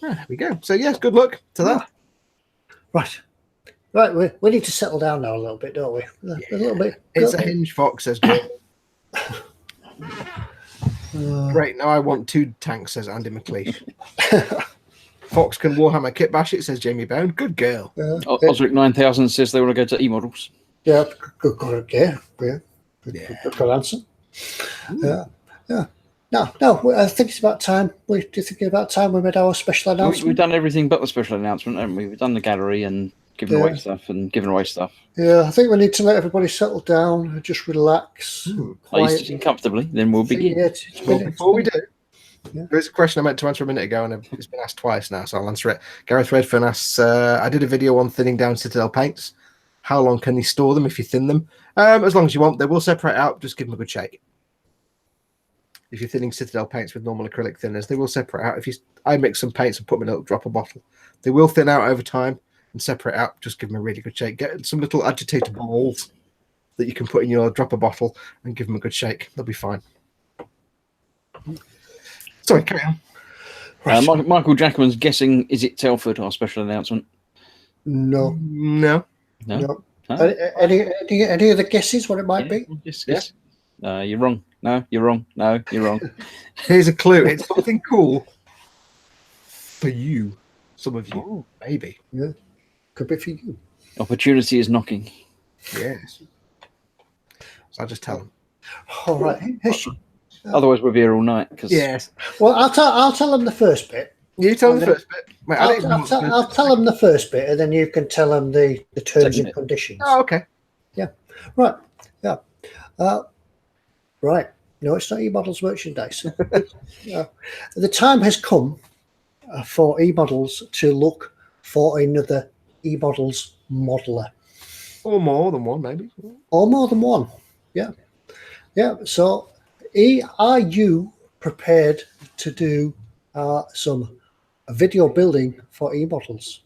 Speaker 2: There we go. So yes, good luck to that.
Speaker 1: Right. We need to settle down now a little bit, don't we? A little bit.
Speaker 2: It's a hinge, Fox says. Great. Now I want 2 tanks, says Andy McLeish. Fox can Warhammer kit bash it, says Jamie Bone. Good girl.
Speaker 3: Osric 9000 says they want to go to eModels.
Speaker 1: Yeah, good answer. No, I think it's about time. Do you think it's about time we made our special announcement?
Speaker 3: We've done everything but the special announcement, haven't we? We've done the gallery and given away stuff.
Speaker 1: Yeah, I think we need to let everybody settle down and just relax.
Speaker 3: Sitting comfortably, then we'll begin.
Speaker 2: Before we do, there's a question I meant to answer a minute ago, and it's been asked twice now, so I'll answer it. Gareth Redfern asks, I did a video on thinning down Citadel paints. How long can you store them if you thin them? As long as you want. They will separate out. Just give them a good shake. If you're thinning Citadel paints with normal acrylic thinners, they will separate out. I mix some paints and put them in a little dropper bottle. They will thin out over time and separate out. Just give them a really good shake. Get some little agitator balls that you can put in your dropper bottle and give them a good shake. They'll be fine. Sorry, carry on.
Speaker 3: Michael Jackman's guessing, is it Telford, our special announcement?
Speaker 1: No.
Speaker 3: Huh?
Speaker 1: Any other guesses what it might be?
Speaker 3: Yes. You're wrong. No, you're wrong. No, you're wrong.
Speaker 2: Here's a clue. It's something cool for you. Some of you, maybe.
Speaker 1: Yeah, could be for you.
Speaker 3: Opportunity is knocking.
Speaker 2: Yes. So I'll just tell them.
Speaker 1: All right.
Speaker 3: Otherwise, we'll be here all night.
Speaker 2: Yes.
Speaker 1: Well, I'll tell them the first bit.
Speaker 2: You tell them the first bit. Wait,
Speaker 1: I'll tell them the first bit, and then you can tell them the terms and conditions.
Speaker 2: Oh, okay.
Speaker 1: Yeah. Right. Yeah. Right. No, it's not eModels merchandise. The time has come for eModels to look for another eModels modeler.
Speaker 2: Or more than one, maybe.
Speaker 1: Or more than one. Yeah. Yeah. So, are you prepared to do some video building for eModels?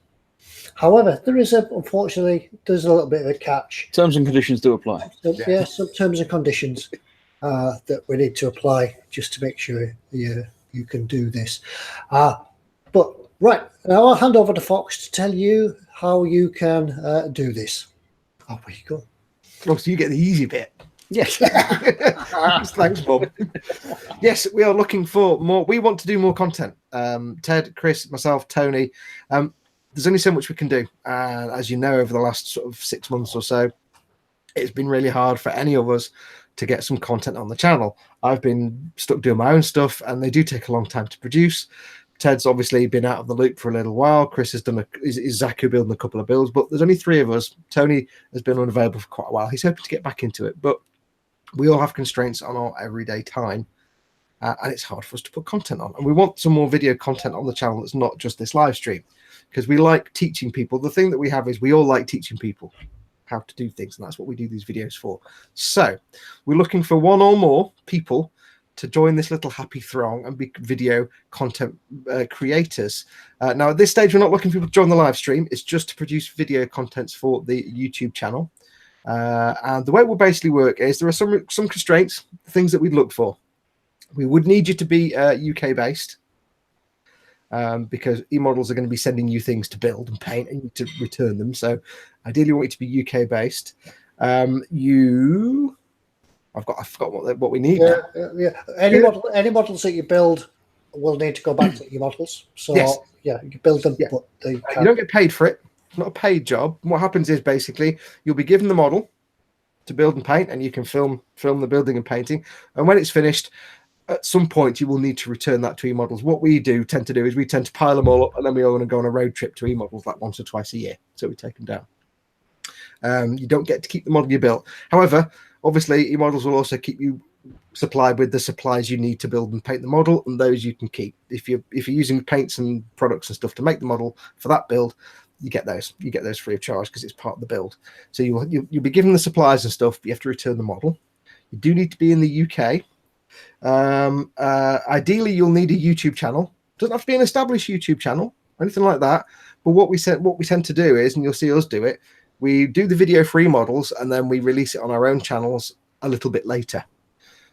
Speaker 1: However, unfortunately, there's a little bit of a catch.
Speaker 3: Terms and conditions do apply.
Speaker 1: Yeah, some terms and conditions that we need to apply just to make sure you can do this. But right, now I'll hand over to Fox to tell you how you can do this. Oh, where you go?
Speaker 2: Oh, so you get the easy bit.
Speaker 3: Yes.
Speaker 2: Thanks, Bob. Yes, we are looking for more. We want to do more content. Ted, Chris, myself, Tony. There's only so much we can do. As you know, over the last sort of 6 months or so, it's been really hard for any of us to get some content on the channel. I've been stuck doing my own stuff, and they do take a long time to produce. Ted's obviously been out of the loop for a little while. Chris has done is Zaku building a couple of builds, but there's only 3 of us. Tony has been unavailable for quite a while. He's hoping to get back into it, but we all have constraints on our everyday time, and it's hard for us to put content on. And we want some more video content on the channel that's not just this live stream, because we like teaching people. The thing that we have is we all like teaching people how to do things, and that's what we do these videos for. So we're looking for 1 or more people to join this little happy throng and be video content creators. Now, at this stage, we're not looking for people to join the live stream. It's just to produce video contents for the YouTube channel. And the way it will basically work is there are some constraints, things that we'd look for. We would need you to be UK based, because eModels are going to be sending you things to build and paint and you need to return them. So ideally, we want you to be UK based. I forgot what we need.
Speaker 1: Yeah. Any models that you build will need to go back to eModels. So
Speaker 2: yes.
Speaker 1: Yeah, you build them, but
Speaker 2: you don't get paid for it. It's not a paid job. What happens is basically you'll be given the model to build and paint, and you can film the building and painting. And when it's finished, at some point you will need to return that to eModels. What we tend to do is we tend to pile them all up, and then we all want to go on a road trip to eModels like once or twice a year. So we take them down. You don't get to keep the model you built. However, obviously, eModels will also keep you supplied with the supplies you need to build and paint the model, and those you can keep. If you're using paints and products and stuff to make the model for that build, you get those free of charge because it's part of the build. So you'll be given the supplies and stuff, but you have to return the model. You do need to be in the UK. Ideally, you'll need a YouTube channel. Doesn't have to be an established YouTube channel or anything like that. But what we tend to do is, and you'll see us do it, we do the video free models and then we release it on our own channels a little bit later.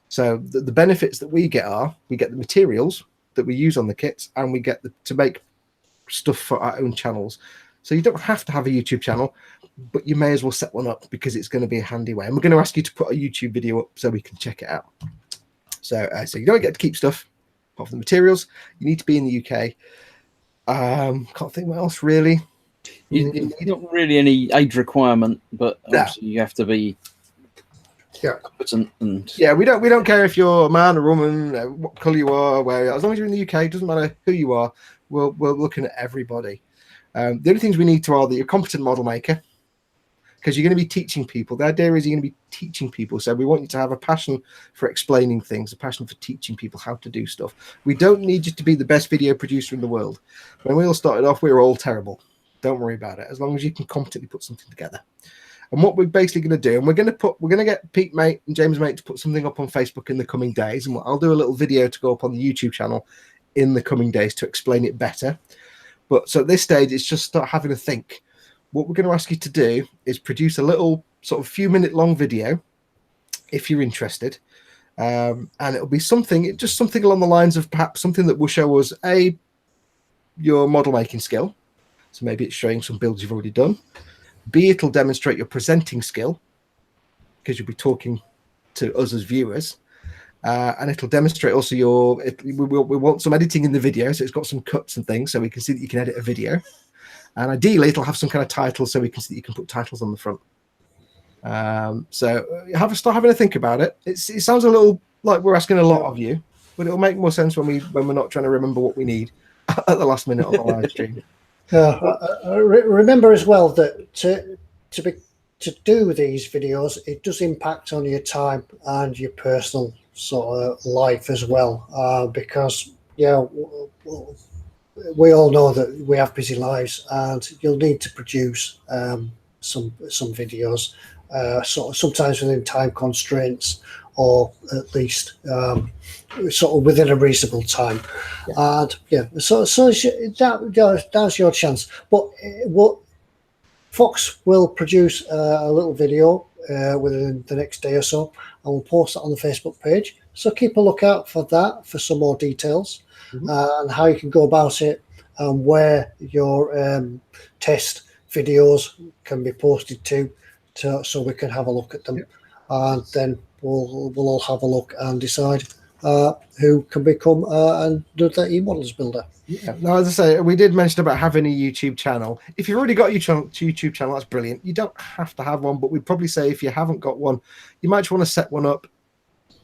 Speaker 2: So the benefits that we get are we get the materials that we use on the kits, and we get to make stuff for our own channels. So you don't have to have a YouTube channel, but you may as well set one up because it's going to be a handy way. And we're going to ask you to put a YouTube video up so we can check it out. So you don't get to keep stuff apart from the materials. You need to be in the UK. Can't think what else really.
Speaker 3: Not really any age requirement, but obviously you have to be competent. And
Speaker 2: we don't care if you're a man or woman, what colour you are, where, as long as you're in the UK, it doesn't matter who you are. We're looking at everybody. The only things we need to are that you're a competent model maker, because you're going to be teaching people. The idea is you're going to be teaching people. So we want you to have a passion for explaining things, a passion for teaching people how to do stuff. We don't need you to be the best video producer in the world. When we all started off, we were all terrible. Don't worry about it. As long as you can competently put something together. And what we're basically going to do, and we're going to get Pete Mate and James Mate to put something up on Facebook in the coming days. And I'll do a little video to go up on the YouTube channel in the coming days to explain it better. But so at this stage, it's just start having a think. What we're going to ask you to do is produce a little sort of few minute long video, if you're interested. And it'll be something along the lines of perhaps something that will show us your model making skill. So maybe it's showing some builds you've already done. B, it'll demonstrate your presenting skill, because you'll be talking to us as viewers. And it'll demonstrate also we want some editing in the video, so it's got some cuts and things, so we can see that you can edit a video. And ideally, it'll have some kind of title, so we can see that you can put titles on the front. So start having a think about it. It sounds a little like we're asking a lot of you, but it'll make more sense when we're not trying to remember what we need at the last minute on the live stream.
Speaker 1: Remember as well that to do these videos, it does impact on your time and your personal sort of life as well, because we all know that we have busy lives, and you'll need to produce some videos, sometimes within time constraints, or at least sort of within a reasonable time. And that's your chance. But what Foxx will produce a little video within the next day or so, and we'll post it on the Facebook page. So keep a lookout for that for some more details. And how you can go about it, and where your test videos can be posted to so we can have a look at them. And then we'll all have a look and decide who can become and do the eModels builder.
Speaker 2: Now, as I say, we did mention about having a YouTube channel. If you've already got your YouTube channel, that's brilliant. You don't have to have one, but we'd probably say if you haven't got one, you might want to set one up,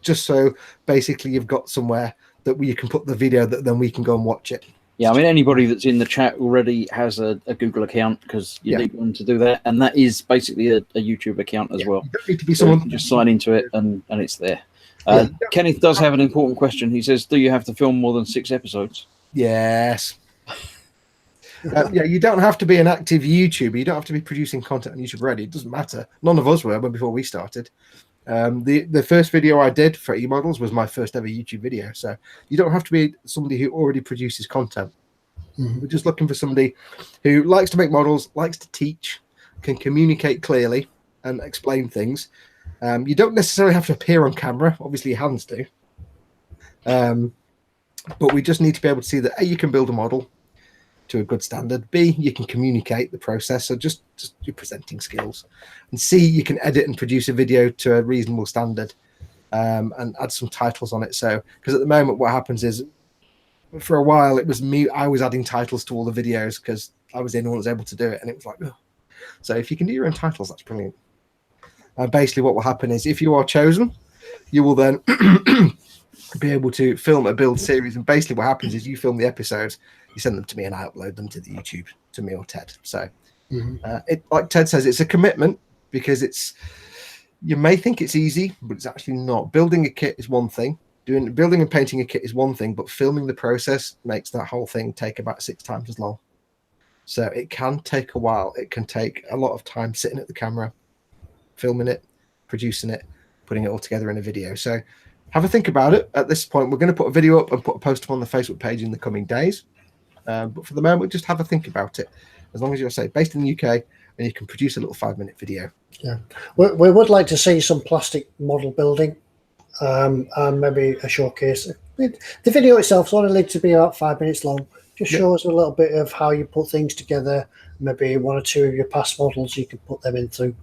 Speaker 2: just so basically you've got somewhere that you can put the video that then we can go and watch it.
Speaker 3: Yeah, I mean, anybody that's in the chat already has a Google account, because you need one to do that, and that is basically a YouTube account as well.
Speaker 2: You don't need to be someone.
Speaker 3: So you just sign into it, and it's there. Kenneth does have an important question. He says, "Do you have to film more than 6 episodes?" Yes.
Speaker 2: You don't have to be an active YouTuber. You don't have to be producing content on YouTube already. It doesn't matter. None of us were before we started. The first video I did for eModels was my first ever YouTube video. So you don't have to be somebody who already produces content. We're just looking for somebody who likes to make models, likes to teach, can communicate clearly and explain things. You don't necessarily have to appear on camera. Obviously, your hands do. But we just need to be able to see that A, you can build a model to a good standard. B, you can communicate the process, so just your presenting skills. And C, you can edit and produce a video to a reasonable standard, and add some titles on it. So, because at the moment what happens is, for a while it was me, I was adding titles to all the videos because I was the only one that was able to do it, and it was like, ugh. So if you can do your own titles, that's brilliant. Basically what will happen is, if you are chosen, you will then be able to film a build series, and basically what happens is you film the episodes, you send them to me, and I upload them to the YouTube, to me or Ted. So it, like Ted says, it's a commitment, because you may think it's easy, but it's actually not. Building a kit is one thing, building and painting a kit is one thing, but filming the process makes that whole thing take about 6 times as long. So it can take a while. It can take a lot of time sitting at the camera, filming it, producing it, putting it all together in a video. So have a think about it. At this point, we're going to put a video up and put a post up on the Facebook page in the coming days. But for the moment, just have a think about it. As long as you're, say, based in the UK and you can produce a little 5-minute video.
Speaker 1: Yeah, we would like to see some plastic model building, and maybe a showcase. The video itself is only to be about 5 minutes long. Just shows a little bit of how you put things together. Maybe 1 or 2 of your past models, you can put them into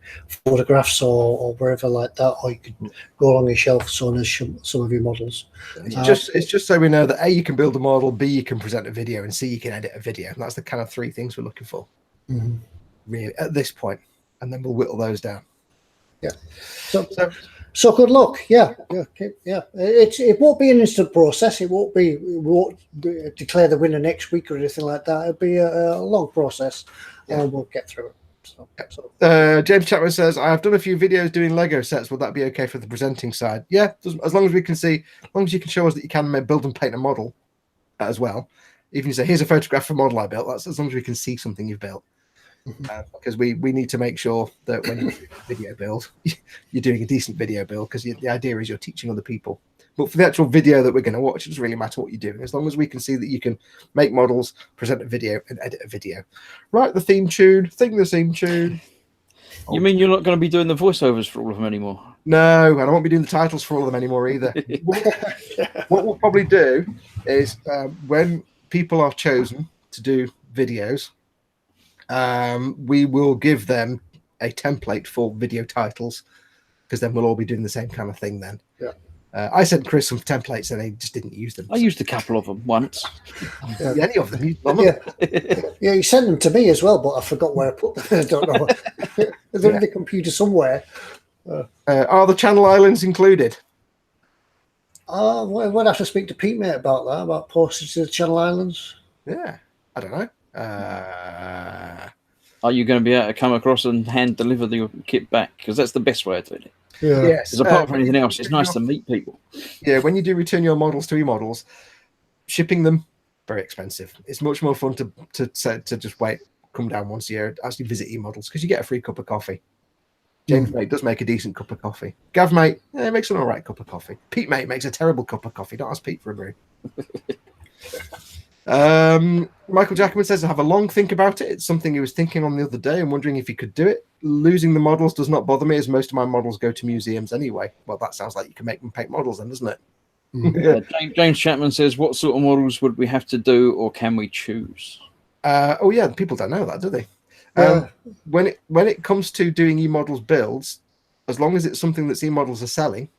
Speaker 1: photographs or wherever like that, or you could go along your shelf showing us some of your models.
Speaker 2: It's just so we know that A, you can build a model, B, you can present a video, and C, you can edit a video. And that's the kind of 3 things we're looking for, really, at this point. And then we'll whittle those down.
Speaker 1: Yeah. So good luck. Yeah. It won't be an instant process. We won't declare the winner next week or anything like that. It'll be a long process, and we'll get through it.
Speaker 2: James Chapman says, I have done a few videos doing Lego sets. Would that be okay for the presenting side? Yeah, as long as we can see, as long as you can show us that you can build and paint a model as well. Even if you say, here's a photograph of a model I built, that's as long as we can see something you've built. Because we need to make sure that when you do a video build, you're doing a decent video build, because the idea is you're teaching other people. But for the actual video that we're going to watch, it doesn't really matter what you're doing, as long as we can see that you can make models, present a video, and edit a video. Write the theme tune, sing the theme tune.
Speaker 3: You mean you're not going to be doing the voiceovers for all of them anymore?
Speaker 2: No, and I won't be doing the titles for all of them anymore either. What we'll probably do is when people are chosen to do videos, we will give them a template for video titles, because then we'll all be doing the same kind of thing then.
Speaker 1: Yeah.
Speaker 2: I sent Chris some templates and they just didn't use them.
Speaker 3: I used a couple of them once.
Speaker 2: Any of them?
Speaker 1: Yeah, you sent them to me as well, but I forgot where I put them. I don't know. They're in the computer somewhere.
Speaker 2: Are the Channel Islands included?
Speaker 1: We'd have to speak to Pete, mate, about that, about postage to the Channel Islands.
Speaker 2: Yeah, I don't know.
Speaker 3: Are you going to be able to come across and hand deliver the kit back? Because that's the best way of doing it.
Speaker 1: Yeah.
Speaker 2: Yes.
Speaker 3: Because apart from anything else, it's nice to meet people.
Speaker 2: Yeah, when you do return your models to eModels, shipping them, very expensive. It's much more fun to just wait, come down once a year, actually visit eModels, because you get a free cup of coffee. James mate does make a decent cup of coffee. Gav mate makes an all right cup of coffee. Pete mate makes a terrible cup of coffee. Don't ask Pete for a brew. Michael Jackman says, I have a long think about it. It's something he was thinking on the other day and wondering if he could do it. Losing the models does not bother me, as most of my models go to museums anyway. Well, that sounds like you can make them paint models then, doesn't it?
Speaker 3: James Chapman says, what sort of models would we have to do, or can we choose?
Speaker 2: People don't know that, do they? When it comes to doing eModels builds, as long as it's something that eModels are selling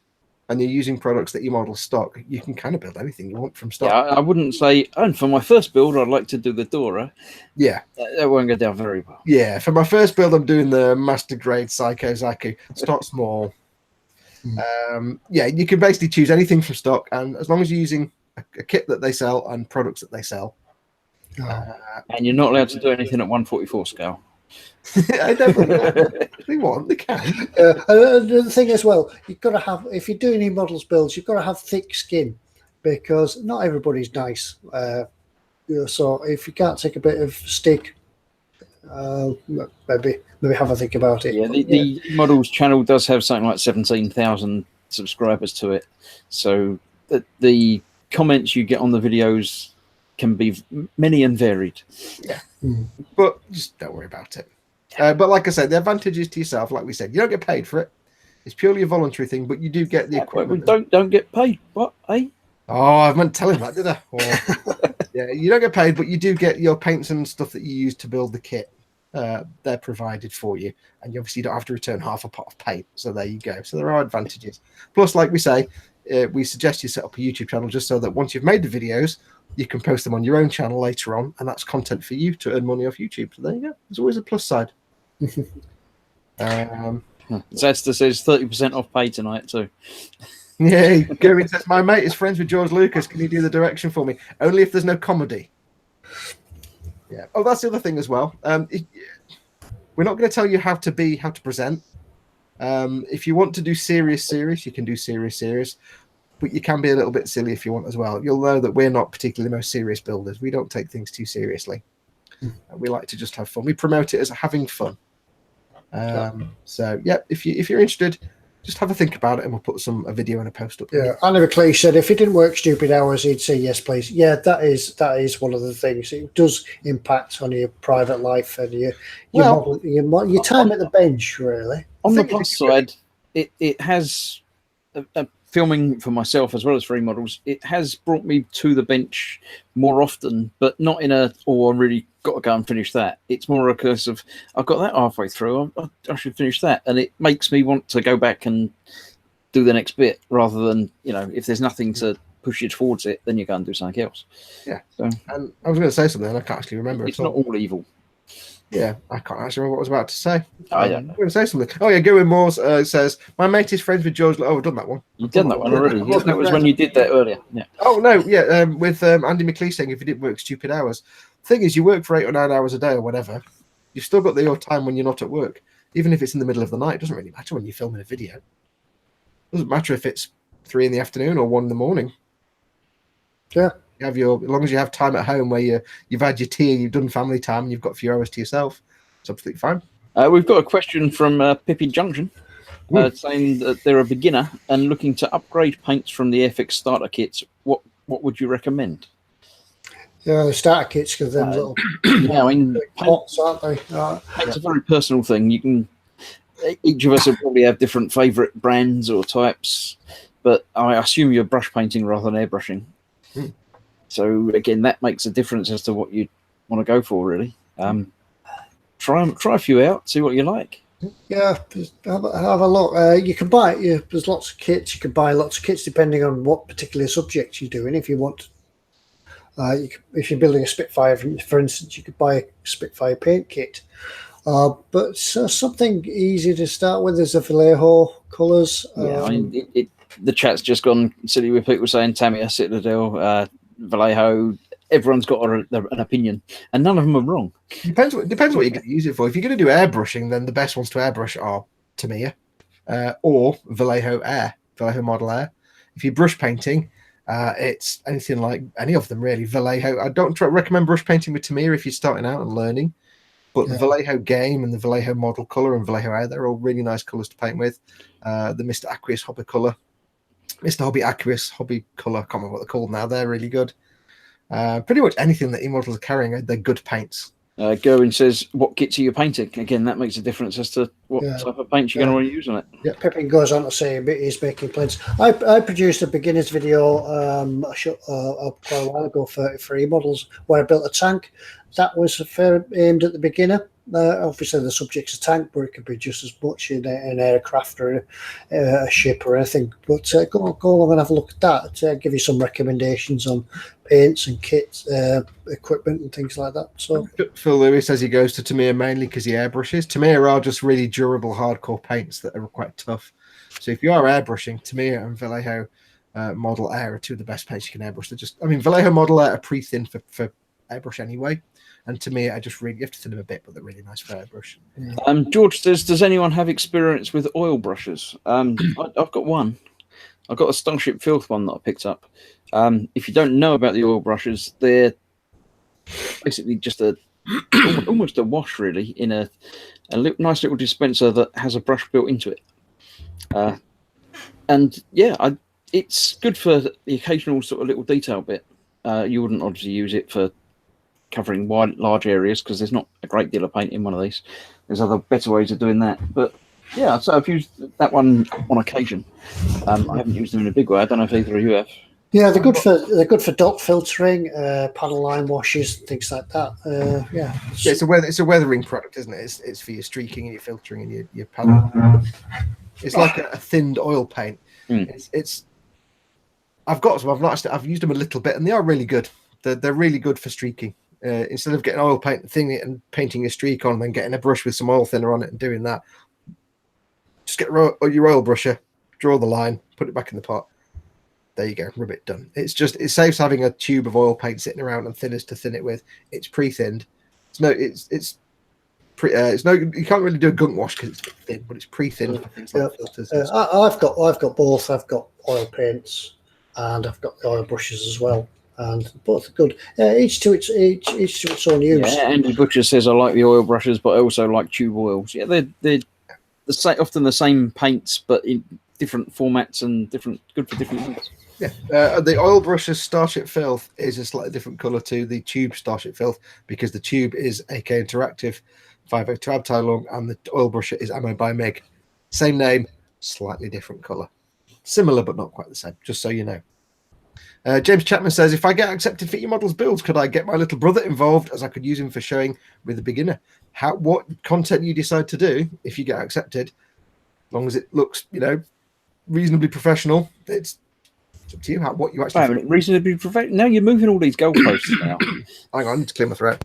Speaker 2: and you're using products that eModels stock, you can kind of build anything you want from stock.
Speaker 3: Yeah, I wouldn't say, and for my first build, I'd like to do the Dora.
Speaker 2: Yeah.
Speaker 3: That won't go down very well.
Speaker 2: Yeah, for my first build, I'm doing the Master Grade Psycho Zaku. Start small. You can basically choose anything from stock, and as long as you're using a kit that they sell and products that they sell.
Speaker 3: And you're not allowed to do anything at 1/44 scale.
Speaker 2: I definitely they want, they can.
Speaker 1: The thing as well, you've got to have, if you're doing eModels builds, you've got to have thick skin, because not everybody's nice. So if you can't take a bit of stick, maybe have a think about it.
Speaker 3: Yeah, the eModels channel does have something like 17,000 subscribers to it, so the comments you get on the videos can be many and varied.
Speaker 2: Yeah, but just don't worry about it. But like I said, the advantage is to yourself. Like we said, you don't get paid for it. It's purely a voluntary thing, but you do get the equipment.
Speaker 3: Don't get paid. What? Eh?
Speaker 2: Oh, I meant to tell him that, did I? Yeah, you don't get paid, but you do get your paints and stuff that you use to build the kit. They're provided for you, and you obviously don't have to return half a pot of paint. So there you go. So there are advantages. Plus, like we say, we suggest you set up a YouTube channel just so that once you've made the videos, you can post them on your own channel later on, and that's content for you to earn money off YouTube. So there you go. There's always a plus side.
Speaker 3: Zesta says 30% off pay tonight too.
Speaker 2: Yeah, Gary says, my mate is friends with George Lucas. Can you do the direction for me? Only if there's no comedy. Yeah. Oh, that's the other thing as well. We're not going to tell you how to present. If you want to do serious, you can do serious. But you can be a little bit silly if you want as well. You'll know that we're not particularly the most serious builders. We don't take things too seriously. We like to just have fun. We promote it as having fun. So yeah, if you're interested, just have a think about it, and we'll put a video and a post up.
Speaker 1: Yeah, Oliver Clay said if he didn't work stupid hours, he'd say yes, please. Yeah, that is one of the things. It does impact on your private life and your time at the bench, really.
Speaker 3: On the plus side, it has filming for myself as well as for eModels. It has brought me to the bench more often, but not in I really got to go and finish that. It's more a case of I've got that halfway through. I should finish that, and it makes me want to go back and do the next bit rather than if there's nothing to push you towards it, then you go and do something else.
Speaker 2: Yeah. So, and I was going to say something, and I can't actually remember.
Speaker 3: It's not all evil.
Speaker 2: Yeah, I can't actually remember what I was about to say.
Speaker 3: I don't know.
Speaker 2: I'm going to say something. Oh, yeah, Goin Moores says, my mate is friends with George... Oh, I've done that one.
Speaker 3: You've done that one already. That was when you did that earlier. Yeah.
Speaker 2: Oh, no, yeah, with Andy McLeish saying if you didn't work stupid hours. The thing is, you work for 8 or 9 hours a day or whatever, you've still got your time when you're not at work. Even if it's in the middle of the night, it doesn't really matter when you're filming a video. It doesn't matter if it's 3 in the afternoon or 1 in the morning.
Speaker 1: Yeah.
Speaker 2: As long as you have time at home where you've had your tea and you've done family time and you've got a few hours to yourself, it's absolutely fine.
Speaker 3: We've got a question from Pippi Junction saying that they're a beginner and looking to upgrade paints from the FX starter kits. What would you recommend?
Speaker 1: Yeah, the starter kits because them little pots, aren't they?
Speaker 3: Paint's a very personal thing. Each of us will probably have different favourite brands or types, but I assume you're brush painting rather than airbrushing. So again, that makes a difference as to what you want to go for, really. Try a few out, see what you like.
Speaker 1: Yeah, have a look. You can buy there's lots of kits. You can buy lots of kits depending on what particular subject you're doing. If you want, if you're building a Spitfire, for instance, you could buy a Spitfire paint kit. But something easy to start with is the Vallejo colours.
Speaker 3: The chat's just gone silly with people saying Tamiya, Citadel, Vallejo. Everyone's got an opinion, and none of them are wrong.
Speaker 2: Depends what you're going to use it for. If you're going to do airbrushing, then the best ones to airbrush are Tamiya or Vallejo Model Air. If you're brush painting, it's anything like any of them really. Vallejo. I don't recommend brush painting with Tamiya if you're starting out and learning, but the Vallejo Game and the Vallejo Model Color and Vallejo Air, they're all really nice colors to paint with. The Mr. Aqueous Hobby Color, Mr. Hobby Aqueous Hobby Color. I can't remember what they're called now. They're really good. Pretty much anything that eModels are carrying, they're good paints.
Speaker 3: Gerwin says, what kits are you painting? Again, that makes a difference as to what type of paint you're going to want to use on it.
Speaker 1: Yeah, Pippin goes on to say he's making plans. I produced a beginner's video quite a while ago for eModels where I built a tank. That was aimed at the beginner. Obviously, the subject's a tank, but it could be just as much in an aircraft or a ship or anything. But go along and have a look at that. Give you some recommendations on paints and kits, equipment and things like that. So
Speaker 2: Phil Lewis says he goes to Tamiya mainly because he airbrushes. Tamiya are just really durable, hardcore paints that are quite tough. So if you are airbrushing, Tamiya and Vallejo Model Air are two of the best paints you can airbrush. Vallejo Model Air are pre-thin for airbrush anyway. And to me, you have to thin them a bit, but they're really nice for airbrush.
Speaker 3: George says, does anyone have experience with oil brushes? I've got one. I've got a Starship Filth one that I picked up. If you don't know about the oil brushes, they're basically just almost a wash, really, in a nice little dispenser that has a brush built into it. It's good for the occasional sort of little detail bit. You wouldn't obviously use it for covering large areas because there's not a great deal of paint in one of these. There's other better ways of doing that, but yeah, so I've used that one on occasion. I haven't used them in a big way. I don't know if either of you have.
Speaker 1: Yeah, they're good for dot filtering, panel line washes, things like that.
Speaker 2: It's a weathering product, isn't it? It's for your streaking and your filtering and your panel. It's like a thinned oil paint. I've got some. I've used them a little bit, and they are really good. They're really good for streaking. Instead of getting oil paint, thinning it and painting a streak on, and then getting a brush with some oil thinner on it and doing that, just get your oil brusher, draw the line, put it back in the pot. There you go, rub it, done. It saves having a tube of oil paint sitting around and thinners to thin it with. It's pre-thinned. You can't really do a gunk wash because it's thin, but it's pre-thinned for things like filters.
Speaker 1: I've got both. I've got oil paints and I've got the oil brushes as well. and both are good. Each to its own use.
Speaker 3: Yeah, Andy Butcher says I like the oil brushes, but I also like tube oils. Yeah, they're often the same paints, but in different formats and good for different things.
Speaker 2: Yeah, the oil brushes Starship Filth is a slightly different color to the tube Starship Filth because the tube is AK Interactive 502 Abtai long and the oil brusher is Ammo by Meg. Same name, slightly different color. Similar but not quite the same, just so you know. James Chapman says, if I get accepted for eModels builds, could I get my little brother involved as I could use him for showing with a beginner? What content you decide to do if you get accepted, as long as it looks, reasonably professional, it's up to you. What you actually
Speaker 3: reasonably professional. Now you're moving all these goalposts now.
Speaker 2: Hang on, I need to clear my throat.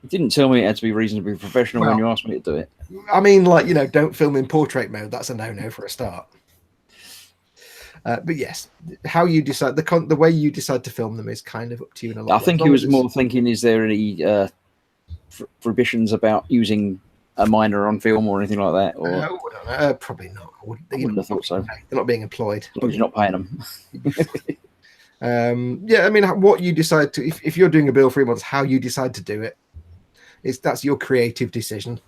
Speaker 3: You didn't tell me it had to be reasonably professional when you asked me to do it.
Speaker 2: I mean, don't film in portrait mode. That's a no-no for a start. But yes, how you decide the way you decide to film them is kind of up to you in a lot.
Speaker 3: I think he was more thinking: is there any prohibitions about using a minor on film or anything like that? Or
Speaker 2: I don't know. Probably not. I
Speaker 3: wouldn't have thought so.
Speaker 2: They're not being employed.
Speaker 3: As long as you're not paying them.
Speaker 2: Yeah, I mean, what you decide to if you're doing a build for eModels, how you decide to do it that's your creative decision.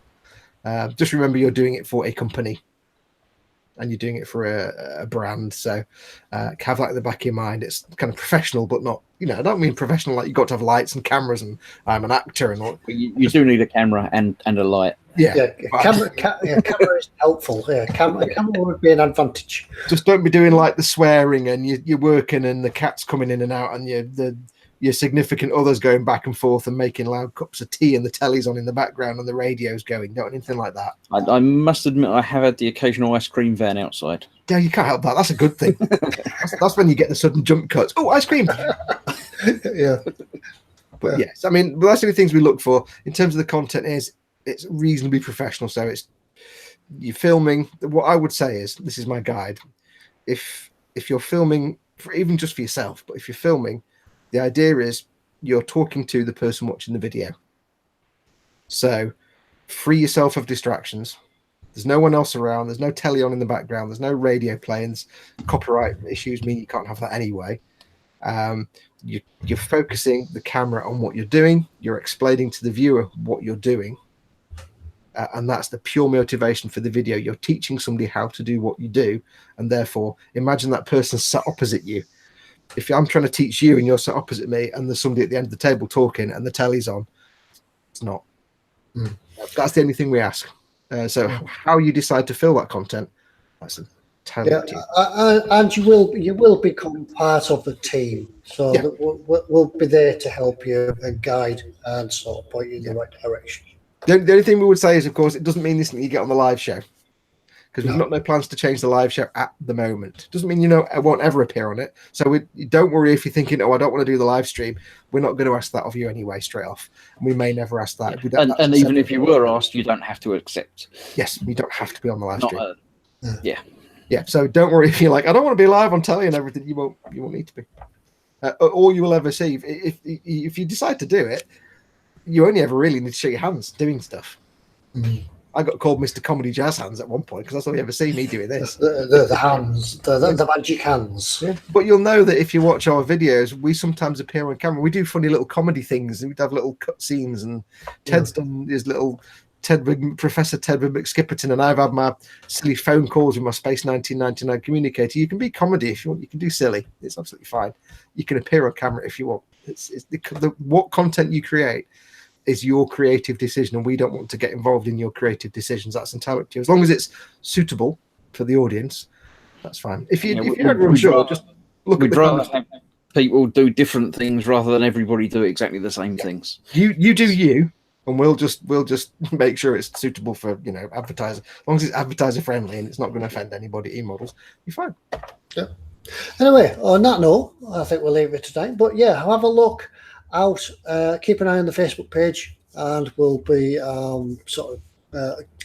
Speaker 2: Just remember, you're doing it for a company. And you're doing it for a brand, so have that in the back of your mind. It's kind of professional, but not. I don't mean professional like you've got to have lights and cameras, and I'm an actor and all.
Speaker 3: You do need a camera and a light.
Speaker 2: Yeah.
Speaker 1: Camera is helpful. Yeah, camera would be an advantage.
Speaker 2: Just don't be doing like the swearing and you're working and the cat's coming in and out and your significant others going back and forth and making loud cups of tea and the telly's on in the background and the radio's going. Don't anything like that.
Speaker 3: I must admit I have had the occasional ice cream van outside.
Speaker 2: Yeah, you can't help that. That's a good thing. that's when you get the sudden jump cuts. Oh, ice cream!
Speaker 1: Yeah.
Speaker 2: But yes, I mean, that's the only things we look for in terms of the content is it's reasonably professional. So you're filming. What I would say is, this is my guide. If you're filming, even just for yourself, but if you're filming, the idea is you're talking to the person watching the video. So free yourself of distractions. There's no one else around. There's no telly on in the background. There's no radio playing. Copyright issues mean you can't have that anyway. You're focusing the camera on what you're doing. You're explaining to the viewer what you're doing. And that's the pure motivation for the video. You're teaching somebody how to do what you do. And therefore, imagine that person sat opposite you. If I'm trying to teach you and you're sat opposite me and there's somebody at the end of the table talking and the telly's on, it's not. That's the only thing we ask. So how you decide to fill that content, that's entirely up to you.
Speaker 1: And you will become part of the team. So we'll be there to help you and guide and sort of point you in the right direction.
Speaker 2: The only thing we would say is, of course, it doesn't mean this that you get on the live show. Because we've got no plans to change the live show at the moment. Doesn't mean I won't ever appear on it. So don't worry if you're thinking, I don't want to do the live stream. We're not going to ask that of you anyway, straight off. And we may never ask that.
Speaker 3: And even if you were asked, you don't have to accept.
Speaker 2: Yes, you don't have to be on the live stream.
Speaker 3: Yeah.
Speaker 2: So don't worry if you're like, I don't want to be live on telly and everything. You won't need to be. All you will ever see if you decide to do it, you only ever really need to show your hands doing stuff. I got called Mr. Comedy Jazz Hands at one point because that's all you ever see me doing this.
Speaker 1: The hands, the magic hands.
Speaker 2: Yeah. But you'll know that if you watch our videos, we sometimes appear on camera. We do funny little comedy things. We'd have little cut scenes, and Ted's done his little Professor Tedward McSkipperton, and I've had my silly phone calls with my Space 1999 communicator. You can be comedy if you want. You can do silly. It's absolutely fine. You can appear on camera if you want. What content you create is your creative decision, and we don't want to get involved in your creative decisions. That's entirely up to you. As long as it's suitable for the audience, that's fine. If you're unsure, just look at the content.
Speaker 3: People do different things rather than everybody do exactly the same things.
Speaker 2: You do you, and we'll just make sure it's suitable for advertiser. As long as it's advertiser friendly and it's not going to offend anybody, eModels, you're fine.
Speaker 1: Yeah. Anyway, on that note, I think we'll leave it today. But yeah, have a look out. Keep an eye on the Facebook page, and we'll be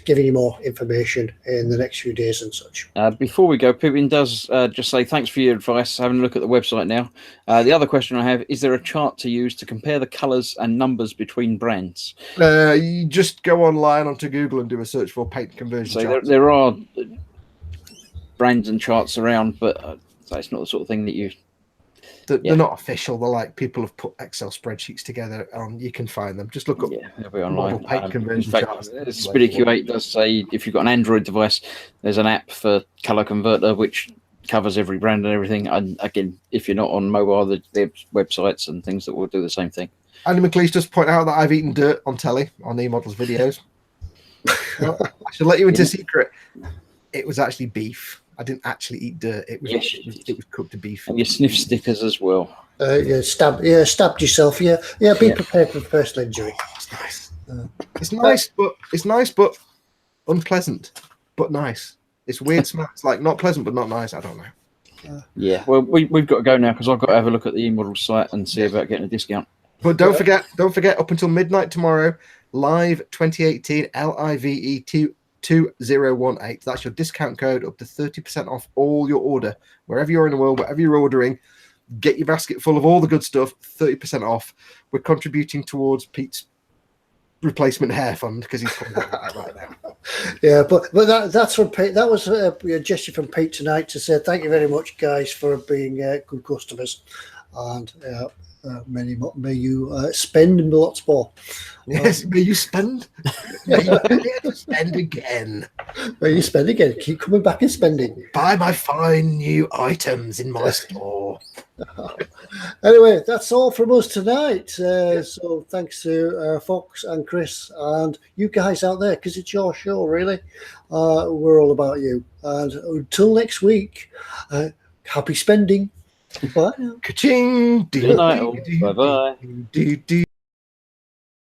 Speaker 1: giving you more information in the next few days and such.
Speaker 3: Before we go, Pippin does just say thanks for your advice. Having a look at the website now. The other question I have, is there a chart to use to compare the colours and numbers between brands?
Speaker 2: You just go online onto Google and do a search for paint conversion.
Speaker 3: So there are brands and charts around, but so it's not the sort of thing that you
Speaker 2: They're not official. They're like people have put Excel spreadsheets together. You can find them. Just look up.
Speaker 3: Yeah, they'll be online.
Speaker 2: Model paint
Speaker 3: In
Speaker 2: conversion
Speaker 3: fact,
Speaker 2: charts.
Speaker 3: SpideyQ8 does say if you've got an Android device, there's an app for color converter which covers every brand and everything. And again, if you're not on mobile, there's websites and things that will do the same thing.
Speaker 2: Andy McLeish just point out that I've eaten dirt on telly on eModels videos. I should let you into a secret. It was actually beef. I didn't actually eat dirt. It was cooked beef.
Speaker 3: And you sniff stickers as well.
Speaker 1: Stabbed yourself. Be prepared for personal injury.
Speaker 2: It's nice. It's nice, but unpleasant, but nice. It's weird smell. It's like not pleasant, but not nice. I don't know.
Speaker 3: Yeah. Well, we've got to go now because I've got to have a look at the eModels site and see about getting a discount.
Speaker 2: But don't forget, up until midnight tomorrow, live 2018 LIVE 2018. That's your discount code, up to 30% off all your order. Wherever you're in the world, whatever you're ordering, get your basket full of all the good stuff, 30% off. We're contributing towards Pete's replacement hair fund because he's probably that right now.
Speaker 1: Yeah, but that's from Pete. That was a gesture from Pete tonight to say thank you very much, guys, for being good customers, and may you spend lots more.
Speaker 2: Yes, may you spend. May you spend again.
Speaker 1: May you spend again. Keep coming back and spending.
Speaker 2: Buy my fine new items in my store.
Speaker 1: Anyway, that's all from us tonight. So thanks to Foxx and Chris and you guys out there, because it's your show, really. We're all about you. And until next week, happy spending. Bye now.
Speaker 2: Ka-ching.
Speaker 3: Good night. Bye-bye.